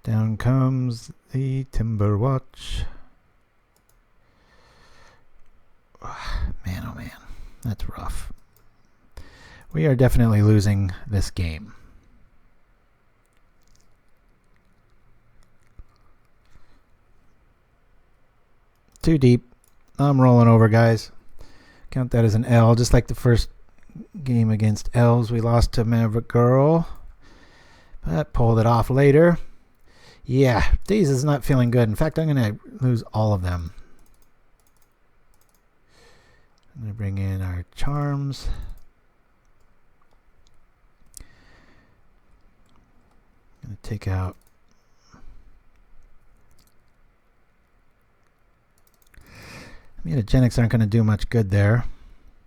down comes the Timber Watch. Man, oh man, that's rough. We are definitely losing this game. Too deep. I'm rolling over, guys. Count that as an L, just like the first game against L's. We lost to Maverick Girl, but pulled it off later. Yeah, Daze is not feeling good. In fact, I'm going to lose all of them. I'm going to bring in our charms. I'm going to take out Mutagenics aren't going to do much good there.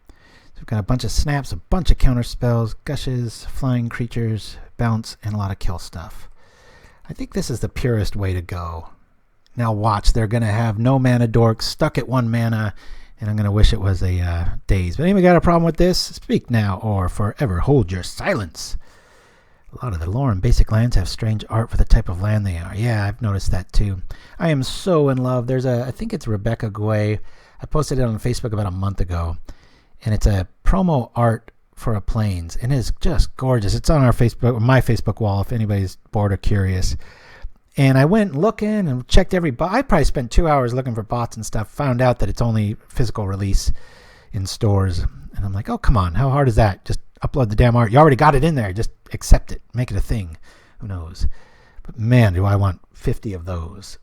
So we've got a bunch of snaps, a bunch of counterspells, gushes, flying creatures, bounce, and a lot of kill stuff. I think this is the purest way to go. Now watch, they're going to have no mana dorks stuck at 1 mana, and I'm going to wish it was a Daze. But anybody got a problem with this? Speak now or forever hold your silence. A lot of the lore and basic lands have strange art for the type of land they are. Yeah, I've noticed that too. I am so in love. There's I think it's Rebecca Guay. I posted it on Facebook about a month ago, and it's a promo art for a Plains, and it is just gorgeous. It's on our Facebook, my Facebook wall, if anybody's bored or curious. And I went looking and checked every bot. I probably spent 2 hours looking for bots and stuff. Found out that it's only physical release in stores, and I'm like, oh come on, how hard is that? Just upload the damn art. You already got it in there. Just accept it. Make it a thing. Who knows? But man, do I want 50 of those.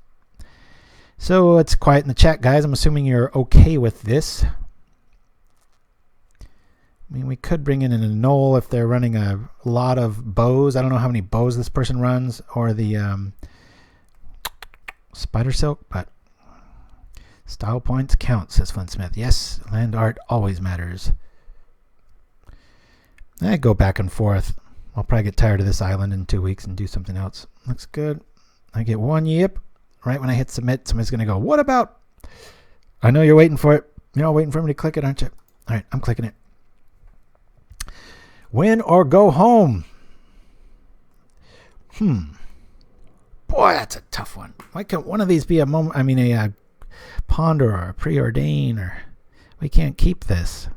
So it's quiet in the chat, guys. I'm assuming you're okay with this. I mean, we could bring in an Annul if they're running a lot of bows. I don't know how many bows this person runs, or the Spider Silk, but style points count, says Flintsmith. Yes, land art always matters. I go back and forth. I'll probably get tired of this island in 2 weeks and do something else. Looks good. I get one yip. Right when I hit submit, somebody's going to go, what about? I know you're waiting for it. You're all waiting for me to click it, aren't you? All right, I'm clicking it. Win or go home. Boy, that's a tough one. Why can't one of these be a moment? I mean, a ponder or a preordain, or we can't keep this.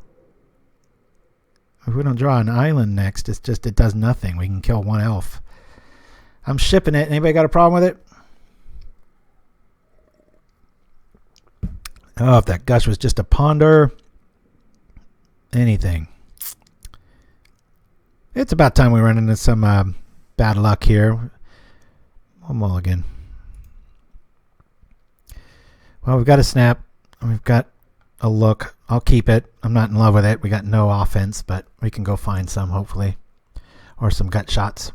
If we don't draw an island next, it's just, it does nothing. We can kill 1 elf. I'm shipping it. Anybody got a problem with it? Oh, if that Gush was just a ponder. Anything. It's about time we run into some bad luck here. One mulligan. Well, we've got a snap. We've got a look. I'll keep it. I'm not in love with it. We got no offense, but we can go find some, hopefully. Or some gut shots.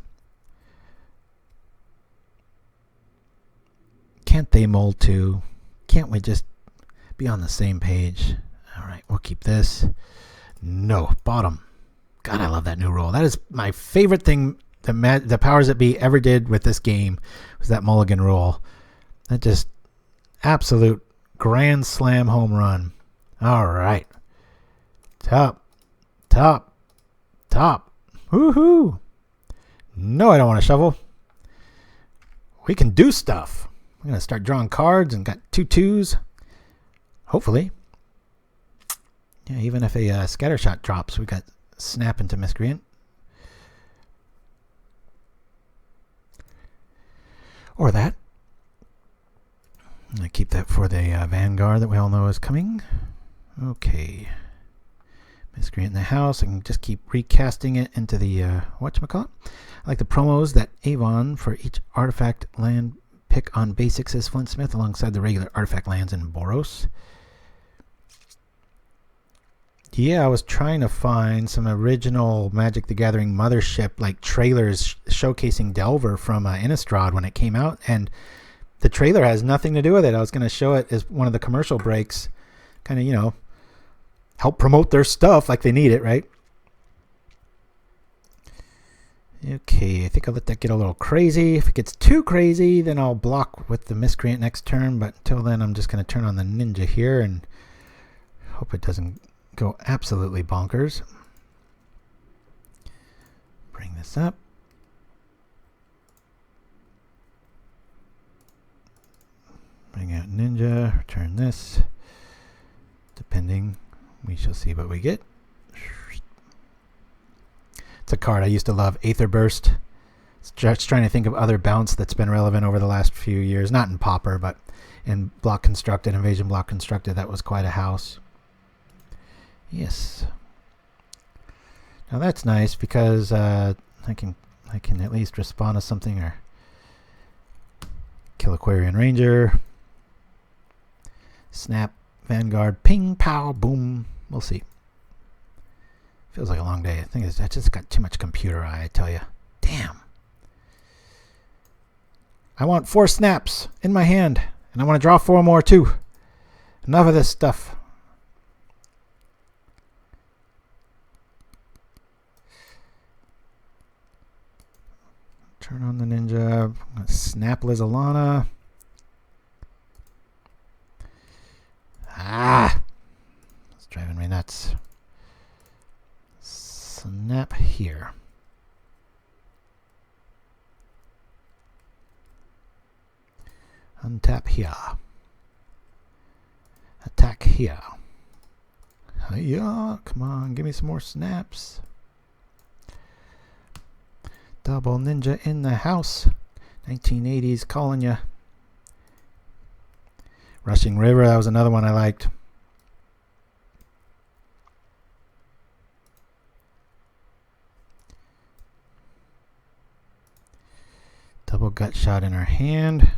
Can't they mold too? Can't we just be on the same page? All right, we'll keep this. No, bottom. God, I love that new roll. That is my favorite thing the powers that be ever did with this game, was that mulligan roll. That just absolute grand slam home run. All right. Top. Woohoo. No, I don't want to shovel. We can do stuff. I'm going to start drawing cards and got 2 2s. Hopefully. Yeah, even if a scattershot drops, we got snap into Miscreant. Or that. I'm going to keep that for the Vanguard that we all know is coming. Okay. Miscreant in the house. I can just keep recasting it into the whatchamacallit. I like the promos that Avon for each artifact land pick on basics as Flintsmith alongside the regular artifact lands in Boros. Yeah, I was trying to find some original Magic the Gathering Mothership like trailers showcasing Delver from Innistrad when it came out, and the trailer has nothing to do with it. I was going to show it as one of the commercial breaks, kind of, you know, help promote their stuff like they need it, right? Okay, I think I'll let that get a little crazy. If it gets too crazy, then I'll block with the Miscreant next turn, but until then I'm just going to turn on the Ninja here and hope it doesn't go absolutely bonkers. Bring this up. Bring out Ninja, return this. Depending, we shall see what we get. It's a card I used to love, Aether Burst. It's just trying to think of other bounce that's been relevant over the last few years. Not in Pauper, but in Block Constructed, Invasion Block Constructed, that was quite a house. Yes. Now that's nice because I can at least respond to something or kill Aquarian Ranger. Snap, Vanguard, ping, pow, boom. We'll see. Feels like a long day. I think I just got too much computer eye, I tell you. Damn. I want 4 snaps in my hand, and I want to draw 4 more too. Enough of this stuff. Turn on the Ninja. I'm going to snap Lizalana. Ah! It's driving me nuts. Snap here. Untap here. Attack here. Hiya! Come on, give me some more snaps. Double Ninja in the house. 1980s calling ya. Rushing River, that was another one I liked. Double Gut Shot in our hand.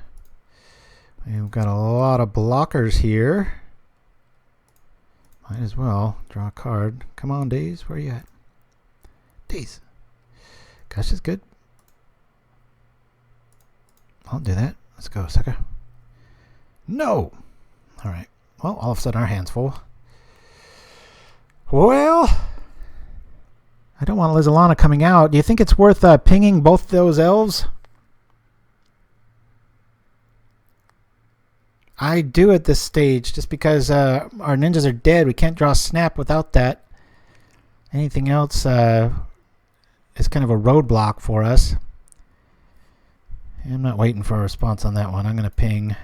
We've got a lot of blockers here. Might as well draw a card. Come on, Daze, where are you at? Daze. Gush is good. I'll do that. Let's go, sucker. No! Alright. Well, all of a sudden our hand's full. Well, I don't want Lizalana coming out. Do you think it's worth pinging both those elves? I do at this stage, just because our ninjas are dead. We can't draw a snap without that. Anything else is kind of a roadblock for us. I'm not waiting for a response on that one. I'm going to ping.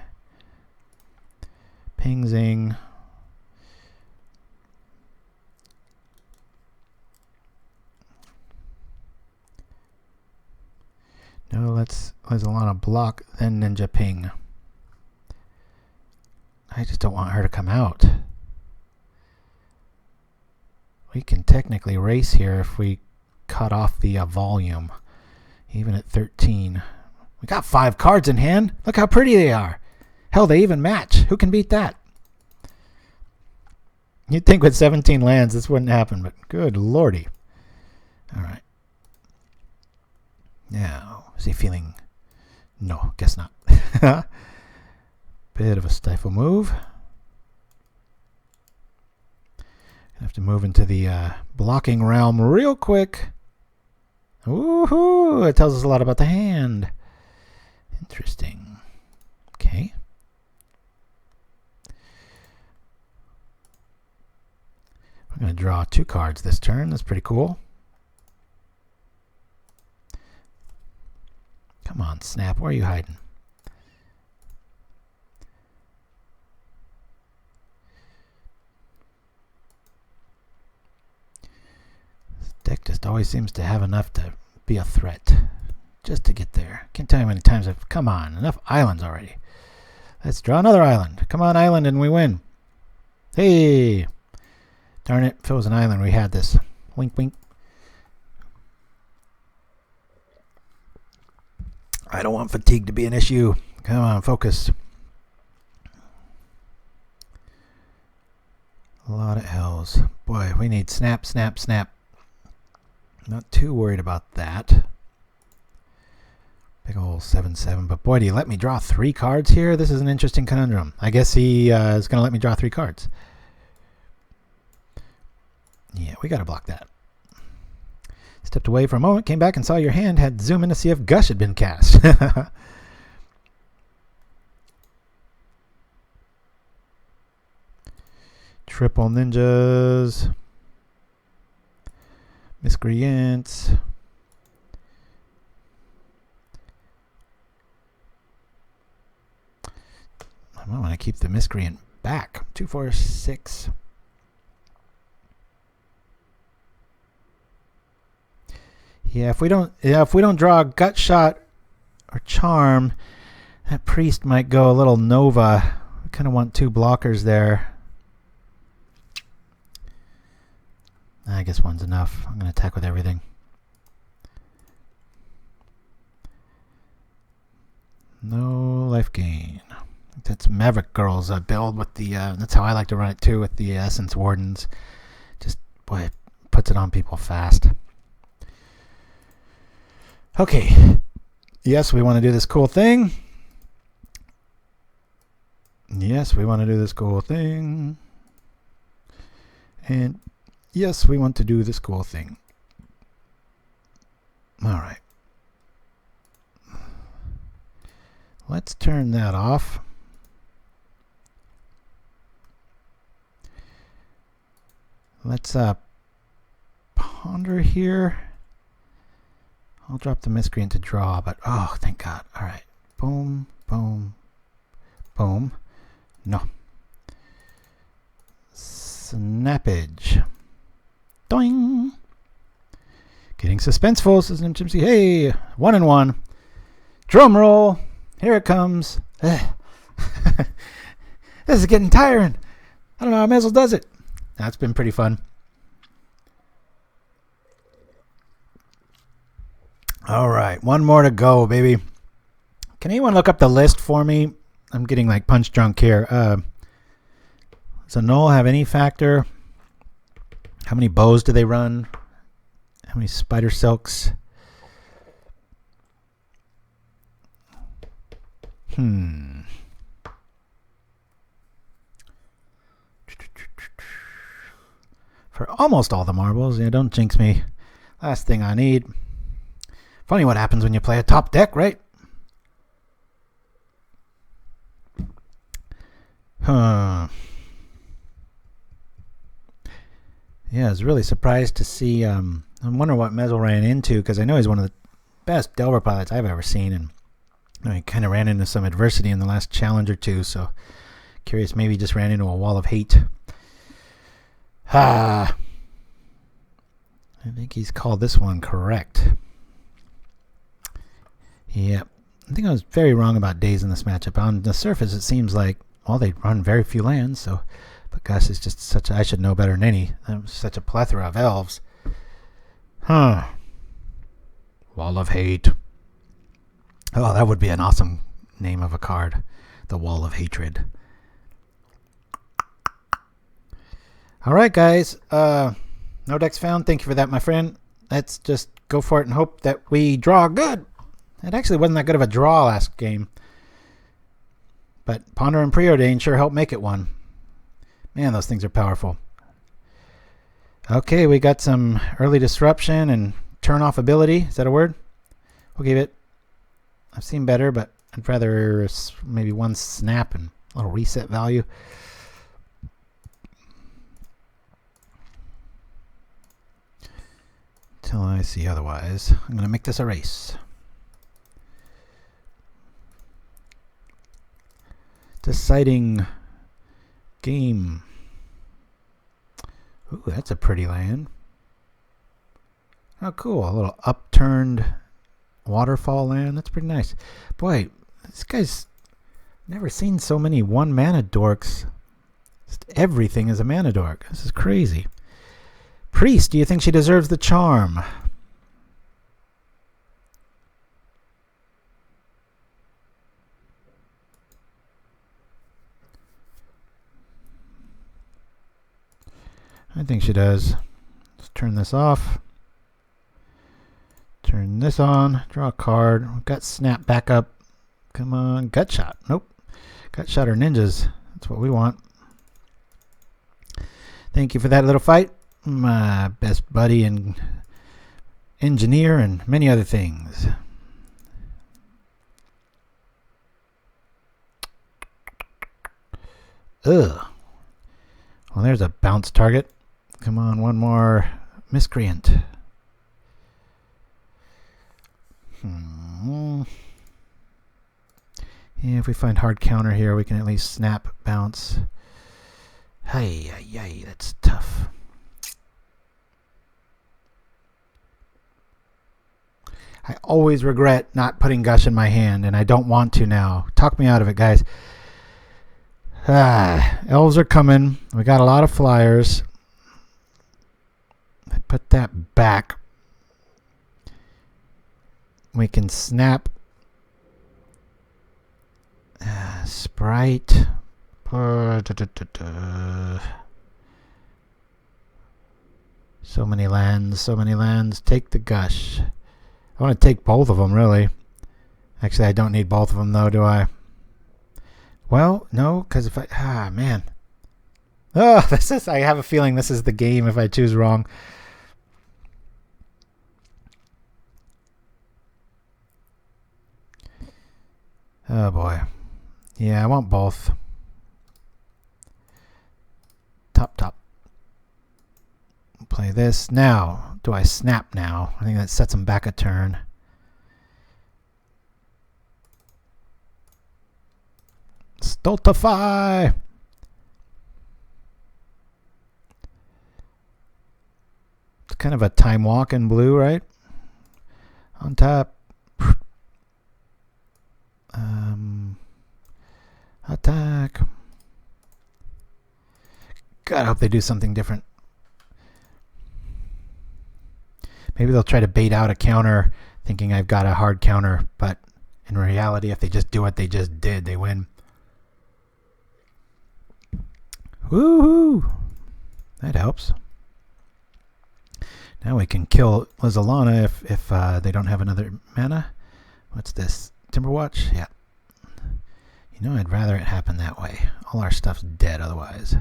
Ping zing. No, let's Lizalana block, then Ninja ping. I just don't want her to come out. We can technically race here if we cut off the volume, even at 13. We got 5 cards in hand. Look how pretty they are. Hell, they even match. Who can beat that? You'd think with 17 lands this wouldn't happen, but good lordy. All right. Now, is he feeling? No, guess not. Bit of a stifle move. Gonna have to move into the blocking realm real quick. Woohoo! It tells us a lot about the hand. Interesting. Okay. We're going to draw 2 cards this turn. That's pretty cool. Come on, Snap. Where are you hiding? This deck just always seems to have enough to be a threat. Just to get there. Can't tell you how many times I've... Come on, enough islands already. Let's draw another island. Come on, island, and we win. Hey! Darn it, if it was an island, we had this. Wink, wink. I don't want fatigue to be an issue. Come on, focus. A lot of L's. Boy, we need snap, snap, snap. Not too worried about that. Big ol' 7/7. But boy, do you let me draw 3 cards here? This is an interesting conundrum. I guess he is going to let me draw 3 cards. Yeah, we got to block that. Stepped away for a moment, came back and saw your hand, had to zoom in to see if Gush had been cast. Triple ninjas. Miscreants. I might want to keep the Miscreant back. 2, 4, 6. Yeah, if we don't draw a gut shot or charm, that priest might go a little Nova. We kind of want 2 blockers there. I guess one's enough. I'm going to attack with everything. No life gain. That's Maverick Girl's build with the. That's how I like to run it too, with the Essence Wardens. Just boy, it puts it on people fast. Okay. Yes, we want to do this cool thing. Yes, we want to do this cool thing. And yes, we want to do this cool thing. All right. Let's turn that off. Let's ponder here. I'll drop the Miscreant to draw, but oh, thank God. All right. Boom, boom, boom. No. Snappage. Doing. Getting suspenseful, says Gypsy. Hey, 1 and 1. Drum roll. Here it comes. This is getting tiring. I don't know how mezzel does it. That's been pretty fun. All right, 1 more to go, baby. Can anyone look up the list for me? I'm getting like punch drunk here. Does Annul have any factor? How many bows do they run? How many spider silks? For almost all the marbles, don't jinx me. Last thing I need. Funny what happens when you play a top deck, right? Yeah, I was really surprised to see. I'm wondering what Mezzel ran into, because I know he's one of the best Delver pilots I've ever seen, and he kind of ran into some adversity in the last challenge or two. So curious, maybe he just ran into a wall of hate. I think he's called this one correct. Yep. I think I was very wrong about Daze in this matchup. On the surface, it seems like, well, they run very few lands, so, but Gush is just such I should know better than any. Such a plethora of elves. Wall of Hate. Oh, that would be an awesome name of a card. The Wall of Hatred. All right, guys. No decks found. Thank you for that, my friend. Let's just go for it and hope that we draw good. It actually wasn't that good of a draw last game. But Ponder and Preordain sure helped make it one. Man, those things are powerful. Okay, we got some early disruption and turn off ability. Is that a word? We'll give it. I've seen better, but I'd rather maybe 1 snap and a little reset value. Till I see otherwise. I'm going to make this a race. Deciding game. Ooh, that's a pretty land. Oh, cool. A little upturned waterfall land. That's pretty nice. Boy, this guy's never seen so many 1 mana dorks. Just everything is a mana dork. This is crazy. Priest, do you think she deserves the charm? I think she does. Let's turn this off. Turn this on. Draw a card. We've got snap back up. Come on. Gut shot. Nope. Gut shot or ninjas. That's what we want. Thank you for that little fight. My best buddy and engineer and many other things. Ugh. Well, there's a bounce target. Come on, one more miscreant. Yeah, if we find hard counter here, we can at least snap, bounce. Hey, that's tough. I always regret not putting Gush in my hand, and I don't want to now. Talk me out of it, guys. Elves are coming. We got a lot of flyers. I put that back. We can snap. Sprite. So many lands, so many lands. Take the Gush. I want to take both of them, really. Actually, I don't need both of them, though, do I? Well, no, because if I... man. Oh, I have a feeling this is the game if I choose wrong. Oh, boy. Yeah, I want both. Top. Play this. Now, do I snap now? I think that sets him back a turn. Stultify! It's kind of a time walk in blue, right? On top. Attack. God, I hope they do something different. Maybe they'll try to bait out a counter thinking I've got a hard counter, but in reality, if they just do what they just did, they win. Woohoo! That helps. Now we can kill Lizalana if they don't have another mana. What's this? Timberwatch? Yeah. You know, I'd rather it happen that way. All our stuff's dead otherwise.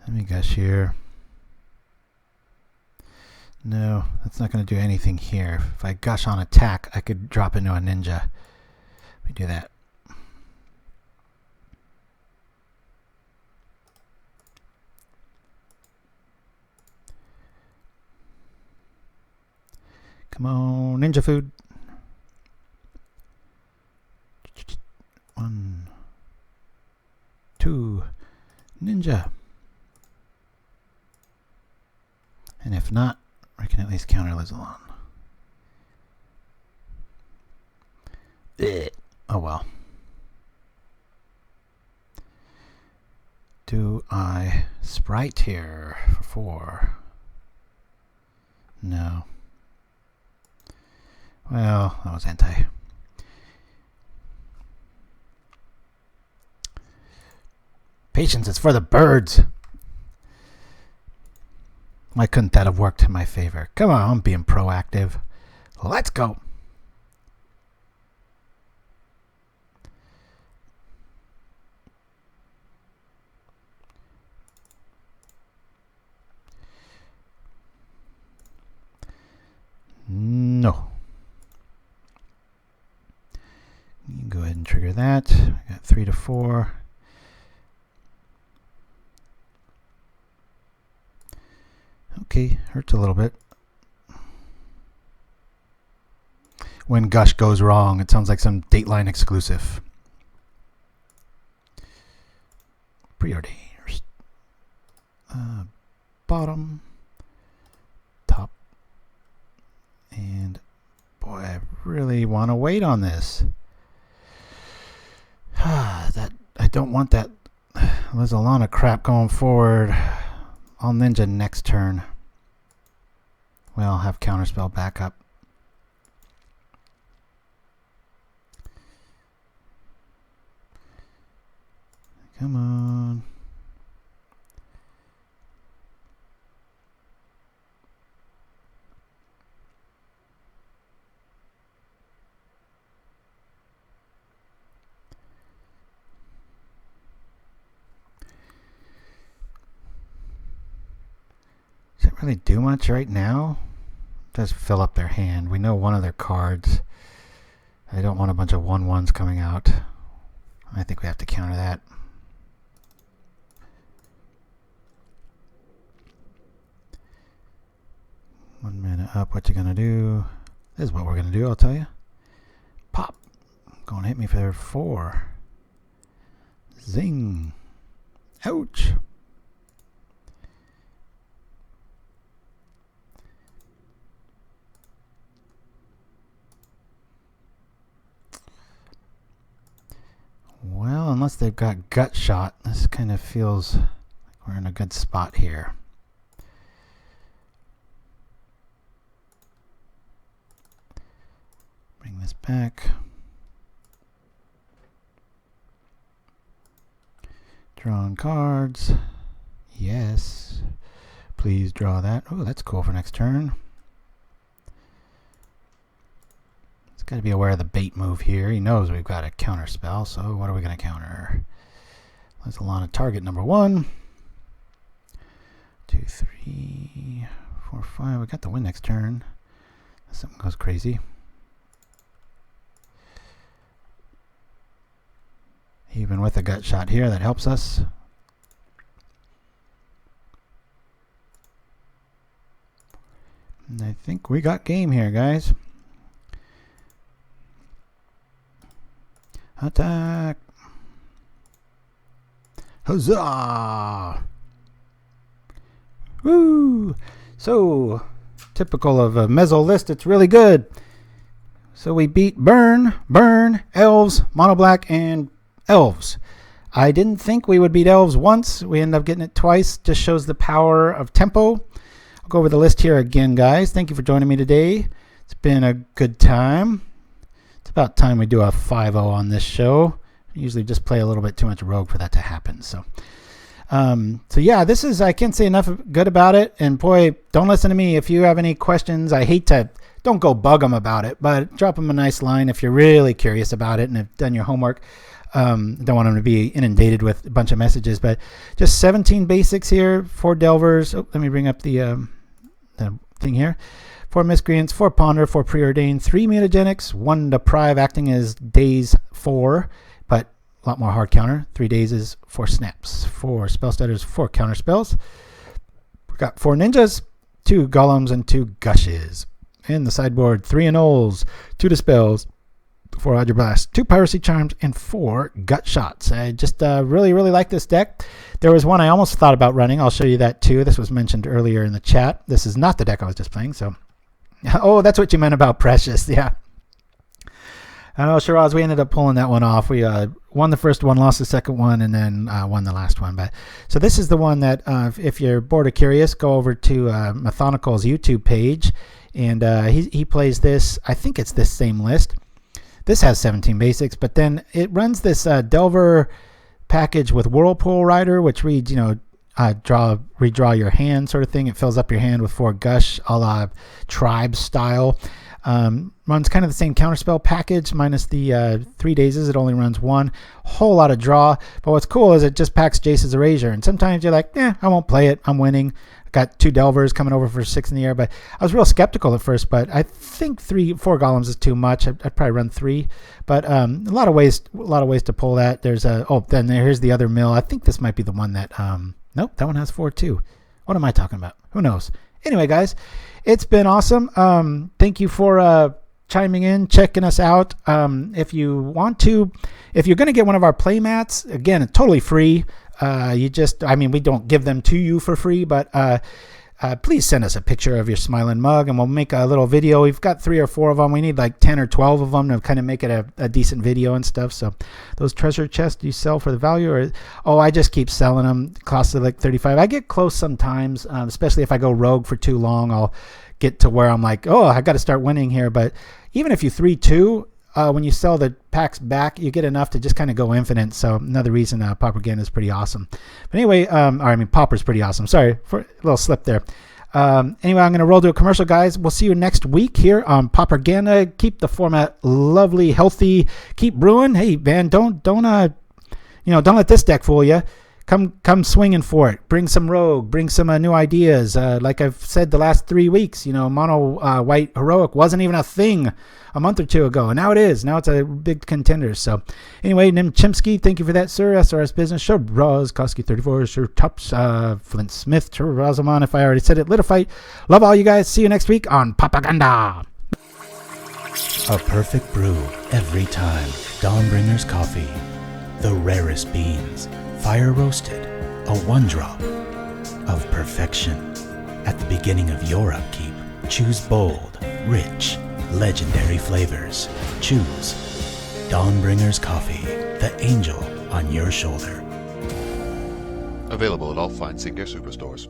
Let me guess here. No, that's not going to do anything here. If I Gush on attack, I could drop into a ninja. Let me do that. Come on, ninja food. 1, 2, ninja. And if not, I can at least counter Lizalon. Oh well. Do I Sprite here for 4? No. Well, that was anti. Patience is for the birds. Why couldn't that have worked in my favor? Come on, I'm being proactive. Let's go. No. You can go ahead and trigger that. I got 3 to 4. Okay, hurts a little bit. When Gush goes wrong, it sounds like some Dateline exclusive. Preordain. Bottom. Top. really want to wait on this. That I don't want that. There's a lot of crap going forward. I'll ninja next turn. Well, I'll have Counterspell back up. Come on. Does it really do much right now? Just fill up their hand. We know one of their cards. I don't want a bunch of 1/1s coming out. I think we have to counter that. One minute up. What you gonna do? This is what we're gonna do. I'll tell you. Pop. Gonna hit me for 4. Zing. Ouch. Well, unless they've got gut shot, this kind of feels like we're in a good spot here. Bring this back. Drawing cards. Yes. Please draw that. Oh, that's cool for next turn. Got to be aware of the bait move here. He knows we've got a counter spell, so what are we going to counter? Let's align a target number 1. 2, 3, 4, 5. We got the win next turn. If something goes crazy. Even with a gut shot here, that helps us. And I think we got game here, guys. Attack! Huzzah! Woo! So, typical of a mezzel list, it's really good. So we beat Burn, Elves, Mono Black, and Elves. I didn't think we would beat Elves once. We ended up getting it twice. Just shows the power of tempo. I'll go over the list here again, guys. Thank you for joining me today. It's been a good time. It's about time we do a 5-0 on this show. I usually just play a little bit too much rogue for that to happen. So yeah, this is, I can't say enough good about it. And boy, don't listen to me if you have any questions. I hate to, don't go bug them about it, but drop them a nice line if you're really curious about it and have done your homework. Don't want them to be inundated with a bunch of messages, but just 17 basics here, 4 Delvers. Oh, let me bring up the thing here. 4 Miscreants, 4 Ponder, 4 Preordain, 3 Mutagenics, 1 Deprive acting as Daze 4, but a lot more hard counter. 3 Dazes, 4 Snaps, 4 Spellstutters, 4 Counterspells. We got 4 Ninjas, 2 Golems, and 2 Gushes. In the sideboard, 3 Annuls, 2 Dispels, 4 Hydroblast, 2 Piracy Charms, and 4 Gut Shots. I just really like this deck. There was one I almost thought about running. I'll show you that too. This was mentioned earlier in the chat. This is not the deck I was just playing, so... Oh, that's what you meant about Precious. Yeah. I know, Shiraz, we ended up pulling that one off. We won the first one, lost the second one, and then won the last one. But so this is the one that, if you're bored or curious, go over to Methonical's YouTube page, and he plays this. I think it's this same list. This has 17 basics, but then it runs this Delver package with Whirlpool Rider, which reads, redraw your hand sort of thing. It fills up your hand with 4 Gush, a la Tribe style. Runs kind of the same Counterspell package minus the 3 Dazes. It only runs 1. Whole lot of draw. But what's cool is it just packs Jace's Erasure. And sometimes you're like, I won't play it. I'm winning. Got 2 Delvers coming over for 6 in the air. But I was real skeptical at first. But I think 4 Golems is too much. I'd probably run 3. But a lot of ways to pull that. There's here's the other mill. I think this might be the one that nope, that one has 4 too. What am I talking about? Who knows? Anyway, guys, it's been awesome. Thank you for chiming in, checking us out. If you're going to get one of our play mats, again, it's totally free. We don't give them to you for free, but please send us a picture of your smiling mug and we'll make a little video. We've got 3 or 4 of them. We need like 10 or 12 of them to kind of make it a decent video and stuff. So those treasure chests, do you sell for the value? Or I just keep selling them. Cost of like 35. I get close sometimes, especially if I go rogue for too long. I'll get to where I'm like, I got to start winning here. But even if you 3-2, when you sell the packs back, you get enough to just kind of go infinite. So another reason Pauperganda is pretty awesome. But anyway, Pauper's pretty awesome. Sorry for a little slip there. Anyway, I'm going to roll to a commercial, guys. We'll see you next week here on Pauperganda. Keep the format lovely, healthy. Keep brewing. Hey, man, don't let this deck fool you. Come swinging for it. Bring some rogue. Bring some new ideas. Like I've said the last 3 weeks, mono white heroic wasn't even a thing a month or 2 ago, and now it is. Now it's a big contender. So anyway, Nim Chimsky, thank you for that, sir. SRS Business, Sure Bros, Koski 34, Sure Tups, Flint Smith, Sure Rosamon, if I already said it, Litterfight. Love all you guys. See you next week on Pauperganda. A perfect brew every time. Dawnbringer's Coffee. The rarest beans. Fire roasted, a 1-drop of perfection. At the beginning of your upkeep, choose bold, rich, legendary flavors. Choose Dawnbringer's Coffee, the angel on your shoulder. Available at all fine Signature Superstores.